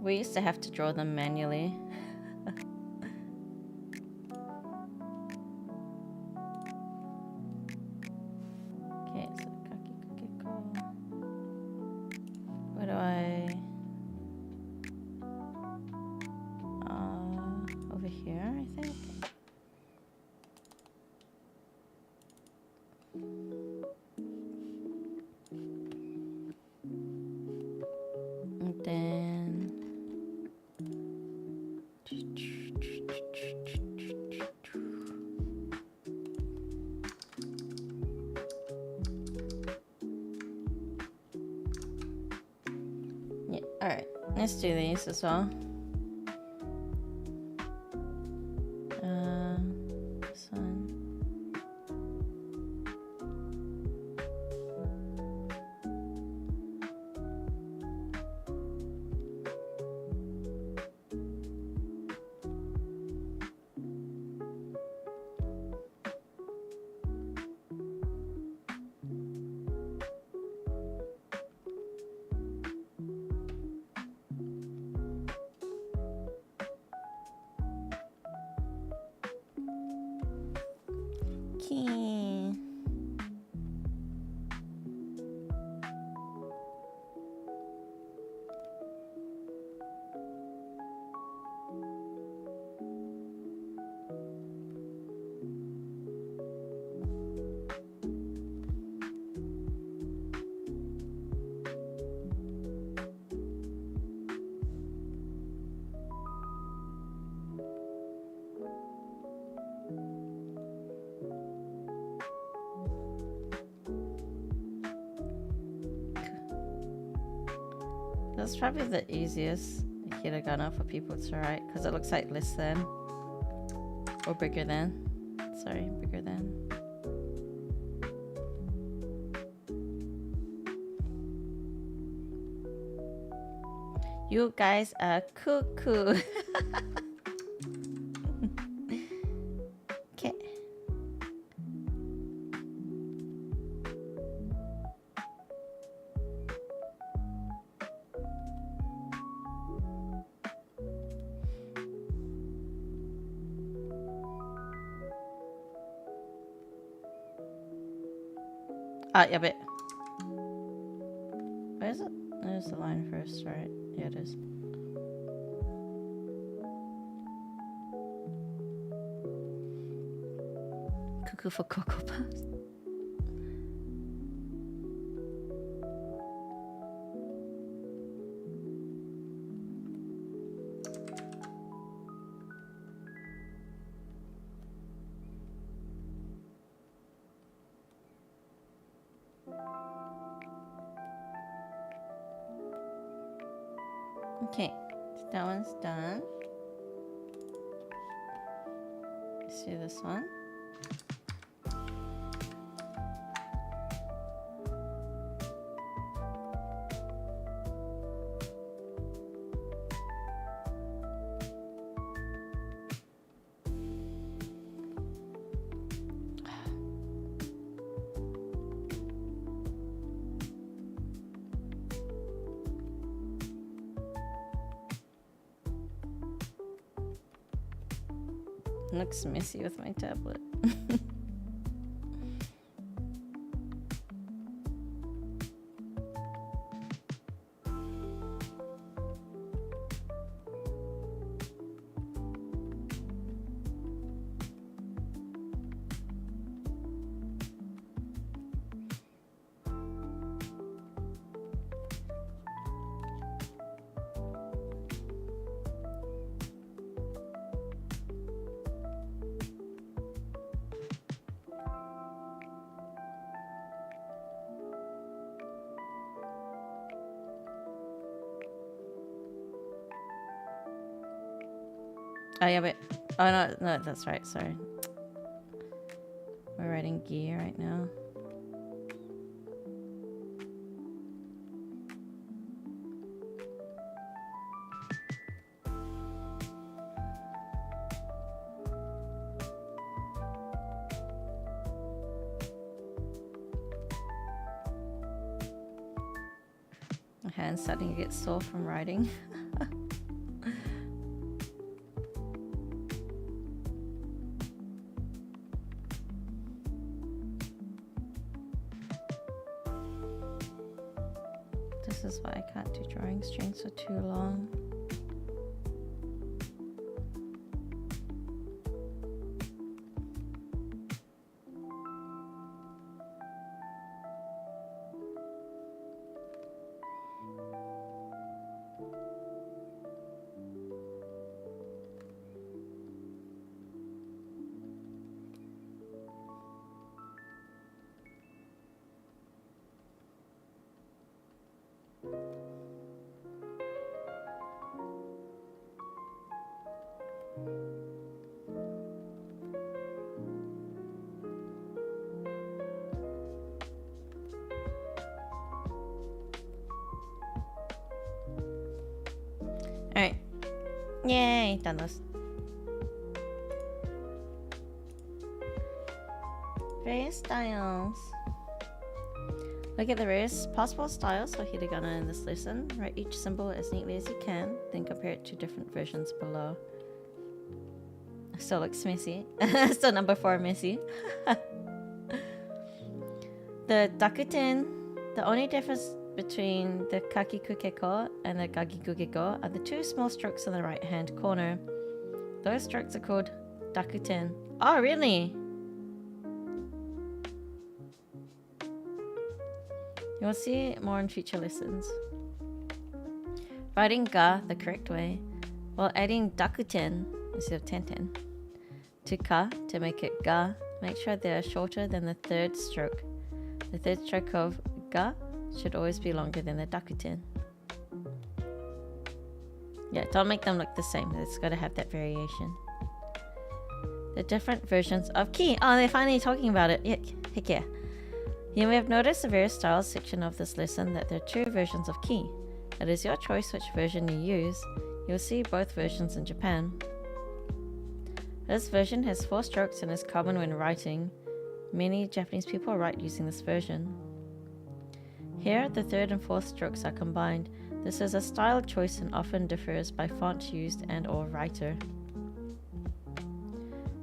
we used to have to draw them manually. Okay, so Kakikukeko. Where do I... over here, I think. And then... Yeah, alright. Let's do these as well. This one. Okay. That's probably the easiest hiragana for people to write, because it looks like less than or bigger than. Sorry, bigger than. You guys are cuckoo. Okay. Ah, yeah, but where is it? There's the line first, right? Yeah, it is. Cuckoo for Cocoa Puffs. Okay, so that one's done. Let's do this one. Looks messy with my tablet. Oh, yeah, but... Oh, no, that's right, sorry. We're writing gear right now. My hand's starting to get sore from writing. This is why I can't do drawing strings for too long. Alright. Yay, done those. Various styles. Look at the various possible styles for hiragana in this lesson. Write each symbol as neatly as you can, then compare it to different versions below. Still looks messy. Still number 4 messy. The dakuten, the only difference between the kakikukeko and the gagikugeko are the 2 small strokes in the right hand corner. Those strokes are called dakuten. Oh, really? You'll see more in future lessons. Writing ga the correct way, while adding dakuten instead of tenten to ka to make it ga, make sure they are shorter than the 3rd stroke. The 3rd stroke of ga should always be longer than the dakuten. Yeah, don't make them look the same. It's got to have that variation. The different versions of ki. Oh, they're finally talking about it. Heck yeah. You may have noticed the various styles section of this lesson that there are 2 versions of ki. It is your choice which version you use. You'll see both versions in Japan. This version has 4 strokes and is common when writing. Many Japanese people write using this version. Here, the 3rd and 4th strokes are combined. This is a style choice and often differs by font used and/or writer.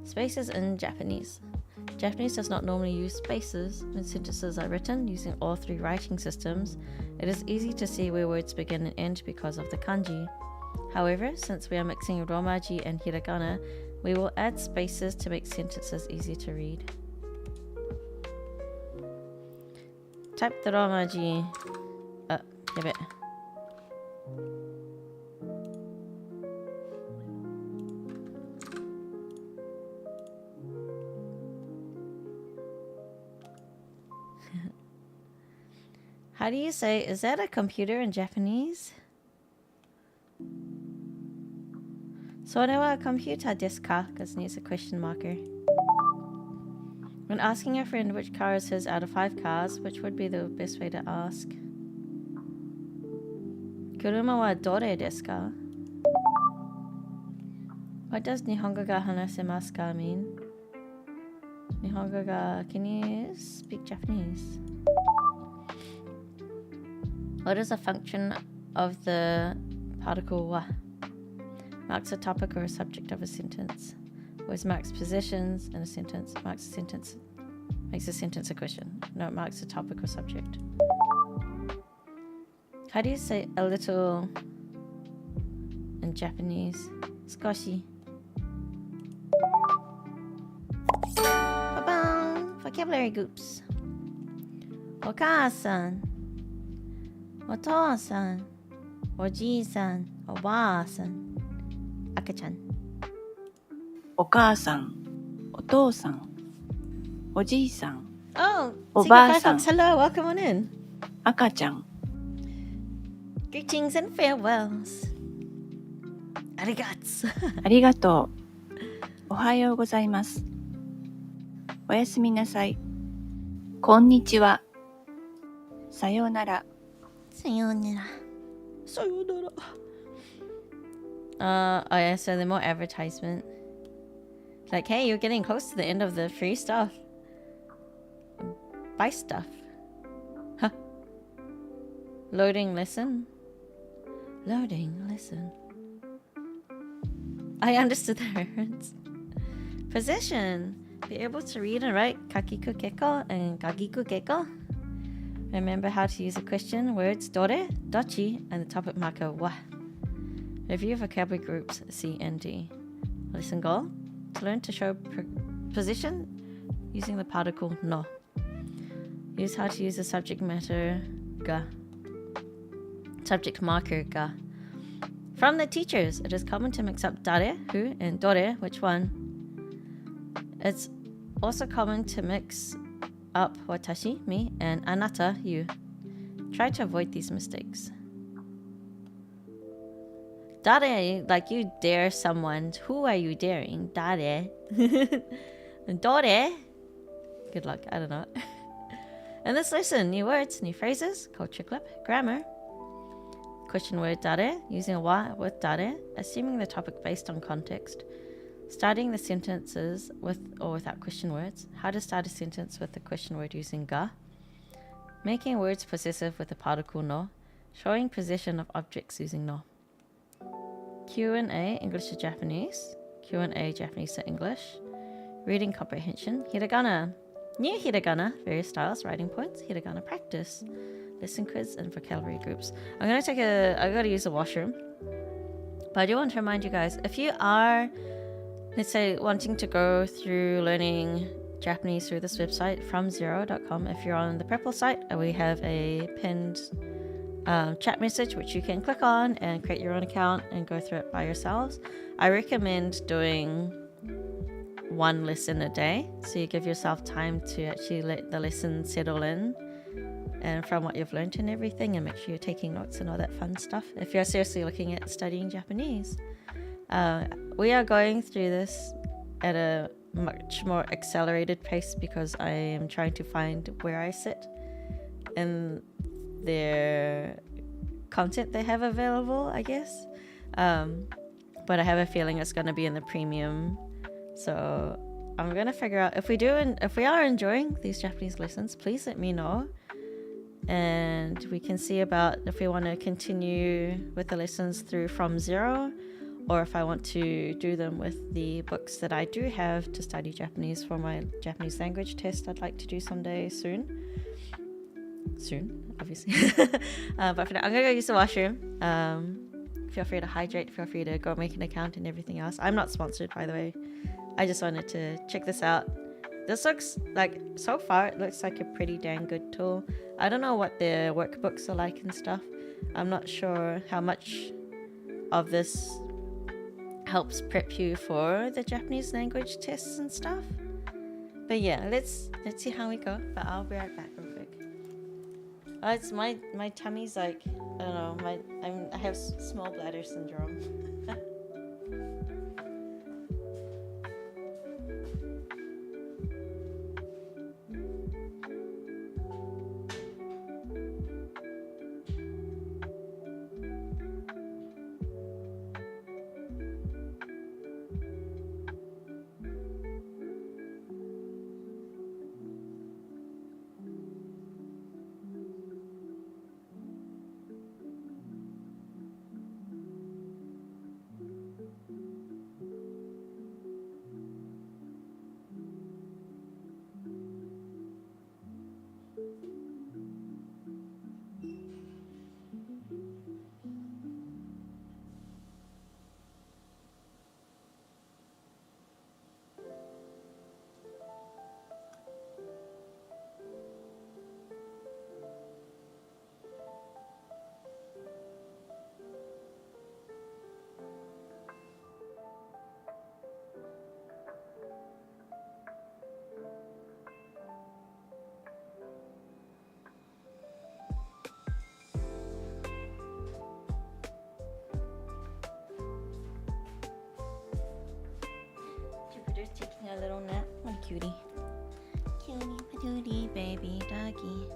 Spaces in Japanese. Japanese does not normally use spaces when sentences are written using all three writing systems. It is easy to see where words begin and end because of the kanji. However, since we are mixing Romaji and hiragana, we will add spaces to make sentences easier to read. Type the Romaji. Give it. How do you say, is that a computer in Japanese? それはコンピューターですか? Because it needs a question marker. When asking a friend which car is his out of 5 cars, which would be the best way to ask? 車はどれですか? What does 日本語が話せますか mean? 日本語が Can you speak Japanese? What is a function of the particle wa? Marks a topic or a subject of a sentence. Always marks positions in a sentence. Marks a sentence. Makes a sentence a question. No, it marks a topic or subject. How do you say a little in Japanese? Skoshi. Ba-bang! Vocabulary groups. お母さん、お父さん、おじいさん、おばあさん、赤ちゃん。お母さん、お父さん、おじいさん、 Oh, おばあさん、 Secret Firefox, hello, welcome on in. 赤ちゃん。 Greetings and farewells. Arigats. ありがとう。おはようございます。おやすみなさい。こんにちは。さようなら。Sayonara. Sayonara. Oh yeah, so the more advertisement. Like, hey, you're getting close to the end of the free stuff. Buy stuff. Huh. Loading lesson. Loading lesson. I understood the reference. Position. Be able to read and write kakiku keko and gagiku keko. Remember how to use a question, words, dore, dochi, and the topic marker wa. Review vocabulary groups C and D. Listen goal. To learn to show position using the particle no. Use how to use the subject matter ga. Subject marker ga. From the teachers, it is common to mix up dare, who, and dore, which one. It's also common to mix up watashi, me, and anata, you. Try to avoid these mistakes. Dare, like you dare someone. Who are you daring? Dare. Dore. Good luck, I don't know. In this lesson, new words, new phrases, culture clip, grammar. Question word dare, using a wa with dare, assuming the topic based on context. Starting the sentences with or without question words. How to start a sentence with the question word using ga. Making words possessive with the particle no. Showing possession of objects using no. Q&A, English to Japanese. Q&A, Japanese to English. Reading comprehension. Hiragana. New hiragana, various styles, writing points. Hiragana practice. Lesson quiz and vocabulary groups. I gotta use the washroom. But I do want to remind you guys, if you are, let's say, wanting to go through learning Japanese through this website, fromzero.com, if you're on the Prepple site, we have a pinned chat message which you can click on and create your own account and go through it by yourselves. I recommend doing one lesson a day, so you give yourself time to actually let the lesson settle in and from what you've learned and everything, and make sure you're taking notes and all that fun stuff if you're seriously looking at studying Japanese. We are going through this at a much more accelerated pace because I am trying to find where I sit in their content they have available, I guess. But I have a feeling it's going to be in the premium. So I'm going to figure out if we are enjoying these Japanese lessons, please let me know. And we can see about if we want to continue with the lessons through From Zero, or if I want to do them with the books that I do have to study Japanese for my Japanese language test I'd like to do someday soon, obviously. But for now, I'm gonna go use the washroom. Feel free to hydrate, feel free to go make an account and everything else. I'm not sponsored, by the way. I just wanted to check this out. This looks like, so far, it looks like a pretty dang good tool. I don't know what their workbooks are like and stuff. I'm not sure how much of this helps prep you for the Japanese language tests and stuff. But yeah, let's see how we go. But I'll be right back real quick. It's my tummy's like, I don't know, I have small bladder syndrome. Jupiter's taking a little nap. What a cutie. Cutie patootie baby doggy.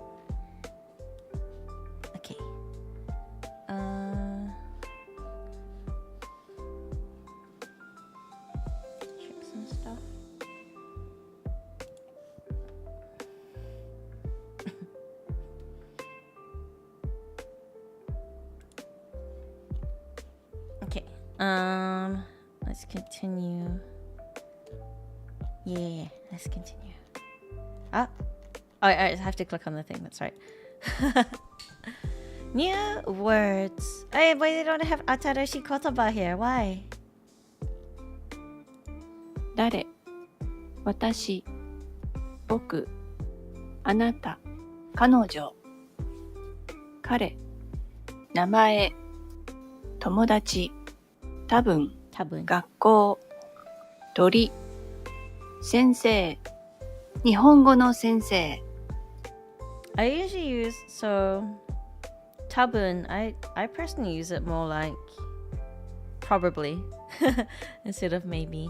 Okay. Check some stuff. Okay. Let's continue. Yeah, let's continue. Oh, I have to click on the thing. That's right. New words. Hey, why they don't have Atarashi Kotoba here? Why? 誰、私、僕、あなた、彼女、彼、名前、友達、多分、多分。学校、鳥、先生、日本語の先生。I usually use tabun. I personally use it more like probably instead of maybe.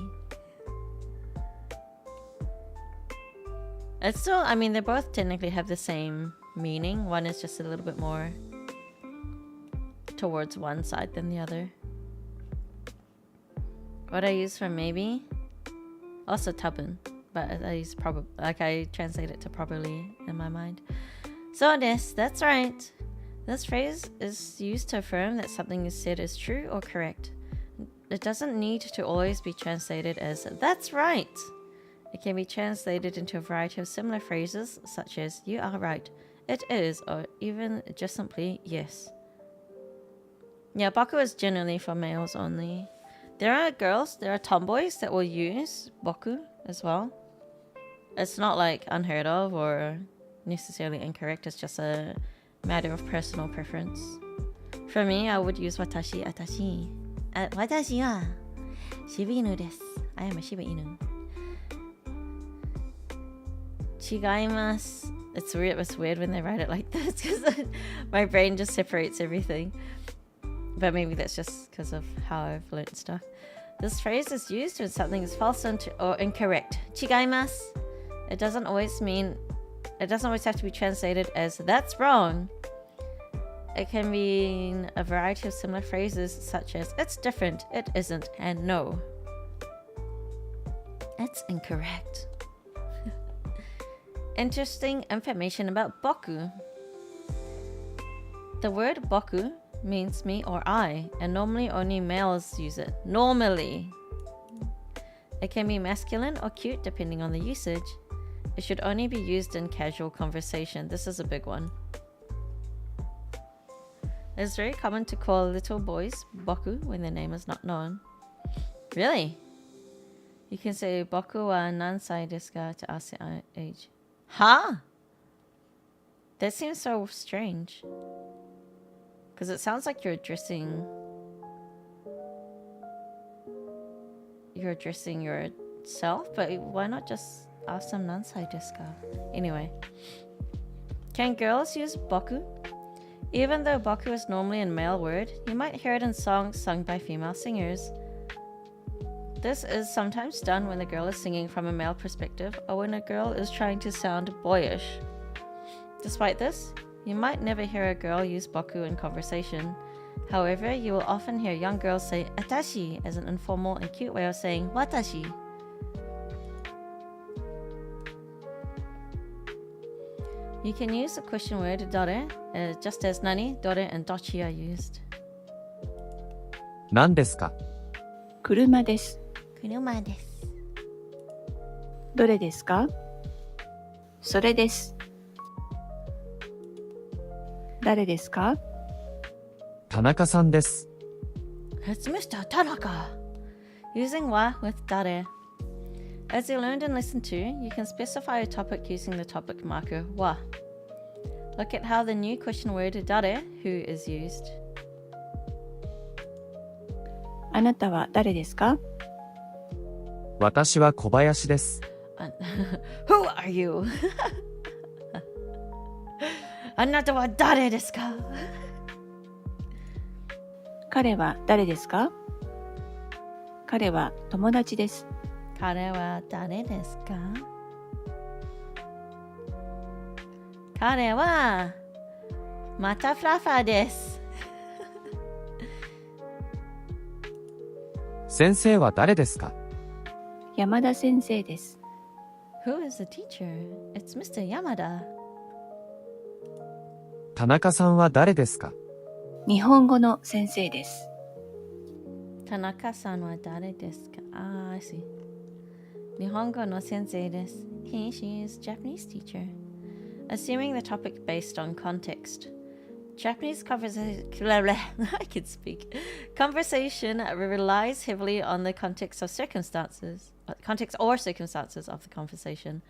It's still, I mean, they both technically have the same meaning. One is just a little bit more towards one side than the other. What I use for maybe, also tabun, but I use probably, like I translate it to probably in my mind. So that's right. This phrase is used to affirm that something is said is true or correct. It doesn't need to always be translated as that's right. It can be translated into a variety of similar phrases such as you are right, it is, or even just simply yes. Yeah, boku is generally for males only. There are tomboys that will use boku as well. It's not like unheard of or necessarily incorrect, it's just a matter of personal preference. For me, I would use watashi, atashi. Watashi wa Shiba Inu desu. I am a Shiba Inu. Chigaimasu. It's weird when they write it like this because my brain just separates everything. But maybe that's just because of how I've learnt stuff. This phrase is used when something is false or incorrect. Chigaimasu. It doesn't always have to be translated as that's wrong. It can mean a variety of similar phrases such as it's different, it isn't, and no. That's incorrect. Interesting information about boku. The word boku means me or I, and normally only males use it. Normally. It can be masculine or cute depending on the usage. It should only be used in casual conversation. This is a big one. It's very common to call little boys boku when their name is not known. Really? You can say boku wa nansai desu ka to ask their age. Huh? That seems so strange. Because it sounds like you're addressing yourself, but why not just ask them nansai desu ka? Anyway. Can girls use boku? Even though boku is normally a male word, you might hear it in songs sung by female singers. This is sometimes done when the girl is singing from a male perspective or when a girl is trying to sound boyish. Despite this, you might never hear a girl use boku in conversation. However, you will often hear young girls say atashi as an informal and cute way of saying watashi. You can use the question word dore just as nani, dore, and dochi are used. 何ですか車です。車です。どれですか？それです。誰ですか？田中さんです。It's Mr. Tanaka. Using wa with dare. As you learned in lesson 2, you can specify a topic using the topic marker wa. Look at how the new question word dare, who, is used. あなたは誰ですか？私は小林です。Who are you? あなたは誰ですか？彼は誰ですか？彼は友達です。彼は誰ですか？彼はまたフラファです。先生は誰ですか？山田先生です。Who is the teacher? It's Mr. Yamada. 田中さんは誰ですか？日本語の先生です。田中さんは誰ですか？I see. 日本語の先生です。He, she is Japanese teacher. Assuming the topic based on context. Japanese conversation I can speak. Conversation relies heavily on the context or circumstances of the conversation.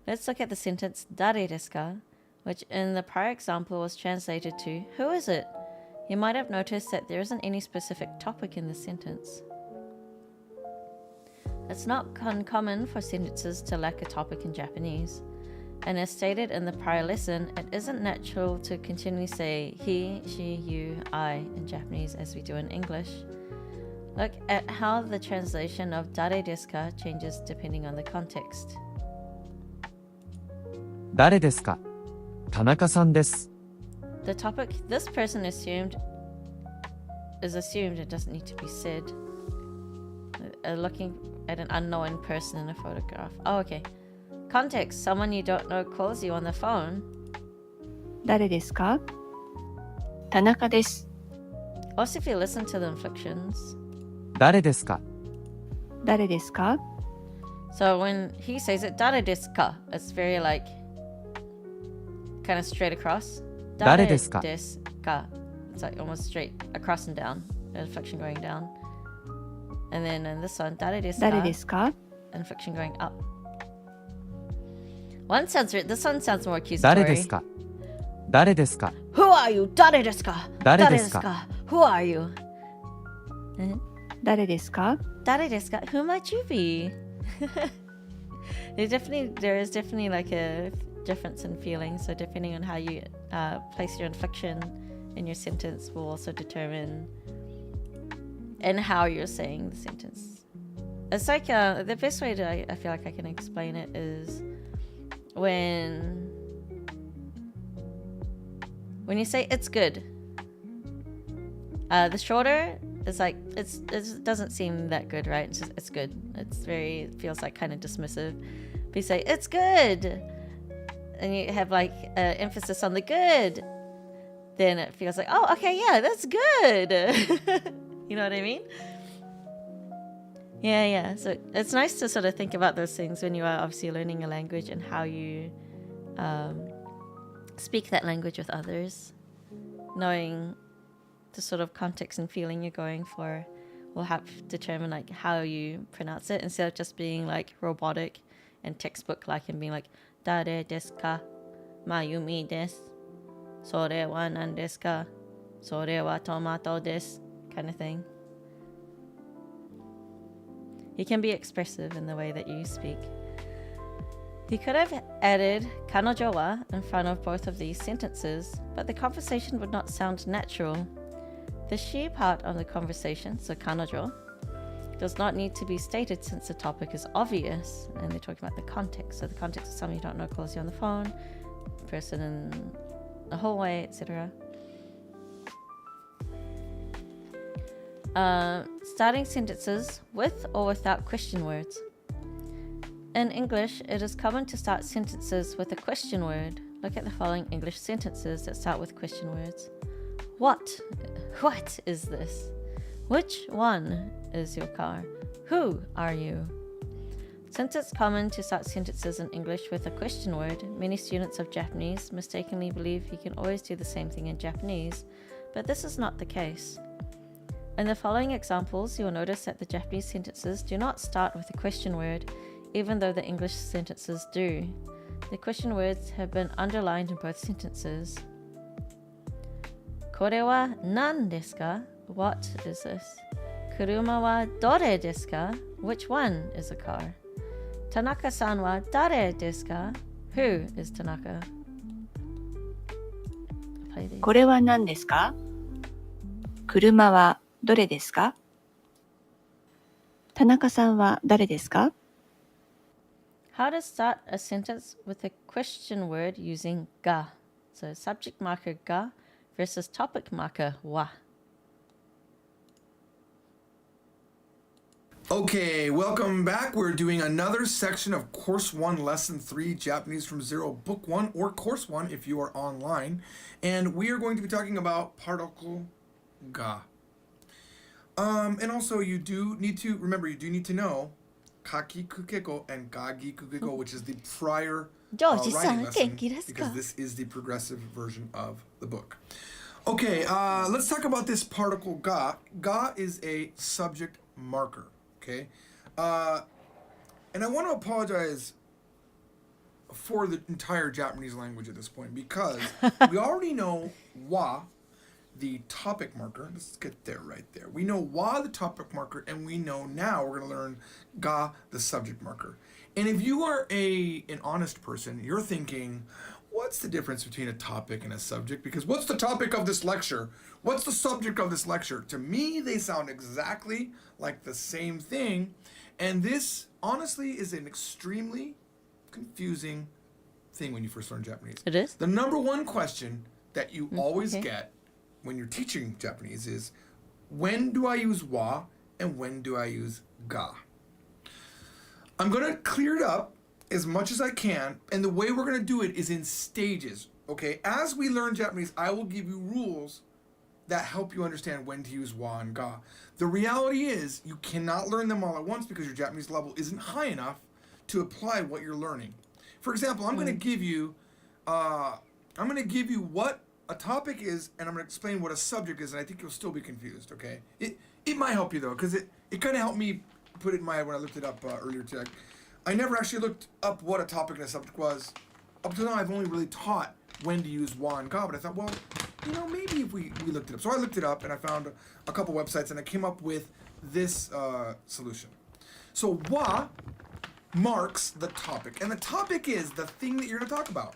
Let's look at the sentence dare desu ka, which in the prior example was translated to who is it? You might have noticed that there isn't any specific topic in this sentence. It's not uncommon for sentences to lack a topic in Japanese. And as stated in the prior lesson, it isn't natural to continually say he, she, you, I in Japanese as we do in English. Look at how the translation of dare desu ka changes depending on the context. 誰ですか？田中さんです。The topic this person is assumed it doesn't need to be said. Looking at an unknown person in a photograph. Oh, okay. Context, someone you don't know calls you on the phone. 誰ですか？田中です。Also, if you listen to the inflections. 誰ですか？誰ですか？ So when he says it, dare desu ka, it's very like kind of straight across. 誰ですか？ desu ka. It's like almost straight across and down. Inflection going down. And then in this one, dare desu ka. 誰ですか？ Inflection going up. This one sounds more accusatory. 誰ですか？誰ですか？ Who are you? 誰ですか？誰ですか？ Who are you? 誰ですか？誰ですか? Who might you be? There is definitely like a difference in feeling. So depending on how you place your inflection in your sentence will also determine and how you're saying the sentence. It's like the best way I feel like I can explain it is when you say it's good. The shorter is like it doesn't seem that good, right? It's just it's good. It feels like kind of dismissive. But you say it's good, and you have like emphasis on the good. then it feels like, oh, okay, yeah, that's good. You know what I mean? Yeah. So it's nice to sort of think about those things when you are obviously learning a language and how you speak that language with others. Knowing the sort of context and feeling you're going for will help determine like how you pronounce it instead of just being like robotic and textbook like and being like Dare desu ka? Mayumi desu. Sore wa nan desu ka? Sore wa tomato desu, kind of thing. You can be expressive in the way that you speak. You could have added kanojo wa in front of both of these sentences, but the conversation would not sound natural. The she part of the conversation, so kanojo, does not need to be stated since the topic is obvious and they're talking about the context. So the context of someone you don't know calls you on the phone, person in the hallway, etc. Starting sentences with or without question words. In English, it is common to start sentences with a question word. Look at the following English sentences that start with question words. What is this? Which one is your car? Who are you? Since it's common to start sentences in English with a question word, many students of Japanese mistakenly believe you can always do the same thing in Japanese, but this is not the case. In the following examples, you will notice that the Japanese sentences do not start with a question word, even though the English sentences do. The question words have been underlined in both sentences. Kore wa nan desu ka? What is this? Kuruma wa dore desu ka? Which one is a car? Tanaka-san wa dare desu ka? Who is Tanaka? Play these. これは何ですか？車はどれですか？田中さんは誰ですか？ How to start a sentence with a question word using ga. So subject marker ga versus topic marker wa. Okay, welcome back. We're doing another section of Course 1, Lesson 3, Japanese from Zero, Book 1, or Course 1 if you are online. And we are going to be talking about particle ga. And also you do need to know kaki kukeko and gagi kukeko, which is the prior writing lesson, because this is the progressive version of the book. Okay, let's talk about this particle ga. Ga is a subject marker, okay? And I want to apologize for the entire Japanese language at this point, because we already know wa, the topic marker. Let's get there right there. We know wa, the topic marker, and we know now we're going to learn ga, the subject marker. And if you are an honest person, you're thinking, what's the difference between a topic and a subject? Because what's the topic of this lecture? What's the subject of this lecture? To me, they sound exactly like the same thing. And this, honestly, is an extremely confusing thing when you first learn Japanese. It is? The number one question that you always get when you're teaching Japanese is, when do I use wa and when do I use ga? I'm going to clear it up as much as I can, and the way we're going to do it is in stages, okay? As we learn Japanese, I will give you rules that help you understand when to use wa and ga. The reality is you cannot learn them all at once because your Japanese level isn't high enough to apply what you're learning. For example, I'm going to give you what a topic is, and I'm going to explain what a subject is, and I think you'll still be confused, okay? It might help you, though, because it kind of helped me put it in my head when I looked it up earlier today. I never actually looked up what a topic and a subject was. Up to now, I've only really taught when to use wa and ga, but I thought, well, maybe if we looked it up. So I looked it up, and I found a couple websites, and I came up with this solution. So wa marks the topic, and the topic is the thing that you're going to talk about.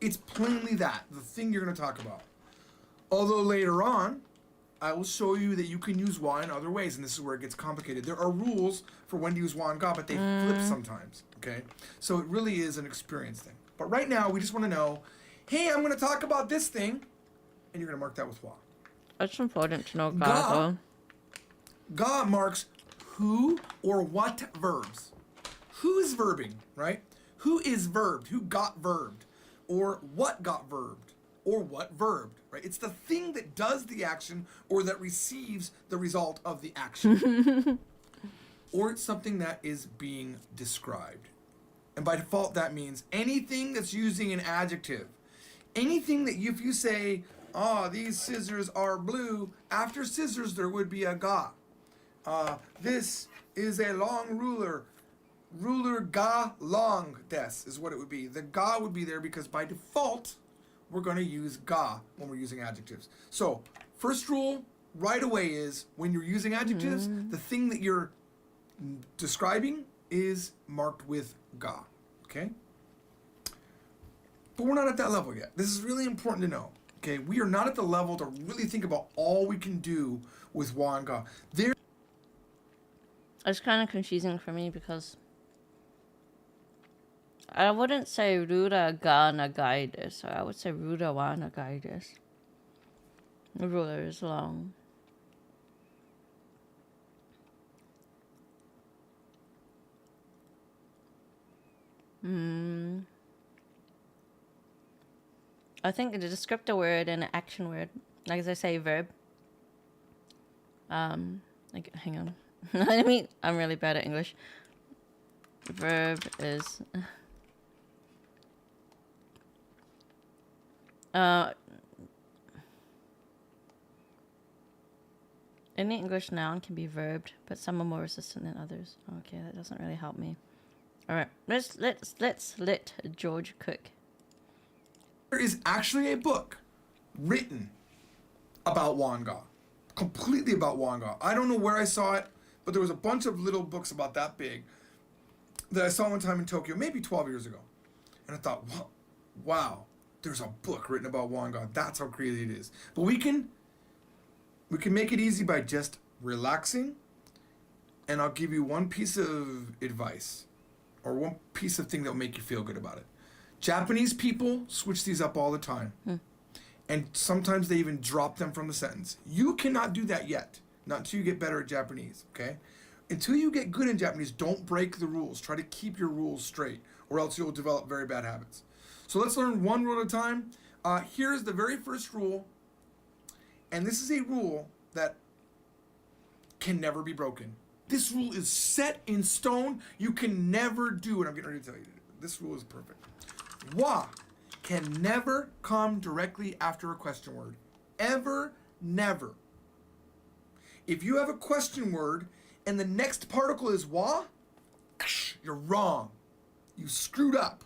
It's plainly that, the thing you're going to talk about. Although later on, I will show you that you can use wa in other ways, and this is where it gets complicated. There are rules for when to use wa and ga, but they flip sometimes, okay? So it really is an experience thing. But right now, we just want to know, hey, I'm going to talk about this thing, and you're going to mark that with wa. It's important to know ga. Ga marks who or what verbs. Who is verbing, right? Who is verbed? Who got verbed? Or what got verbed? or what verb, right? It's the thing that does the action or that receives the result of the action. Or it's something that is being described. And by default, that means anything that's using an adjective. Anything that if you say, these scissors are blue, after scissors there would be a ga. This is a long ruler. Ruler ga long des is what it would be. The ga would be there because by default, we're going to use ga when we're using adjectives. So, first rule right away is when you're using adjectives, the thing that you're describing is marked with ga. Okay? But we're not at that level yet. This is really important to know. Okay? We are not at the level to really think about all we can do with wa and ga. It's kind of confusing for me because I wouldn't say ruler ga nagai desu. I would say ruler wa nagai desu. The ruler is long. I think the descriptor word and an action word, like as I say, verb. Like, hang on. I mean, I'm really bad at English. Verb is any English noun can be verbed, but some are more resistant than others. Okay, that doesn't really help me. All right, let's let George cook. There is actually a book written about wa and ga, completely about wa and ga. I don't know where I saw it, but there was a bunch of little books about that big that I saw one time in Tokyo, maybe 12 years ago. And I thought, wow, there's a book written about wa and ga. That's how crazy it is. But we can make it easy by just relaxing, and I'll give you one piece of advice or one piece of thing that will make you feel good about it. Japanese people switch these up all the time. And sometimes they even drop them from the sentence. You cannot do that yet. Not until you get better at Japanese, okay? Until you get good in Japanese, don't break the rules. Try to keep your rules straight, or else you'll develop very bad habits. So let's learn one rule at a time. Here's the very first rule. And this is a rule that can never be broken. This rule is set in stone. You can never do it. I'm getting ready to tell you. This rule is perfect. Wa can never come directly after a question word. Ever, never. If you have a question word and the next particle is wa, you're wrong. You screwed up.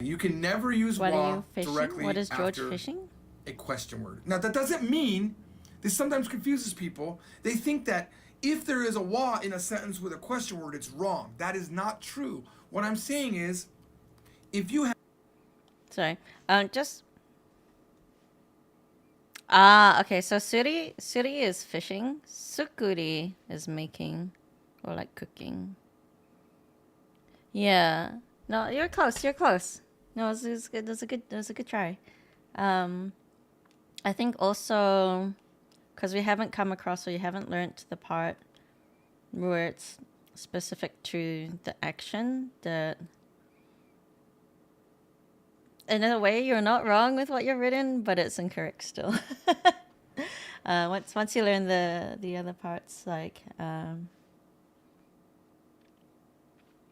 You can never use wa directly What is George after fishing? a question word. Now that doesn't mean, this sometimes confuses people. They think that if there is a wa in a sentence with a question word, it's wrong. That is not true. What I'm saying is, if you have... Sorry. Just... okay, so suri is fishing. Sukuri is making, or like cooking. Yeah. No, you're close, No, it's good. That's a good try. I think also, because we haven't come across, or you haven't learnt the part where it's specific to the action, that in a way you're not wrong with what you've written, but it's incorrect still. Once you learn the other parts, like hang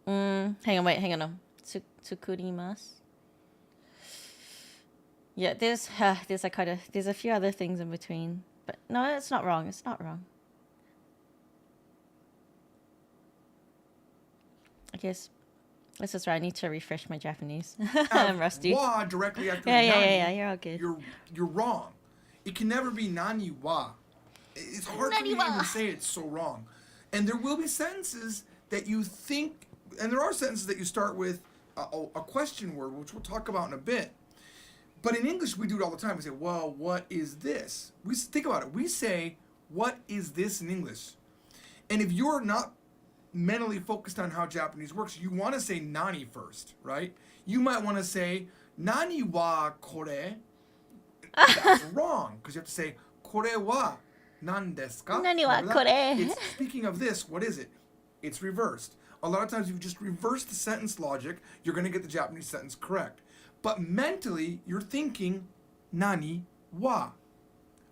on. Tsukurimasu. Yeah, there's a few other things in between, but no, it's not wrong. I guess this is where I need to refresh my Japanese. I'm rusty. Wa directly after Yeah, nani, you're all good. You're wrong. It can never be nani wa. It's hard for me to even say it's so wrong. And there will be sentences that you think, and there are sentences that you start with a question word, which we'll talk about in a bit. But in English, we do it all the time. We say, well, what is this? We think about it. We say, what is this in English? And if you're not mentally focused on how Japanese works, you want to say nani first, right? You might want to say, nani wa kore? That's wrong, because you have to say, kore wa nan desu ka? Nani wa Remember that? kore? It's, speaking of this, what is it? It's reversed. A lot of times, if you just reverse the sentence logic, you're going to get the Japanese sentence correct. But mentally, you're thinking, nani wa.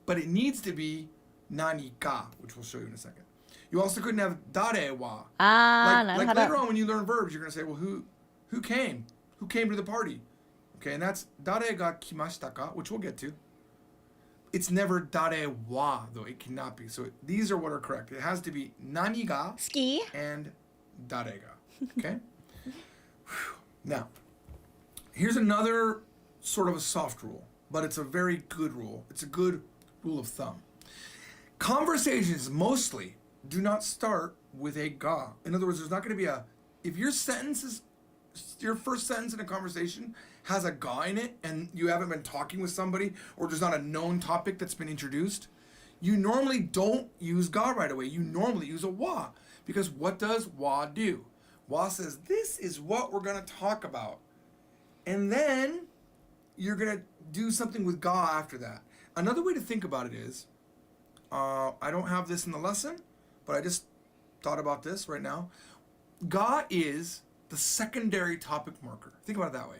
But it needs to be nani ka, which we'll show you in a second. You also couldn't have dare wa. Like later on when you learn verbs, you're going to say, well, who came? Who came to the party? Okay, and that's dare ga kimashita ka, which we'll get to. It's never dare wa, though. It cannot be. So these are what are correct. It has to be nani ga Ski. and dare ga. Okay? Now, here's another sort of a soft rule, but it's a very good rule. It's a good rule of thumb. Conversations mostly do not start with a ga. In other words, there's not going to be if your first sentence in a conversation has a ga in it and you haven't been talking with somebody or there's not a known topic that's been introduced, you normally don't use ga right away. You normally use a wa, because what does wa do? Wa says, this is what we're going to talk about. And then you're going to do something with ga after that. Another way to think about it is, I don't have this in the lesson, but I just thought about this right now. Ga is the secondary topic marker. Think about it that way.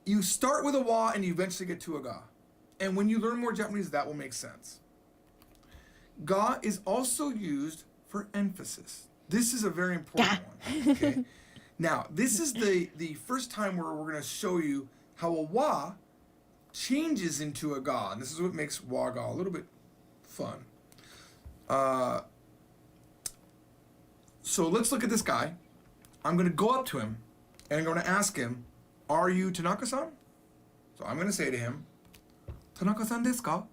You start with a wa and you eventually get to a ga. And when you learn more Japanese, that will make sense. Ga is also used for emphasis. This is a very important one. Okay. Now, this is the first time where we're going to show you how a wa changes into a ga. And this is what makes wa ga a little bit fun. So let's look at this guy. I'm going to go up to him and I'm going to ask him, are you Tanaka-san? So I'm going to say to him, Tanaka-san desu ka?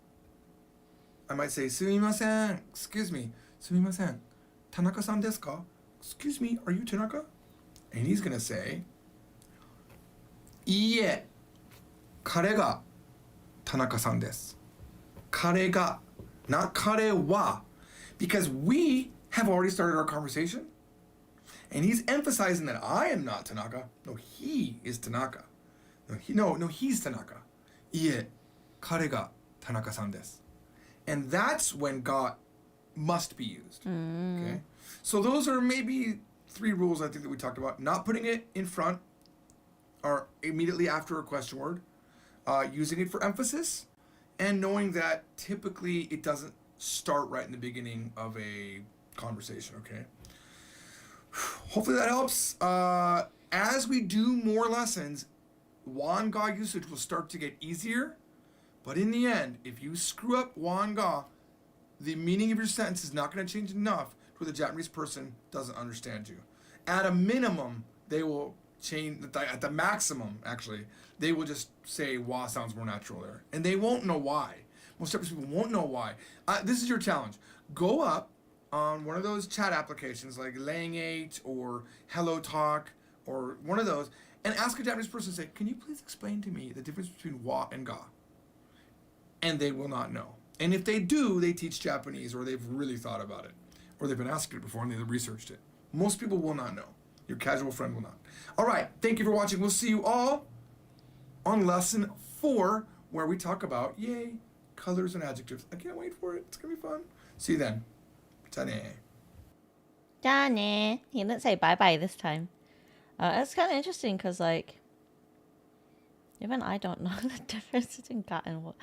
I might say, sumimasen, excuse me, sumimasen, Tanaka-san desu ka? Excuse me, are you Tanaka? And he's going to say, iie, kare ga Tanaka-san desu. Kare ga, not kare wa. Because we have already started our conversation. And he's emphasizing that I am not Tanaka. No, he is Tanaka. No, he's Tanaka. Iie, kare ga Tanaka-san desu. And that's when ga must be used. Okay? So those are maybe 3 rules I think that we talked about. Not putting it in front or immediately after a question word. Using it for emphasis. And knowing that typically it doesn't start right in the beginning of a conversation, okay? Hopefully that helps. As we do more lessons, wa and ga usage will start to get easier. But in the end, if you screw up wa and ga, the meaning of your sentence is not going to change enough where the Japanese person doesn't understand you. At a minimum, they will change, at the maximum, actually, they will just say wa sounds more natural there. And they won't know why. Most Japanese people won't know why. This is your challenge. Go up on one of those chat applications like Laying8 or Hello Talk or one of those and ask a Japanese person, say, can you please explain to me the difference between wa and ga? And they will not know. And if they do, they teach Japanese or they've really thought about it. Or they've been asked it before and they've researched it. Most people will not know. Your casual friend will not. All right, thank you for watching. We'll see you all on lesson 4 where we talk about, yay, colors and adjectives. I can't wait for it. It's going to be fun. See you then. Ta-ne. Dane. He didn't say bye-bye this time. It's kind of interesting because, like, even I don't know the difference between ga and wa.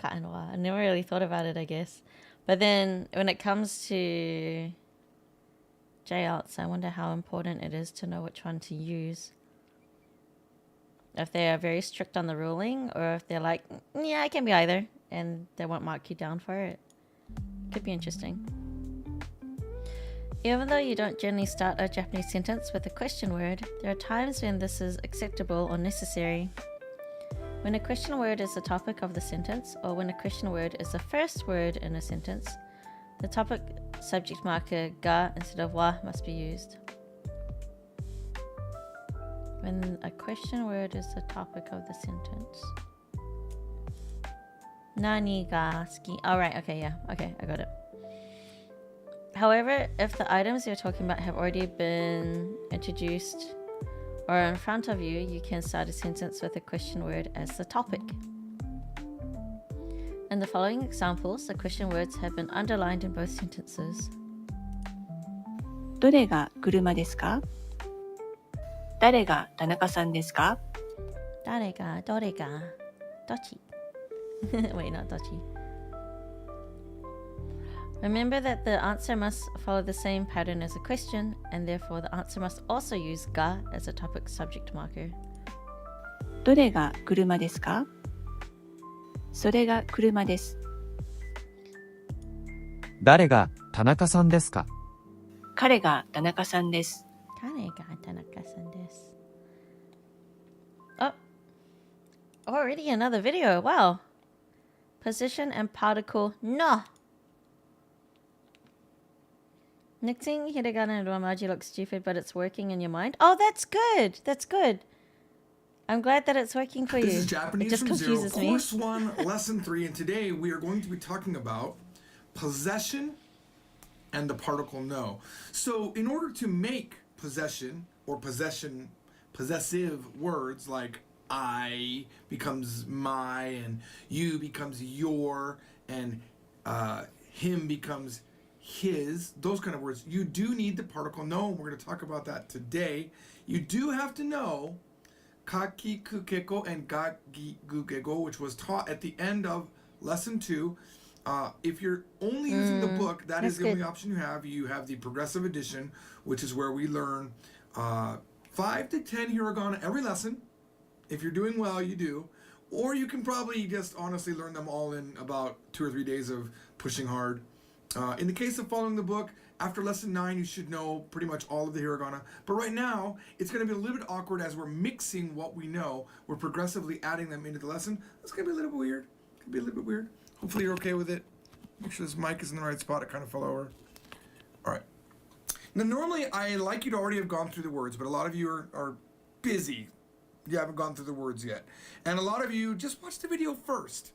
I never really thought about it, I guess. But then when it comes to JIELTS, I wonder how important it is to know which one to use. If they are very strict on the ruling, or if they're like, yeah, it can be either, and they won't mark you down for it. Could be interesting. Even though you don't generally start a Japanese sentence with a question word, there are times when this is acceptable or necessary. When a question word is the topic of the sentence, or when a question word is the first word in a sentence, the topic subject marker ga instead of wa must be used. When a question word is the topic of the sentence. Nani ga suki? Alright, okay, yeah. Okay, I got it. However, if the items you're talking about have already been introduced or in front of you, you can start a sentence with a question word as the topic. In the following examples, the question words have been underlined in both sentences. どれが車ですか？誰が田中さんですか？誰がどれがどっち Wait, not dachi. Remember that the answer must follow the same pattern as a question, and therefore the answer must also use ga as a topic subject marker. どれが車ですか？それが車です。誰が田中さんですか？彼が田中さんです。 Kanega Tanaka-san desu. Oh, already another video. Wow. Position and particle no. Mixing hiragana and romaji looks stupid, but it's working in your mind. Oh, that's good. That's good. I'm glad that it's working for you. This is It Japanese just from Zero, confuses me. Course 1, Lesson 3, and today we are going to be talking about possession and the particle no. So in order to make possession or possessive words like I becomes my, and you becomes your, and him becomes his, those kind of words, you do need the particle no, and we're going to talk about that today. You do have to know kakikukeko and gagigukeko, which was taught at the end of lesson 2. If you're only using the book, that is that's the only good. option you have. You have the progressive edition, which is where we learn 5 to 10 hiragana every lesson. If you're doing well, you do. Or you can probably just honestly learn them all in about 2 or 3 days of pushing hard. In the case of following the book, after lesson 9, you should know pretty much all of the hiragana. But right now, it's going to be a little bit awkward as we're mixing what we know. We're progressively adding them into the lesson. It's going to be a little bit weird. Could be a little bit weird. Hopefully you're okay with it. Make sure this mic is in the right spot. It kind of fell over. All right. Now, normally, I like you to already have gone through the words, but a lot of you are busy. You haven't gone through the words yet. And a lot of you just watched the video first,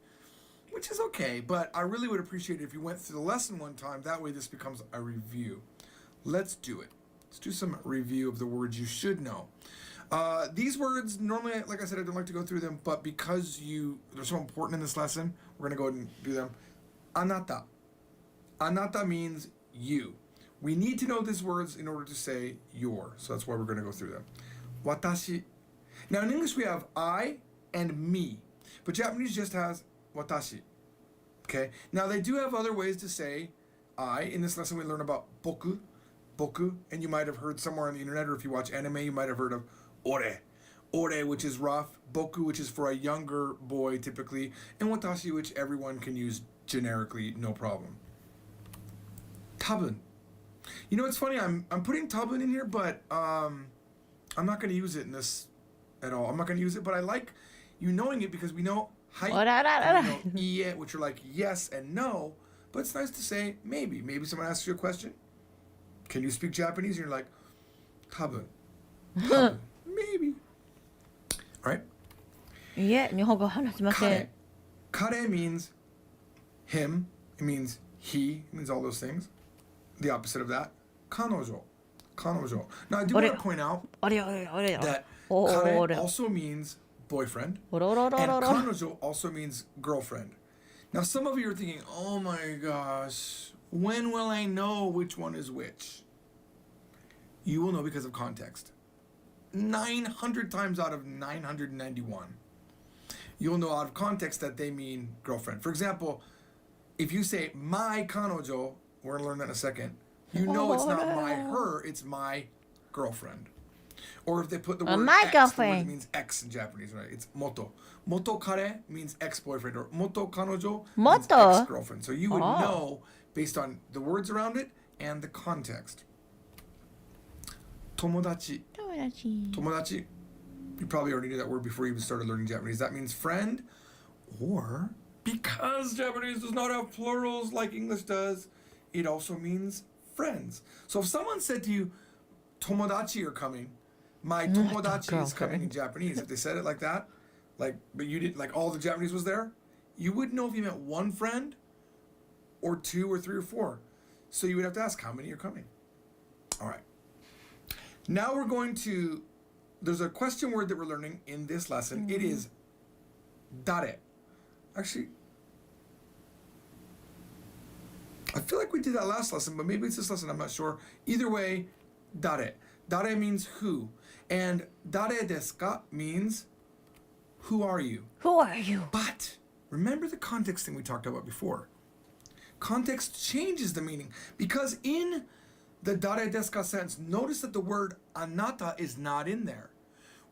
which is okay, but I really would appreciate it if you went through the lesson one time. That way this becomes a review. Let's do it. Let's do some review of the words you should know. These words, normally, like I said, I don't like to go through them, but because they're so important in this lesson, we're going to go ahead and do them. Anata. Anata means you. We need to know these words in order to say your, so that's why we're going to go through them. Watashi. Now in English we have I and me, but Japanese just has watashi. Okay. Now they do have other ways to say I. In this lesson we learn about boku, and you might have heard somewhere on the internet, or if you watch anime, you might have heard of ore, which is rough, boku, which is for a younger boy typically, and watashi, which everyone can use generically, no problem. Tabun. You know, it's funny. I'm putting tabun in here, but I'm not going to use it in this at all. I'm not going to use it, but I like you knowing it because we know hai, and we know ie, which are like yes and no. But it's nice to say maybe. Maybe someone asks you a question. Can you speak Japanese? And you're like, tabun. Maybe. All right. Yeah, 日本語話しません。 Kare means him. It means he. It means all those things. The opposite of that, kanojo. Now I do want to point out that kare also means boyfriend, and kanojo also means girlfriend. Now some of you are thinking, oh my gosh, when will I know which one is which? You will know because of context. 900 times out of 991, you'll know out of context that they mean girlfriend. For example, if you say my kanojo, we're going to learn that in a second, you know it's not my her, it's my girlfriend. Or if they put the word my ex, girlfriend. the word means ex in Japanese, right? It's moto. Moto kare means ex-boyfriend, or moto kanojo means Moto? ex-girlfriend. So you would know based on the words around it and the context. Tomodachi. Tomodachi. You probably already knew that word before you even started learning Japanese. That means friend, or because Japanese does not have plurals like English does, it also means friends. So if someone said to you, Tomodachi are coming, my Tomodachi is coming in Japanese. If they said it like that, but you didn't, like all the Japanese was there, you wouldn't know if you meant one friend or 2 or 3 or 4. So you would have to ask how many are coming. All right. Now we're going to, there's a question word that we're learning in this lesson. It is dare. Actually, I feel like we did that last lesson, but maybe it's this lesson, I'm not sure. Either way, dare. Dare means who. And dare desu ka means who are you? Who are you? But remember the context thing we talked about before. Context changes the meaning because in the dare desu ka sentence, notice that the word anata is not in there.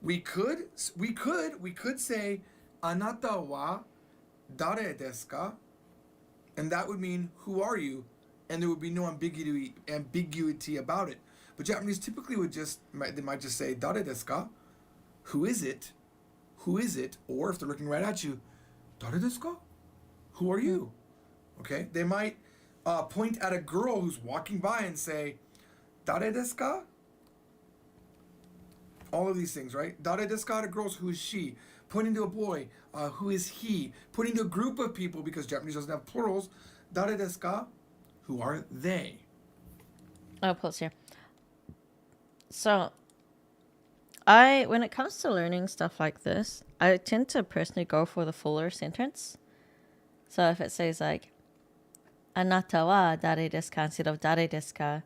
We could say anata wa dare desu ka, and that would mean who are you, and there would be no ambiguity about it. But Japanese typically they might just say dare desu ka, who is it, or if they're looking right at you, dare desu ka, who are you? Okay, they might point at a girl who's walking by and say, "Dare desu ka?" All of these things, right? Dare desu ka to girls, who is she? Pointing to a boy, who is he? Pointing to a group of people, because Japanese doesn't have plurals. Dare desu ka? Who are they? I'll pause here. So, when it comes to learning stuff like this, I tend to personally go for the fuller sentence. So if it says like, anata wa dare desu ka instead of dare desu ka,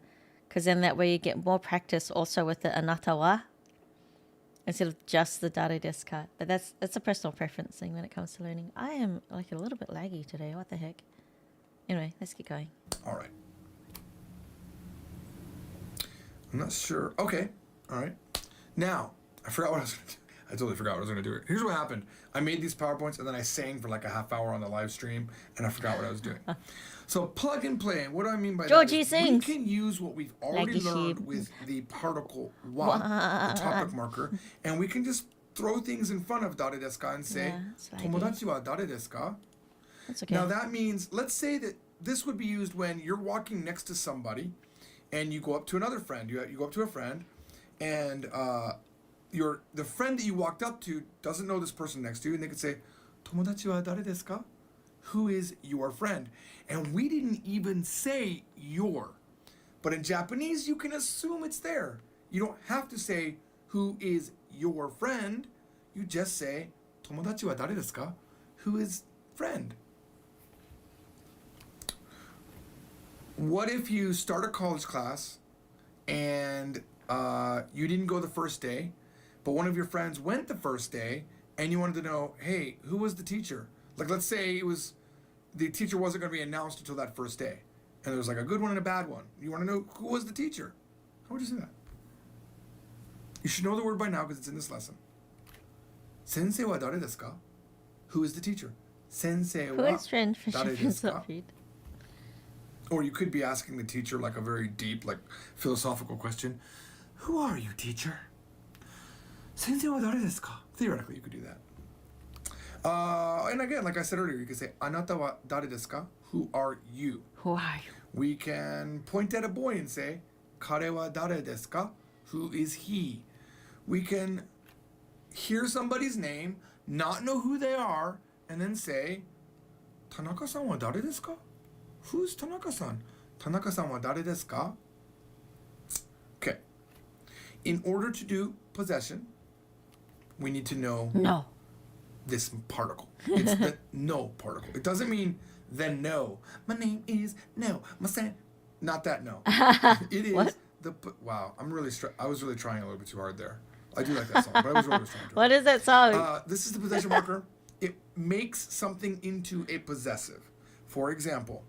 because then that way you get more practice also with the anata wa instead of just the dare desu ka. But that's a personal preference thing when it comes to learning. I am like a little bit laggy today. What the heck? Anyway, let's keep going. All right. I'm not sure. Okay. All right. Now, I forgot what I was going to do. I totally forgot what I was going to do. Here's what happened. I made these PowerPoints and then I sang for like a half hour on the live stream and I forgot what I was doing. So plug and play. What do I mean by Georgie that? sings. We can use what we've already Laggy learned sheep. with the particle wa, the topic marker, and we can just throw things in front of dare desu ka and say, Yeah, it's laggy. tomodachi wa dare desu ka? That's okay. Now that means, let's say that this would be used when you're walking next to somebody and you go up to another friend. You go up to a friend and the friend that you walked up to doesn't know this person next to you, and they could say, tomodachi wa dare desu ka? Who is your friend? And we didn't even say your. But in Japanese, you can assume it's there. You don't have to say, who is your friend? You just say, tomodachi wa dare desu ka? Who is friend? What if you start a college class and you didn't go the first day, but one of your friends went the first day and you wanted to know, hey, who was the teacher? Like, let's say the teacher wasn't going to be announced until that first day. And there was like a good one and a bad one. You want to know who was the teacher? How would you say that? You should know the word by now because it's in this lesson. Sensei wa dare desu ka? Who is the teacher? Sensei Who wa is friend for dare Japanese desu ka? not read? Or you could be asking the teacher like a very deep, like philosophical question. Who are you, teacher? Sensei wa dare desu ka? Theoretically, you could do that. And again, like I said earlier, you could say, anata wa dare desu ka? Who are you? Who are you? We can point at a boy and say, kare wa dare desu ka? Who is he? We can hear somebody's name, not know who they are, and then say, Tanaka-san wa dare desu ka? Who's Tanaka-san? Tanaka-san wa dare desu ka? Okay. In order to do possession, we need to know No. this particle. It's the no particle. It doesn't mean the no. My name is no. My son. Not that no. It is What? wow. I was really trying a little bit too hard there. I do like that song, but I was really trying too What hard. is that song? This is the possession marker. It makes something into a possessive. For example,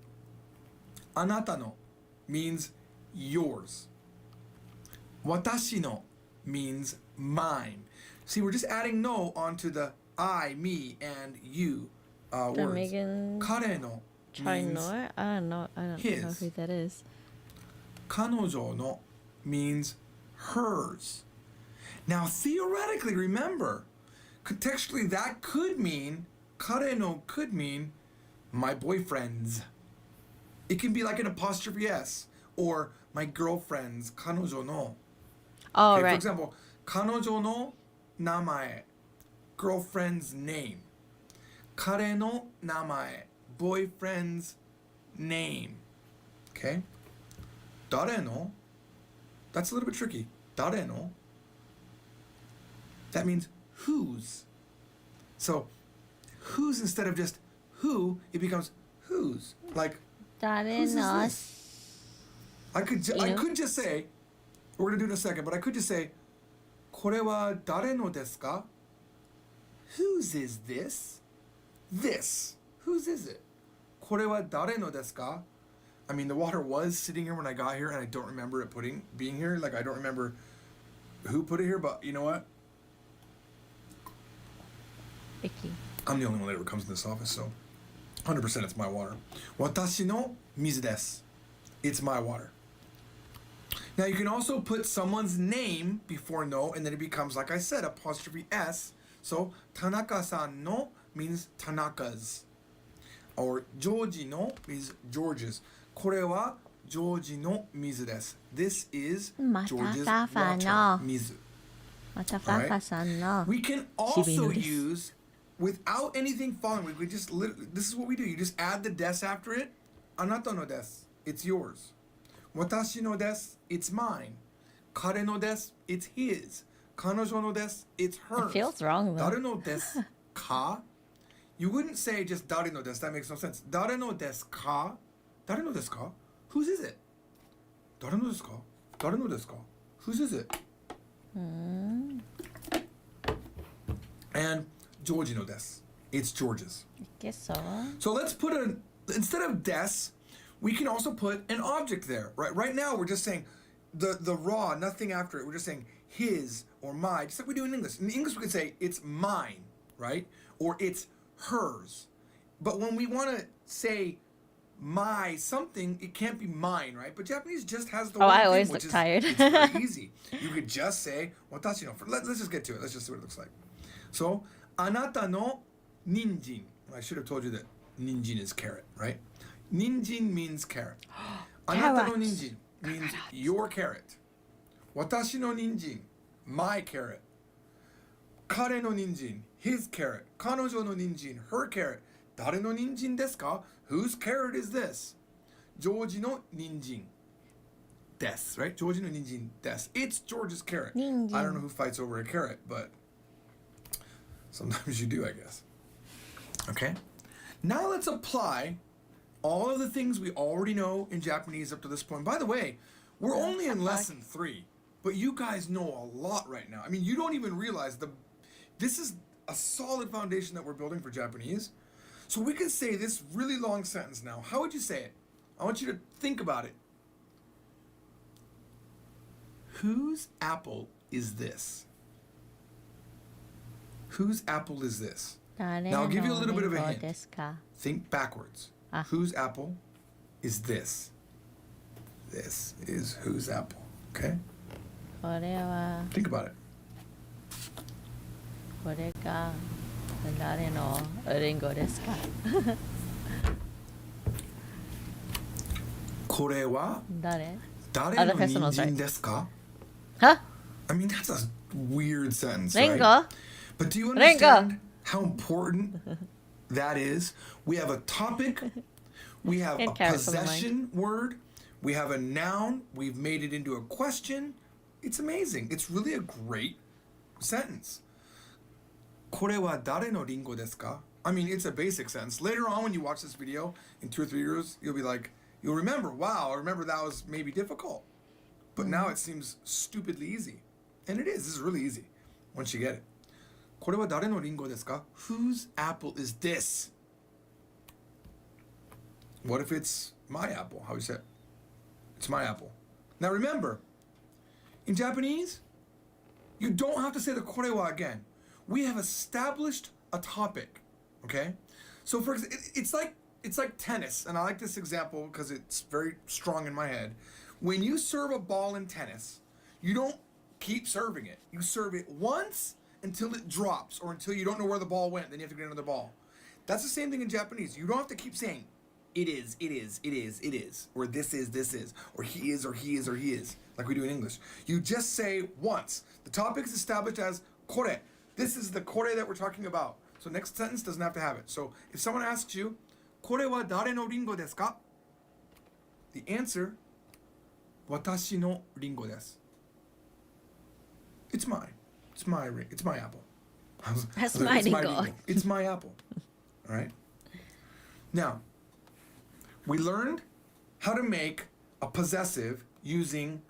anata no means yours. Watashi no means mine. See, we're just adding no onto the I, me, and you The words. Megan Kare no means Trinor? I don't know his. who that is. kanojo no means hers. Now, theoretically, remember, contextually, that could mean, kare no could mean my boyfriend's. It can be like an apostrophe S, or my girlfriend's, kanojo no. Oh, Okay, right. For example, kanojo no namae, girlfriend's name. Kare no namae, boyfriend's name. Okay? Dare no, that's a little bit tricky. Dare no, that means whose. So, whose instead of just who, it becomes whose. Like, whose is this? I could just say, we're gonna do it in a second, but I could just say, これは誰のですか? Whose is this? This. Whose is it? これは誰のですか? I mean, the water was sitting here when I got here, and I don't remember it being here. Like, I don't remember who put it here, but you know what? Icky. I'm the only one that ever comes in this office, so 100% it's my water. 私の水です. It's my water. Now, you can also put someone's name before no, and then it becomes, like I said, apostrophe S. So, Tanaka-san no means Tanaka's. Or Georgie no means George's. これはジョージの水です. This is George's water. 水. またファファさんの We can 渋いの also です。 use, without anything following, we just this is what we do. You just add the des after it. あなたのです. It's yours. 私のです. It's mine. 彼のです. It's his. 彼女のです. It's hers. It feels wrong, though. 誰のですか? You wouldn't say just 誰のです. That makes no sense. 誰のですか? 誰のですか? Whose is it? 誰のですか? 誰のですか? Whose is it? And Georgie no des. It's George's. I guess so. So let's put instead of des, we can also put an object there. Right now we're just saying the raw, nothing after it. We're just saying his or my, just like we do in English. In English we could say it's mine, right? Or it's hers. But when we want to say my something, it can't be mine, right? But Japanese just has the Oh, one I thing, always which look is tired. it's very easy. You could just say watashi no. Let's just get to it. Let's just see what it looks like. So, あなたの人参. I should have told you that ninjin is carrot, right? Ninjin means carrot. あなたの人参 means your carrot. 私の人参 my carrot. 彼の人参 his carrot. 彼女の人参 her carrot. 誰の人参ですか? Whose carrot is this? ジョージの人参 des, right? ジョージの人参 des. It's George's carrot. 人参 I don't know who fights over a carrot, but sometimes you do, I guess. Okay? Now let's apply all of the things we already know in Japanese up to this point. By the way, we're only in lesson 3, but you guys know a lot right now. I mean, you don't even realize this is a solid foundation that we're building for Japanese. So we can say this really long sentence now. How would you say it? I want you to think about it. Whose apple is this? Whose apple is this? Now I'll give you a little bit of a hint. ですか? Think backwards. Ah. Whose apple is this? This is whose apple. Okay? これは Think about it. これが誰のリンゴですか? これは誰? 誰 Oh, the の first 人 one was 参 right. ですか? Huh? I mean, that's a weird sentence, Ringo? right? But do you Ringo. understand how important that is? We have a topic, we have And a carrots on the possession word, we have a noun, we've made it into a question. It's amazing. It's really a great sentence. これは誰のリンゴですか? I mean, it's a basic sentence. Later on, when you watch this video in 2 or 3 years, you'll be like, you'll remember, wow, I remember that was maybe difficult. But now it seems stupidly easy. And it is. This is really easy once you get it. これは誰のリンゴですか? Whose apple is this? What if it's my apple? How would you say it? It's my apple. Now remember, in Japanese, you don't have to say the これは again. We have established a topic, okay? So for example, it's like tennis, and I like this example because it's very strong in my head. When you serve a ball in tennis, you don't keep serving it. You serve it once until it drops or until you don't know where the ball went, then you have to get another ball. That's the same thing in Japanese. You don't have to keep saying it is, or this is, or he is, or he is, or he is, like we do in English. You just say once. The topic is established as kore. This is the kore that we're talking about. So next sentence doesn't have to have it. So if someone asks you, これは誰のリンゴですか? The answer, 私のリンゴです. It's mine. It's my apple. That's It's my my ringo. It's my apple. All right? Now, we learned how to make a possessive using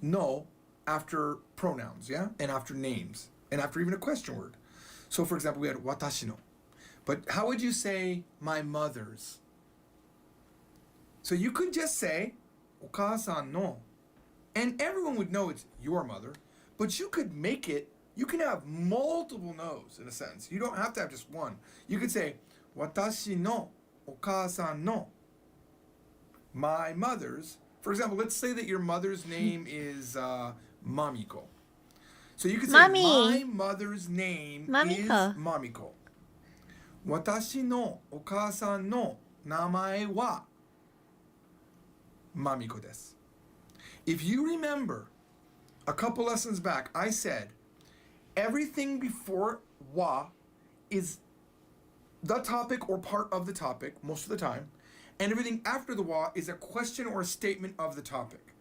no after pronouns, yeah? And after names. And after even a question word. So, for example, we had watashi no. But how would you say my mother's? So you could just say お母さんの, and everyone would know it's your mother, but you could make it, you can have multiple no's in a sentence. You don't have to have just one. You could say 私のお母さんの, my mother's. For example, let's say that your mother's name is Mamiko. So you could say Mommy. my mother's name Mamiko. is Mamiko. 私のお母さんの名前は Mamiko desu. If you remember, a couple lessons back, I said everything before wa is the topic or part of the topic most of the time, and everything after the wa is a question or a statement of the topic.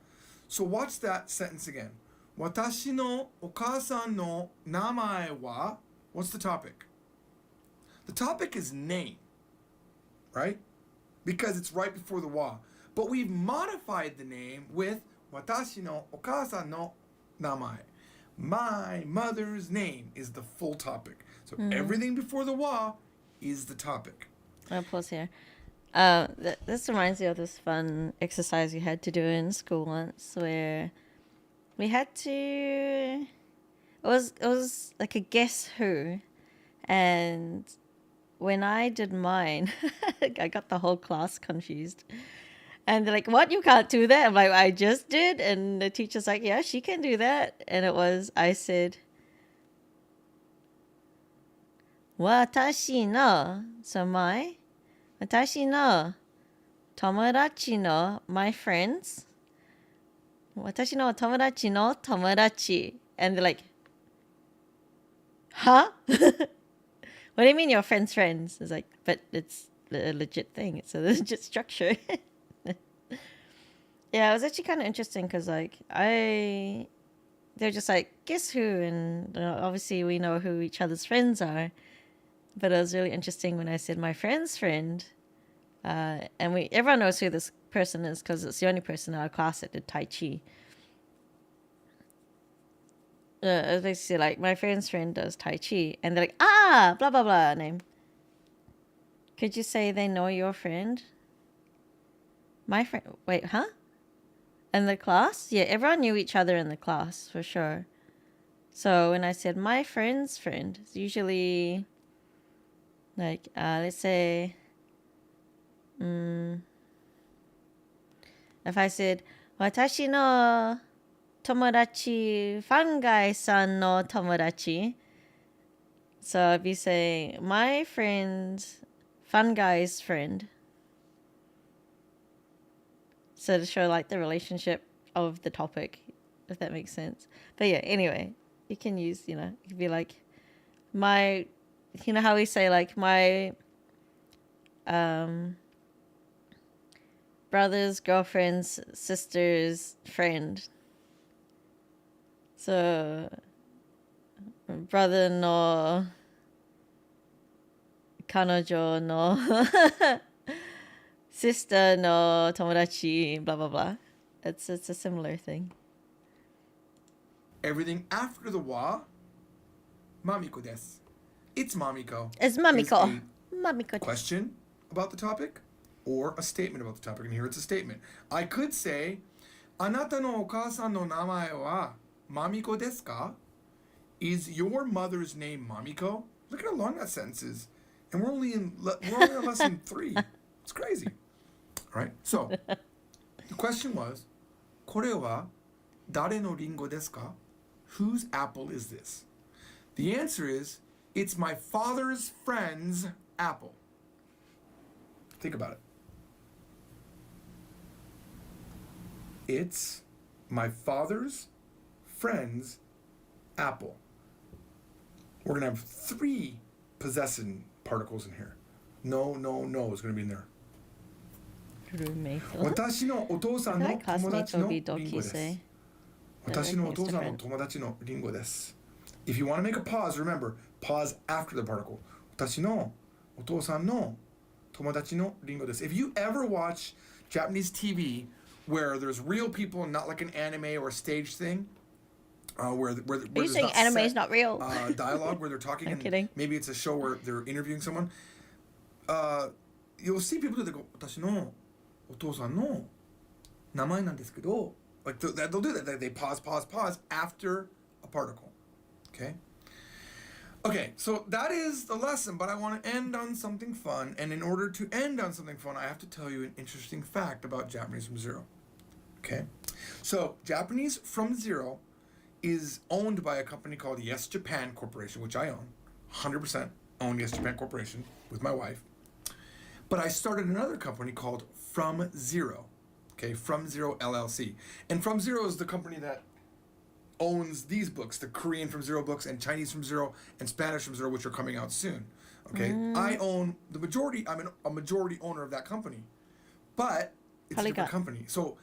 So watch that sentence again. 私のお母さんの名前は, what's the topic? The topic is name, right? Because it's right before the wa. But we've modified the name with 私のお母さんの名前. My mother's name is the full topic. So everything before the wa is the topic. I'll pause here. This reminds me of this fun exercise we had to do in school once, where we had to. It was like a guess who, and when I did mine, I got the whole class confused. And they're like, "What? You can't do that?" I'm like, "I just did." And the teacher's like, "Yeah, she can do that." And I said, 私の, so my, 私の友達の my friends, 私の友達の友達. And they're like, huh? What do you mean your friend's friends? It's like, but it's a legit thing. It's a legit structure. Yeah, it was actually kind of interesting because, like, they're just like, guess who? And obviously we know who each other's friends are. But it was really interesting when I said my friend's friend. And everyone knows who this person is because it's the only person in our class that did Tai Chi. It was basically like, my friend's friend does Tai Chi. And they're like, blah, blah, blah, name. Could you say they know your friend? My friend, wait, huh? In the class? Yeah, everyone knew each other in the class, for sure. So when I said my friend's friend, it's usually, like, let's say, if I said, 私の友達、fun guy さんの友達. So if you say, my friend, fun guy's friend. So to show like the relationship of the topic, if that makes sense. But yeah, anyway, you can use, you could be like, my, how we say like my brother's girlfriend's sister's friend. So brother no 彼女の sister no 友達 blah blah blah. It's a similar thing. Everything after the wa, Mamiko desu. It's Mamiko. It's Is Mamiko. a Mamiko. question about the topic or a statement about the topic. And here it's a statement. I could say, あなたのお母さんの名前は Mamiko desu ka? Is your mother's name Mamiko? Look at how long that sentence is. And we're only in lesson 3. It's crazy. All right. So, the question was, これは誰のリンゴですか? Whose apple is this? The answer is, it's my father's friend's apple. Think about it. It's my father's friend's apple. We're going to have 3 possessing particles in here. No is going to be in there. Roommate. 私のお父さんの I thought 友 classmates 達の would リ be ンゴです dokisei. 私のお父さんの友達のリンゴです If you want to make a pause, remember, pause after the particle. 私のお父さんの友達のリンゴです If you ever watch Japanese TV where there's real people and not like an anime or a stage thing, where Are you there's saying not anime is set, not real? dialogue where they're talking I'm and kidding. maybe it's a show where they're interviewing someone. you'll see people do that. 私のお父さんの名前なんですけど like they'll do that. They pause after a particle. Okay, so that is the lesson, but I want to end on something fun. And in order to end on something fun, I have to tell you an interesting fact about Japanese from Zero. Okay, so Japanese from Zero is owned by a company called Yes Japan Corporation, which I own. 100% own Yes Japan Corporation with my wife. But I started another company called From Zero. Okay, From Zero LLC. And From Zero is the company that owns these books, the Korean From Zero books and Chinese From Zero and Spanish From Zero, which are coming out soon. Okay, I own the majority. I'm a majority owner of that company, but it's a different company. So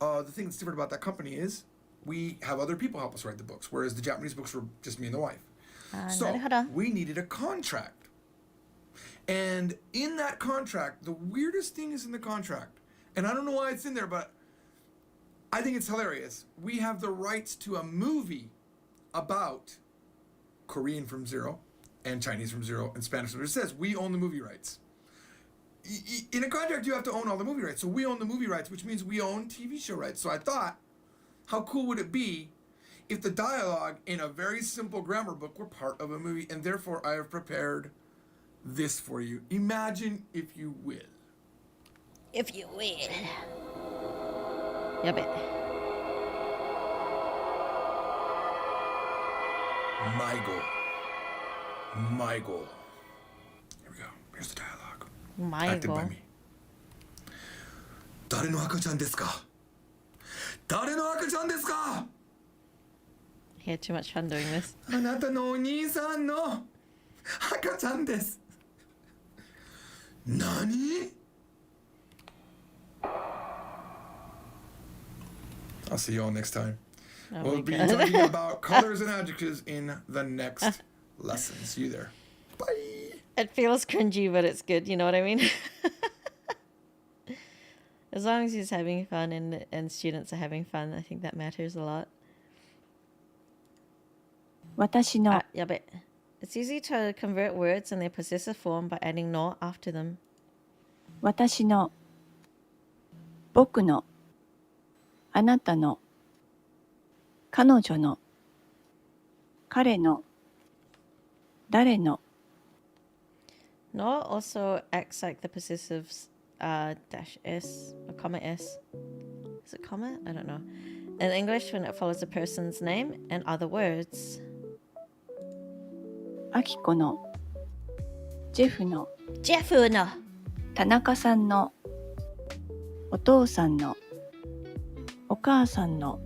the thing that's different about that company is we have other people help us write the books, whereas the Japanese books were just me and the wife. So we needed a contract. And in that contract, the weirdest thing is in the contract, and I don't know why it's in there, but I think it's hilarious. We have the rights to a movie about Korean From Zero and Chinese From Zero and Spanish From Zero. It says we own the movie rights. In a contract, you have to own all the movie rights. So we own the movie rights, which means we own TV show rights. So I thought, how cool would it be if the dialogue in a very simple grammar book were part of a movie? And therefore, I have prepared this for you. Imagine, if you will. If you will. Yep. My goal. Here we go. Here's the dialogue. My goal. Acted by me. 誰の赤ちゃんですか? 誰の赤ちゃんですか? He had too much fun doing this. あなたのお兄さんの赤ちゃんです。何? I'll see you all next time. We'll be talking about colors and adjectives in the next lesson. See you there. Bye. It feels cringy, but it's good. You know what I mean? As long as he's having fun and students are having fun, I think that matters a lot. 私の Yabe. It's easy to convert words in their possessive form by adding no after them. 私の僕のあなたの彼女の彼の誰の No also acts like the possessives dash s or comma s. Is it comma? I don't know. In English, when it follows a person's name and other words. アキコのジェフの Jeff no. 田中さんのお父さんのお母さんの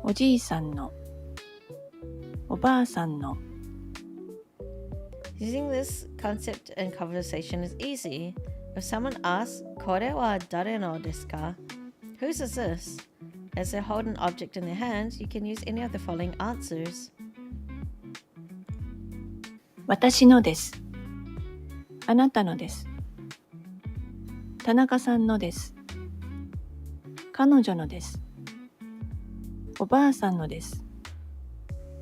おじいさんのおばあさんの Using this concept in conversation is easy. If someone asks, これは誰のですか? Whose is this? As they hold an object in their hand, you can use any of the following answers. 私のです。あなたのです。田中さんのです。彼女のです。おばあさんのです。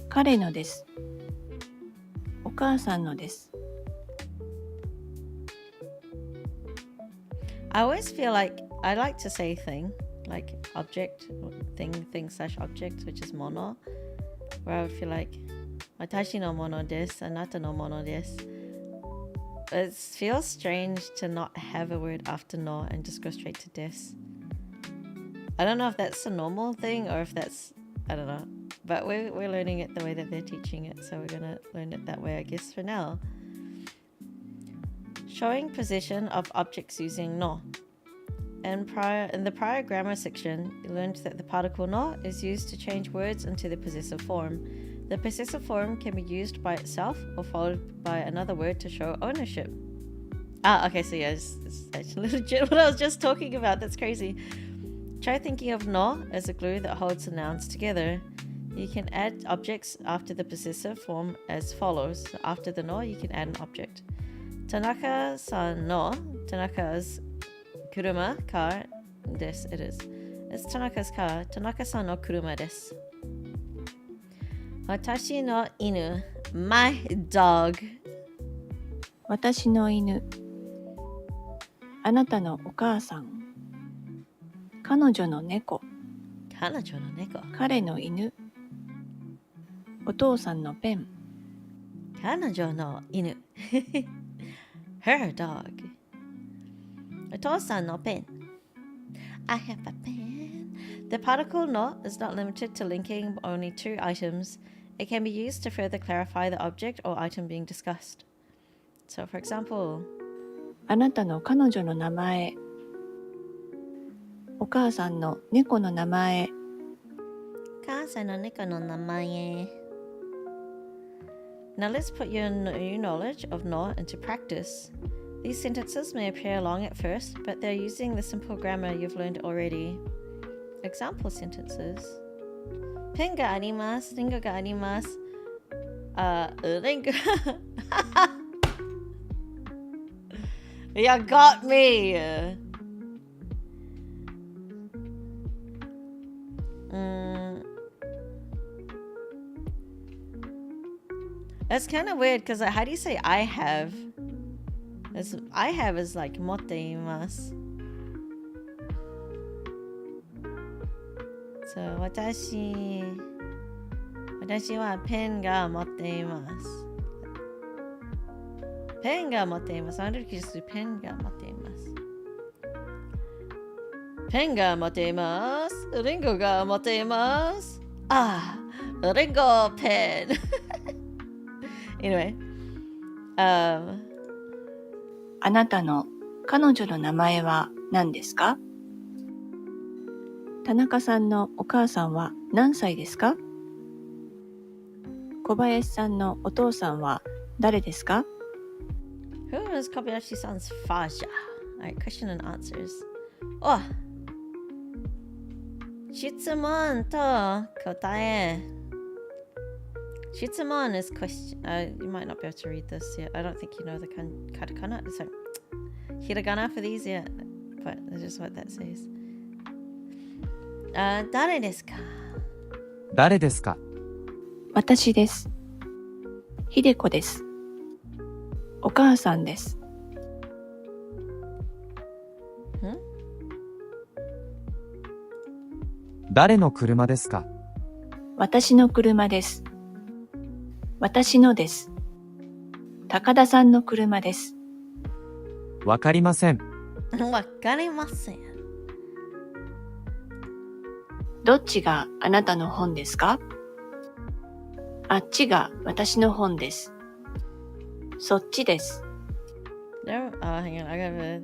彼のです。お母さんのです。I always feel like I like to say thing, like object, thing slash object, which is mono, where I would feel like 私のものです、あなたのものです. It feels strange to not have a word after no and just go straight to des. I don't know if that's a normal thing or if that's, I don't know. But we're learning it the way that they're teaching it, so we're going to learn it that way, I guess, for now. Showing position of objects using no. In the prior grammar section, you learned that the particle no is used to change words into the possessive form. The possessive form can be used by itself or followed by another word to show ownership. Okay, so yeah, it's actually legit what I was just talking about. That's crazy. Try thinking of no as a glue that holds the nouns together. You can add objects after the possessive form as follows. So after the no, you can add an object. Tanaka-san no, Tanaka's kuruma, car, desu, it is. It's Tanaka's car, Tanaka-san no kuruma desu. Watashi no inu, my dog. 私の犬。あなたのお母さん。彼女の猫。彼女の猫。彼の犬。お父さんのペン。彼女の犬。Her dog. お父さんのペン。I have a pen. The particle no is not limited to linking only two items. It can be used to further clarify the object or item being discussed. So, for example, あなたの彼女の名前。お母さんの猫の名前。母さんの猫の名前。Now let's put your new knowledge of no into practice. These sentences may appear long at first, but they're using the simple grammar you've learned already. Example sentences. Pen ga arimasu, ringo ga arimasu. Ringo. You got me. That's kind of weird because how do you say I have? I have is like motteimasu. So 私はペンが持っています。ペンが持っています。I wonder if you just do ペンが持っています。ペンが持っています。リンゴが持っています。ああ、リンゴペン。Anyway, あなたの彼女の名前は何ですか？田中さんのお母さんは何歳ですか？小林さんのお父さんは誰ですか？ Who is Kobayashi-san's father? Alright, question and answers. Oh! 質問と答え。質問 is question. You might not be able to read this yet. I don't think you know the katakana. Sorry, hiragana for these yet, but that's just what that says. 誰ですか？誰ですか？私です。ひでこです。お母さんです。誰の車ですか？私の車です。私のです。高田さんの車です。わかりません。わかりません。どっちがあなたの本ですか？あっちが私の本です。そっちです。Hang on, I got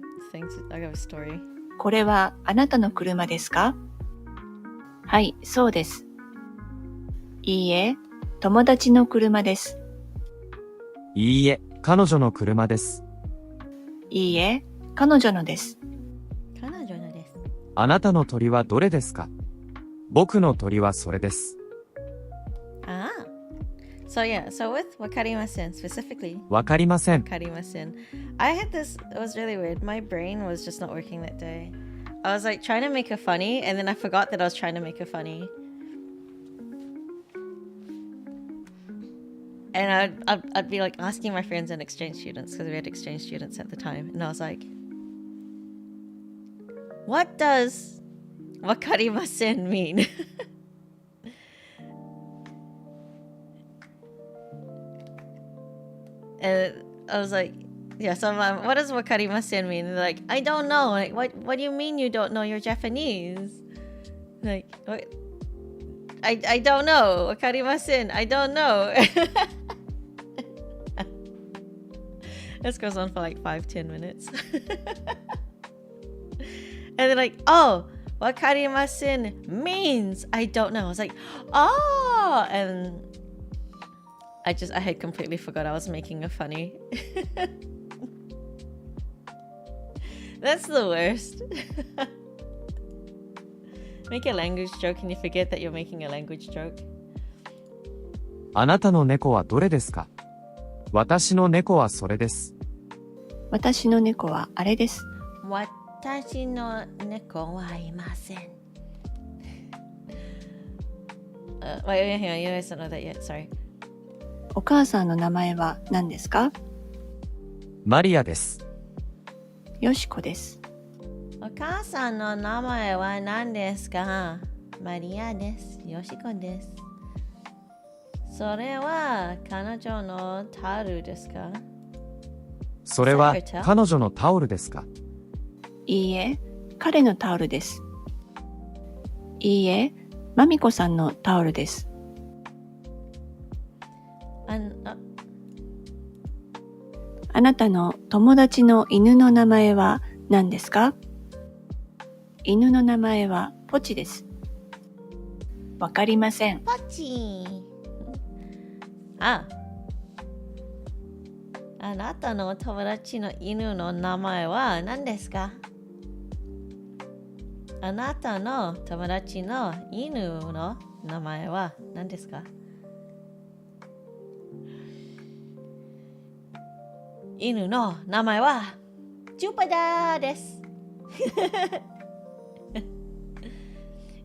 a story. これはあなたの車ですか？はい、そうです。いいえ、友達の車です。いいえ、彼女の車です。いいえ、彼女のです。彼女のです。あなたの鳥はどれですか？僕の鳥はそれです。Ah. So yeah, so with wakarimasen specifically. わかりません。Wakarimasen. I had this, it was really weird. My brain was just not working that day. I was like trying to make a funny, and then I forgot that I was trying to make a funny. And I'd be like asking my friends and exchange students, because we had exchange students at the time, and I was like, what does wakarimasen mean? And I was like, yeah, so I'm like, what does wakarimasen mean? And they're like, I don't know. Like, what do you mean you don't know? You're Japanese. Like, what? I don't know. Wakarimasen. I don't know. This goes on for like 5-10 minutes. And they're like, oh, wakarimasen means I don't know. I was like, oh, and I had completely forgot I was making a funny. That's the worst. Make a language joke and you forget that you're making a language joke. あなたの猫はどれですか？私の猫はそれです。私の猫はあれです。私の猫はいません。Wait, hang on, you guys don't know that yet, sorry. お母さんの名前は何ですか？マリアです。よしこです。お母さんの名前は何ですか？マリアです。よしこです。それは彼女のタオルですか？それは Secretary？ 彼女のタオルですか？いいえ、彼のタオルです。いいえ、まみこさんのタオルです。あなたの友達の犬の名前は何ですか？犬の名前はポチです。わかりません。ポチ。あなたの友達の犬の名前は何ですか？あなたの友達の犬の名前は何ですか？犬の名前はジュピターです。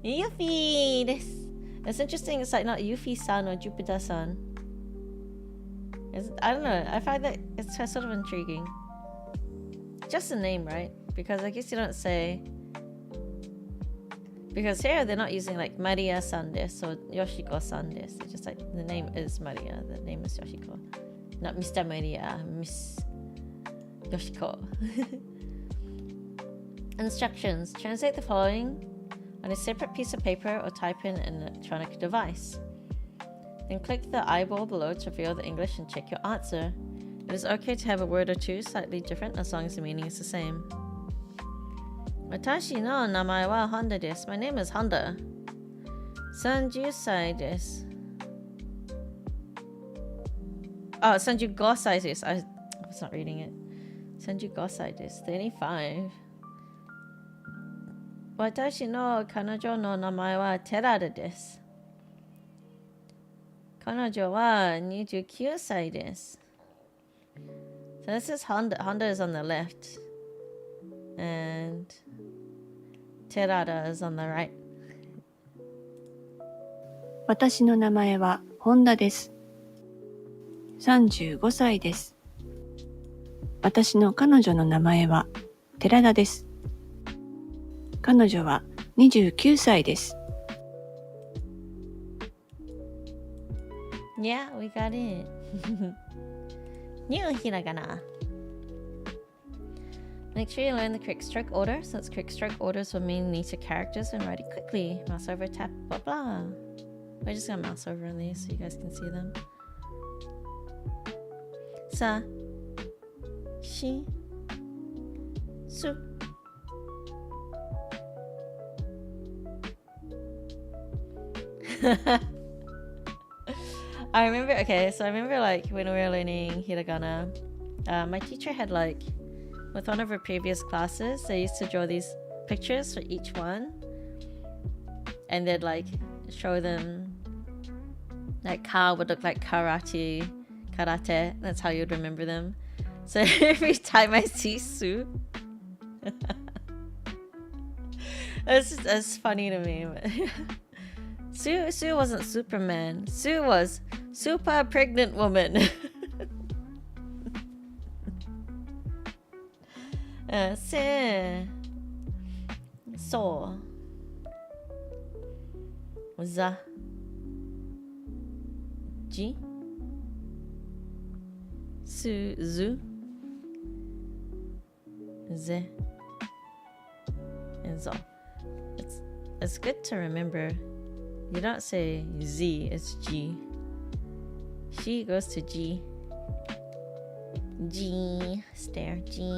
ユフィです。It's interesting. It's like not Yuffie-san or Jupiter-san. I don't know. I find that it's sort of intriguing. Just a name, right? Because I guess you don't say. Because here they're not using like Maria-san desu or Yoshiko-san desu. It's just like the name is Maria, the name is Yoshiko. Not Mr. Maria, Miss Yoshiko. Instructions. Translate the following on a separate piece of paper or type in an electronic device. Then click the eyeball below to reveal the English and check your answer. It is okay to have a word or two slightly different as long as the meaning is the same. Watashi no namae wa Honda desu. My name is Honda. 30歳です。Oh, 35歳です。I was not reading it. 35歳です。35. 私の彼女の名前はテラダです。彼女は29歳です。So this is Honda. Honda is on the left. And Terada is on the right. 私の名前は本田です。35歳です。私の彼女の名前は寺田です。彼女は29歳です。Yeah, we got it. New hiragana. Make sure you learn the correct stroke order, since correct stroke orders will mean neater characters and write it quickly. Mouse over, tap, blah blah. We're just gonna mouse over on these so you guys can see them. Sa, shi, su. I remember like when we were learning hiragana, my teacher had like, with one of her previous classes, they used to draw these pictures for each one, and they'd like show them like ka would look like karate, that's how you'd remember them. So every time I see Su, that's funny to me. Sue wasn't Superman. Sue was super pregnant woman. So za ji su zu ze and zo. It's good to remember. You don't say Z, it's G. She goes to G. G. Stare. G.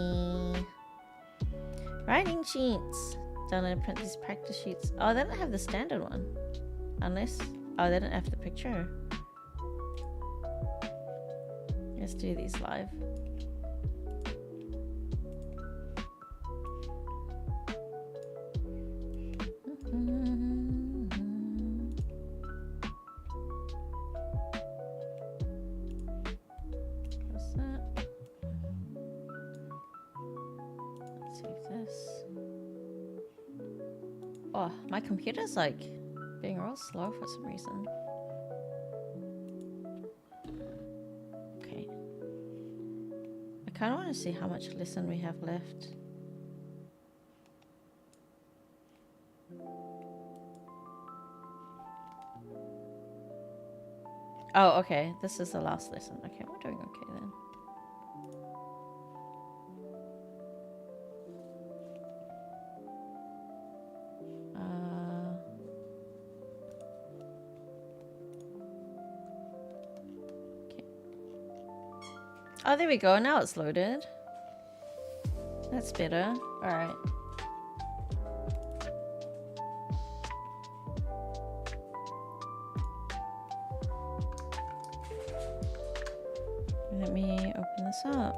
Writing sheets. Don't I print these practice sheets? Oh, they don't have the standard one. Unless... Oh, they don't have the picture. Let's do these live. Oh, my computer's like being real slow for some reason. kind of want to see how much listen we have left. Oh, okay. This is the last lesson. Okay, we're doing okay then. Okay. Oh, there we go. Now it's loaded. That's better. All right. Let me open this up.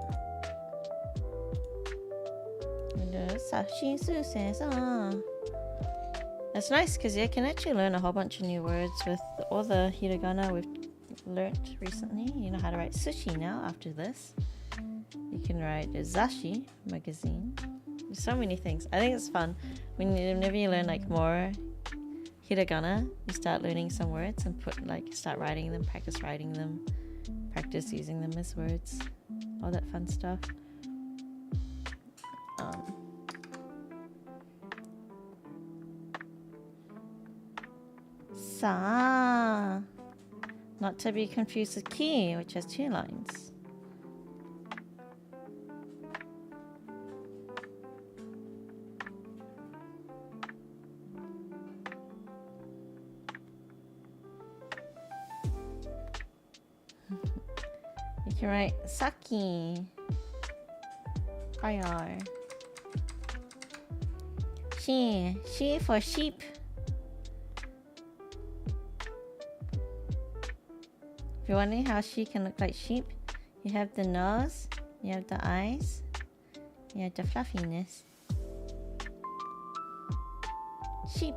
That's nice because you can actually learn a whole bunch of new words with all the hiragana we've learnt recently. You know how to write sushi now after this. You can write zashi, magazine. There's so many things. I think it's fun. Whenever you learn like more hiragana, you start learning some words and start writing them, practice writing them. Practice using them as words, all that fun stuff. Sa, not to be confused with ki, which has 2 lines. You can write saki, fire. She for sheep. If you're wondering how she can look like sheep, you have the nose, you have the eyes, you have the fluffiness. Sheep.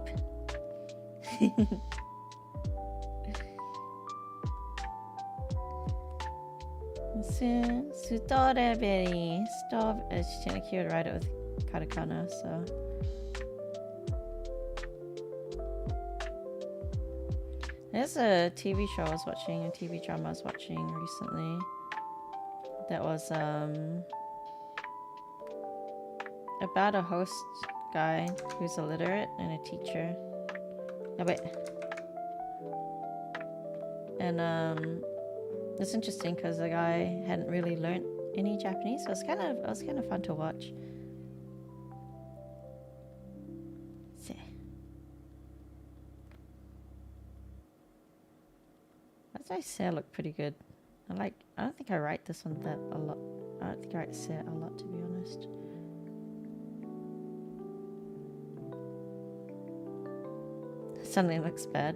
Storeberry. She's technically would write it with katakana, so. There's a TV show I was watching, a TV drama I was watching recently. That was about a host guy who's illiterate and a teacher. No, wait. And it's interesting because the guy hadn't really learned any Japanese, so it was kind of fun to watch. As I say, I look pretty good. I don't think I write this one that a lot. I don't think I write say a lot, to be honest. Suddenly looks bad.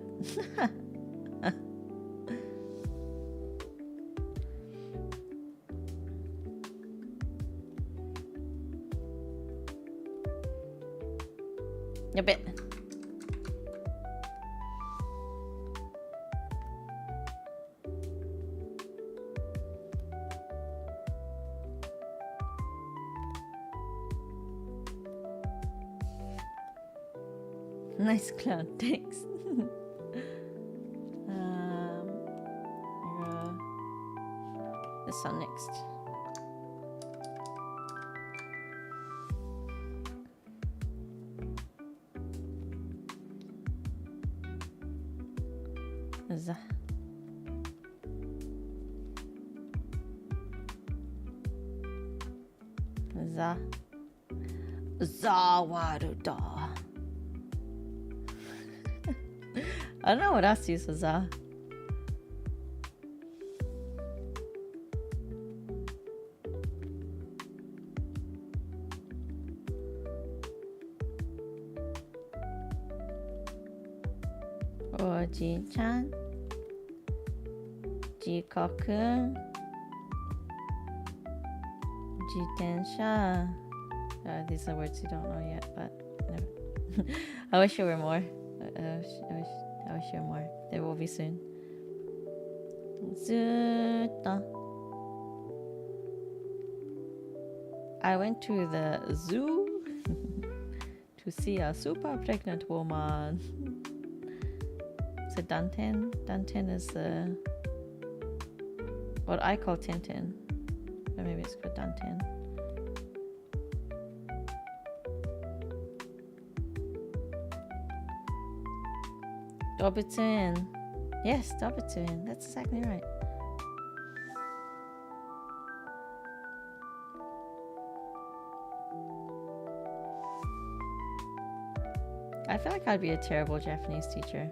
A bit. Nice cloud, thanks. This one next. Za. Za. Zawaruda. I don't know what else to use for za. Oji-chan. Jikoku. Jitensha. These are words you don't know yet, but no. I wish there were more. I wish there were more. There will be soon. Zutta. I went to the zoo to see a super pregnant woman. It's a danten. Danten is what I call Tintin. But maybe it's called Dantian. Dobutun. Yes, Dobutun. That's exactly right. I feel like I'd be a terrible Japanese teacher.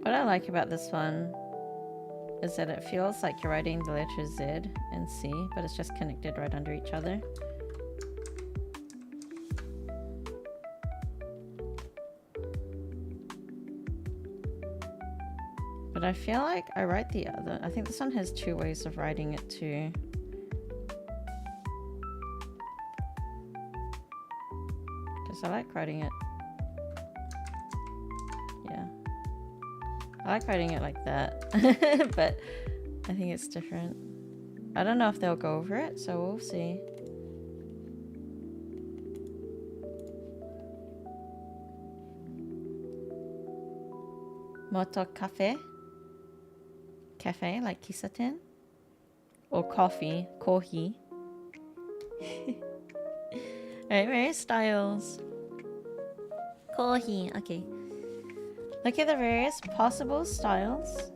What I like about this one is that it feels like you're writing the letters Z and C, but it's just connected right under each other. But I feel like I write the other. I think this one has two ways of writing it too. Because I like writing it. Yeah. I like writing it like that. But I think it's different. I don't know if they'll go over it, so we'll see. Moto cafe. Cafe, like kisaten. Or coffee, kohi. Alright, various styles. Kohi, okay. Look at the various possible styles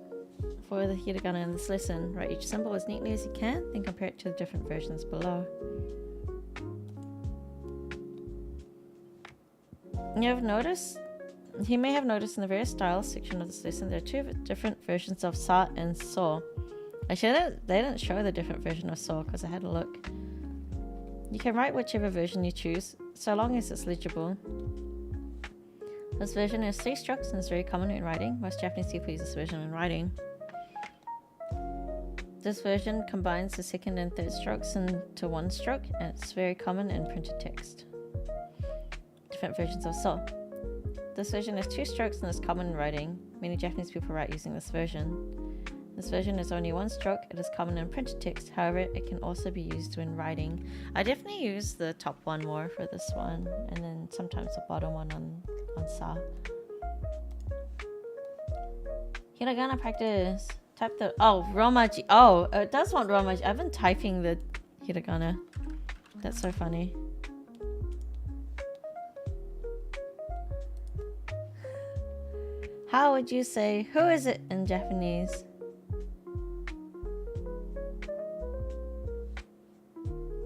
for the hiragana in this lesson. Write each symbol as neatly as you can, then compare it to the different versions below. You may have noticed in the various styles section of this lesson, there are two different versions of sa and so. Actually, they didn't show the different version of so because I had a look. You can write whichever version you choose, so long as it's legible. This version has 3 strokes and is very common in writing. Most Japanese people use this version in writing. This version combines the second and third strokes into one stroke, and it's very common in printed text. Different versions of so. This version has 2 strokes and is common in writing. Many Japanese people write using this version. This version is only 1 stroke. It is common in printed text. However, it can also be used when writing. I definitely use the top one more for this one, and then sometimes the bottom one on sa. Hiragana practice. Type the romaji. Oh, it does want romaji. I've been typing the hiragana. That's so funny. How would you say who is it in Japanese?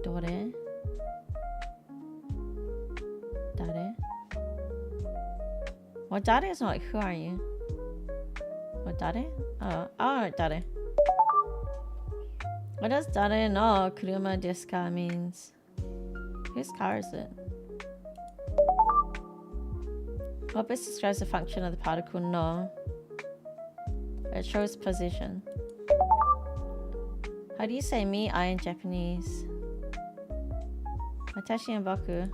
Dore? Dare? Well, dare is not like who are you? What dare? Oh, dare. What does dare no kuruma desu ka means? Whose car is it? What best describes the function of the particle no? It shows position. How do you say me, I in Japanese? Watashi and boku.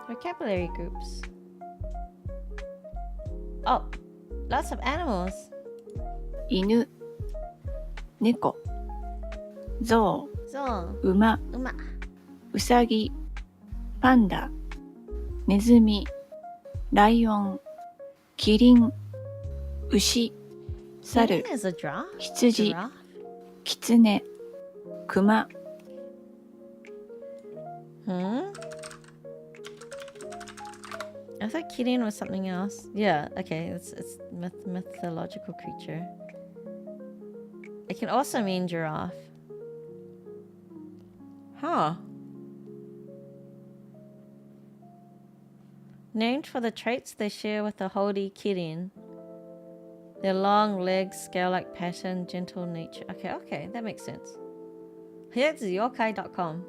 Vocabulary groups. Oh, lots of animals. 犬、猫、象、 So, 馬、 uma. うさぎ、パンダ、ネズミ、ライオン、キリン、牛、猿、 Is a giraffe? 羊、 Giraffe? キツネ、クマ、 I thought Kirin was something else. Yeah, okay, it's mythological creature. It can also mean giraffe. Huh. Named for the traits they share with the Hori Kirin. Their long legs, scale-like pattern, gentle nature. Okay, that makes sense. Here's yokai.com.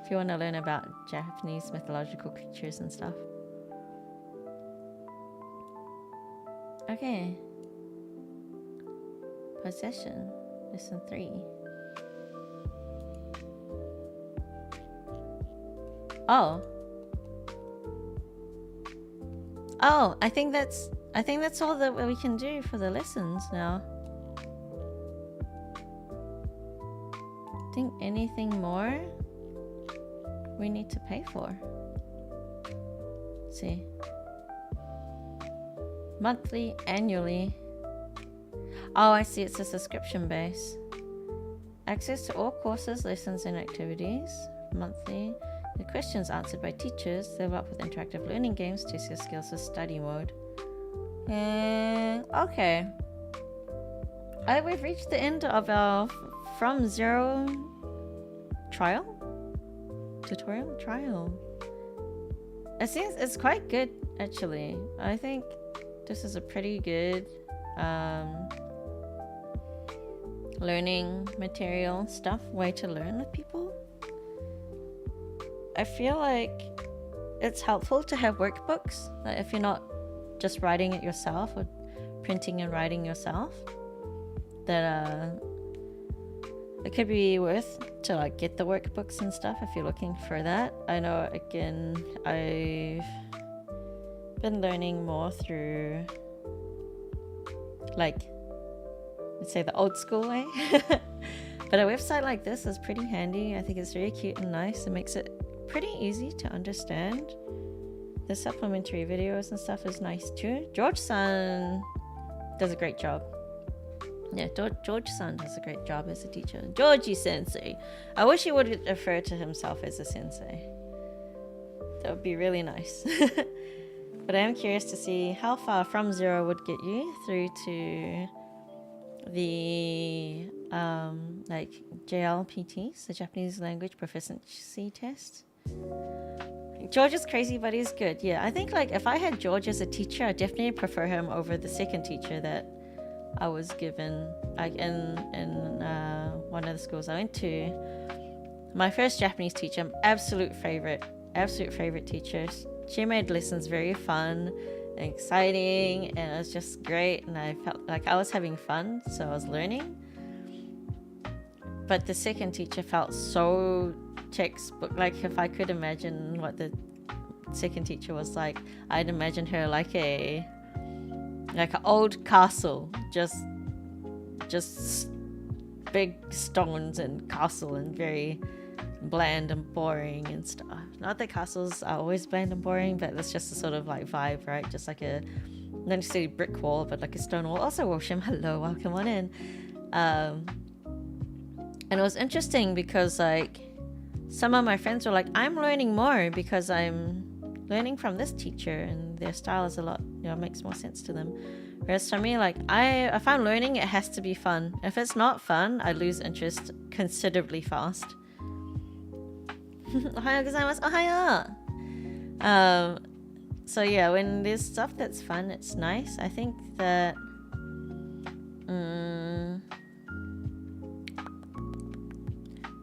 If you want to learn about Japanese mythological creatures and stuff. Okay. Possession. Lesson 3. Oh. Oh, I think that's all that we can do for the lessons now. Think anything more we need to pay for? Let's see. Monthly, annually. Oh, I see, it's a subscription base. Access to all courses, lessons, and activities. Monthly. The questions answered by teachers. Level up with interactive learning games. Test your skills with study mode. Okay. We've reached the end of our From Zero trial? Tutorial? Trial. It seems it's quite good, actually. I think this is a pretty good learning material stuff, way to learn with people. I feel like it's helpful to have workbooks, like if you're not just writing it yourself or printing and writing yourself, that it could be worth to like get the workbooks and stuff if you're looking for that. I know, again, I've been learning more through like, let's say, the old school way. But a website like this is pretty handy. I think it's very cute and nice. It makes it pretty easy to understand. The supplementary videos and stuff is nice too. George-san does a great job. Yeah, George-san does a great job as a teacher. Georgie-sensei. I wish he would refer to himself as a sensei. That would be really nice. But I am curious to see how far From Zero would get you through to the like JLPTs, the Japanese Language Proficiency Test. George is crazy, but he's good. Yeah, I think like if I had George as a teacher, I definitely prefer him over the second teacher that I was given, like in one of the schools I went to. My first Japanese teacher, absolute favorite teacher. She made lessons very fun and exciting, and it was just great, and I felt like I was having fun, so I was learning. But the second teacher felt so textbook. Like if I could imagine what the second teacher was like, I'd imagine her like an old castle, just big stones and castle, and very bland and boring and stuff. Not that castles are always bland and boring, but it's just a sort of like vibe, right? Just like a, not necessarily brick wall, but like a stone wall. Also, Woshim, hello, welcome on in. And it was interesting because like some of my friends were like, I'm learning more because I'm learning from this teacher and their style is a lot, makes more sense to them. Whereas for me, like if I'm learning, it has to be fun. If it's not fun, I lose interest considerably fast. Ohayou gozaimasu. Ohayou. So yeah, when there's stuff that's fun, it's nice. I think that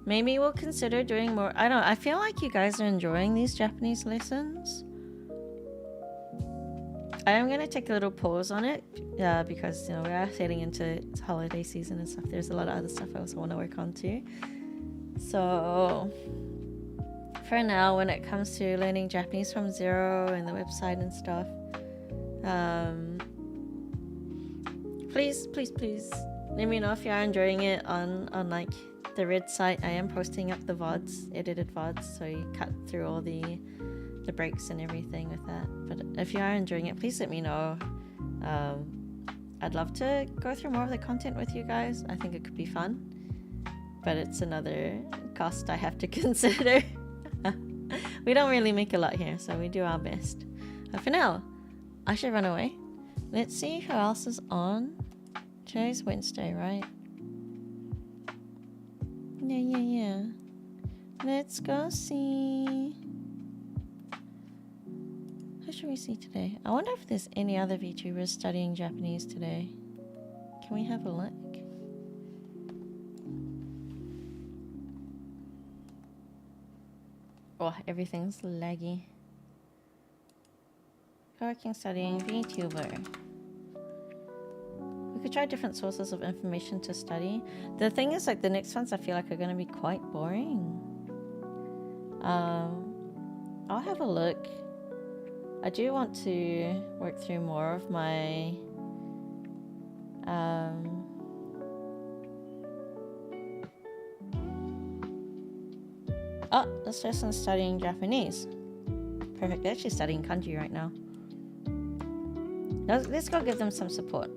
maybe we'll consider doing more. I feel like you guys are enjoying these Japanese lessons. I am going to take a little pause on it because we are heading into holiday season and stuff. There's a lot of other stuff I also want to work on too. So for now, when it comes to learning Japanese from zero and the website and stuff, please let me know if you are enjoying it on like the Red site. I am posting up the VODs, edited VODs, so you cut through all the breaks and everything with that. But if you are enjoying it, please let me know. I'd love to go through more of the content with you guys. I think it could be fun, but it's another cost I have to consider. We don't really make a lot here, so we do our best. But for now, I should run away. Let's see who else is on. Today's Wednesday, right? Yeah. Let's go see. Who should we see today? I wonder if there's any other VTubers studying Japanese today. Can we have a look? Oh, everything's laggy. Co-working studying VTuber. Who could try different sources of information to study. The thing is, like, the next ones I feel like are going to be quite boring. I'll have a look. I do want to work through more of my oh, this person's studying Japanese. Perfect. They're actually studying kanji right now. Let's go give them some support.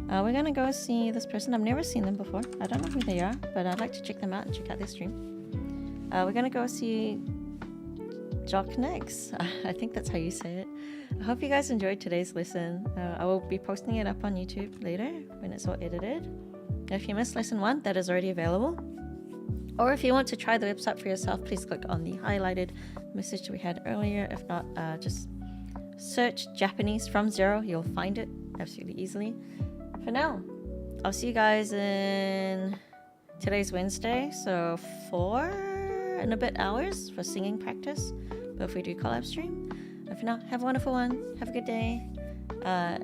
We're gonna go see this person. I've never seen them before. I don't know who they are, but I'd like to check them out and check out their stream. We're gonna go see Jock next. I think that's how you say it. I hope you guys enjoyed today's lesson. I will be posting it up on YouTube later when it's all edited. If you missed lesson 1, that is already available. Or if you want to try the website for yourself, please click on the highlighted message we had earlier. If not, just search Japanese from Zero. You'll find it absolutely easily. For now, I'll see you guys in today's Wednesday, so 4 and a bit hours for singing practice. But if we do collab stream, and for now, have a wonderful one. Have a good day.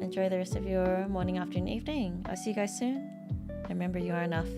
Enjoy the rest of your morning, afternoon, evening. I'll see you guys soon. Remember, you are enough.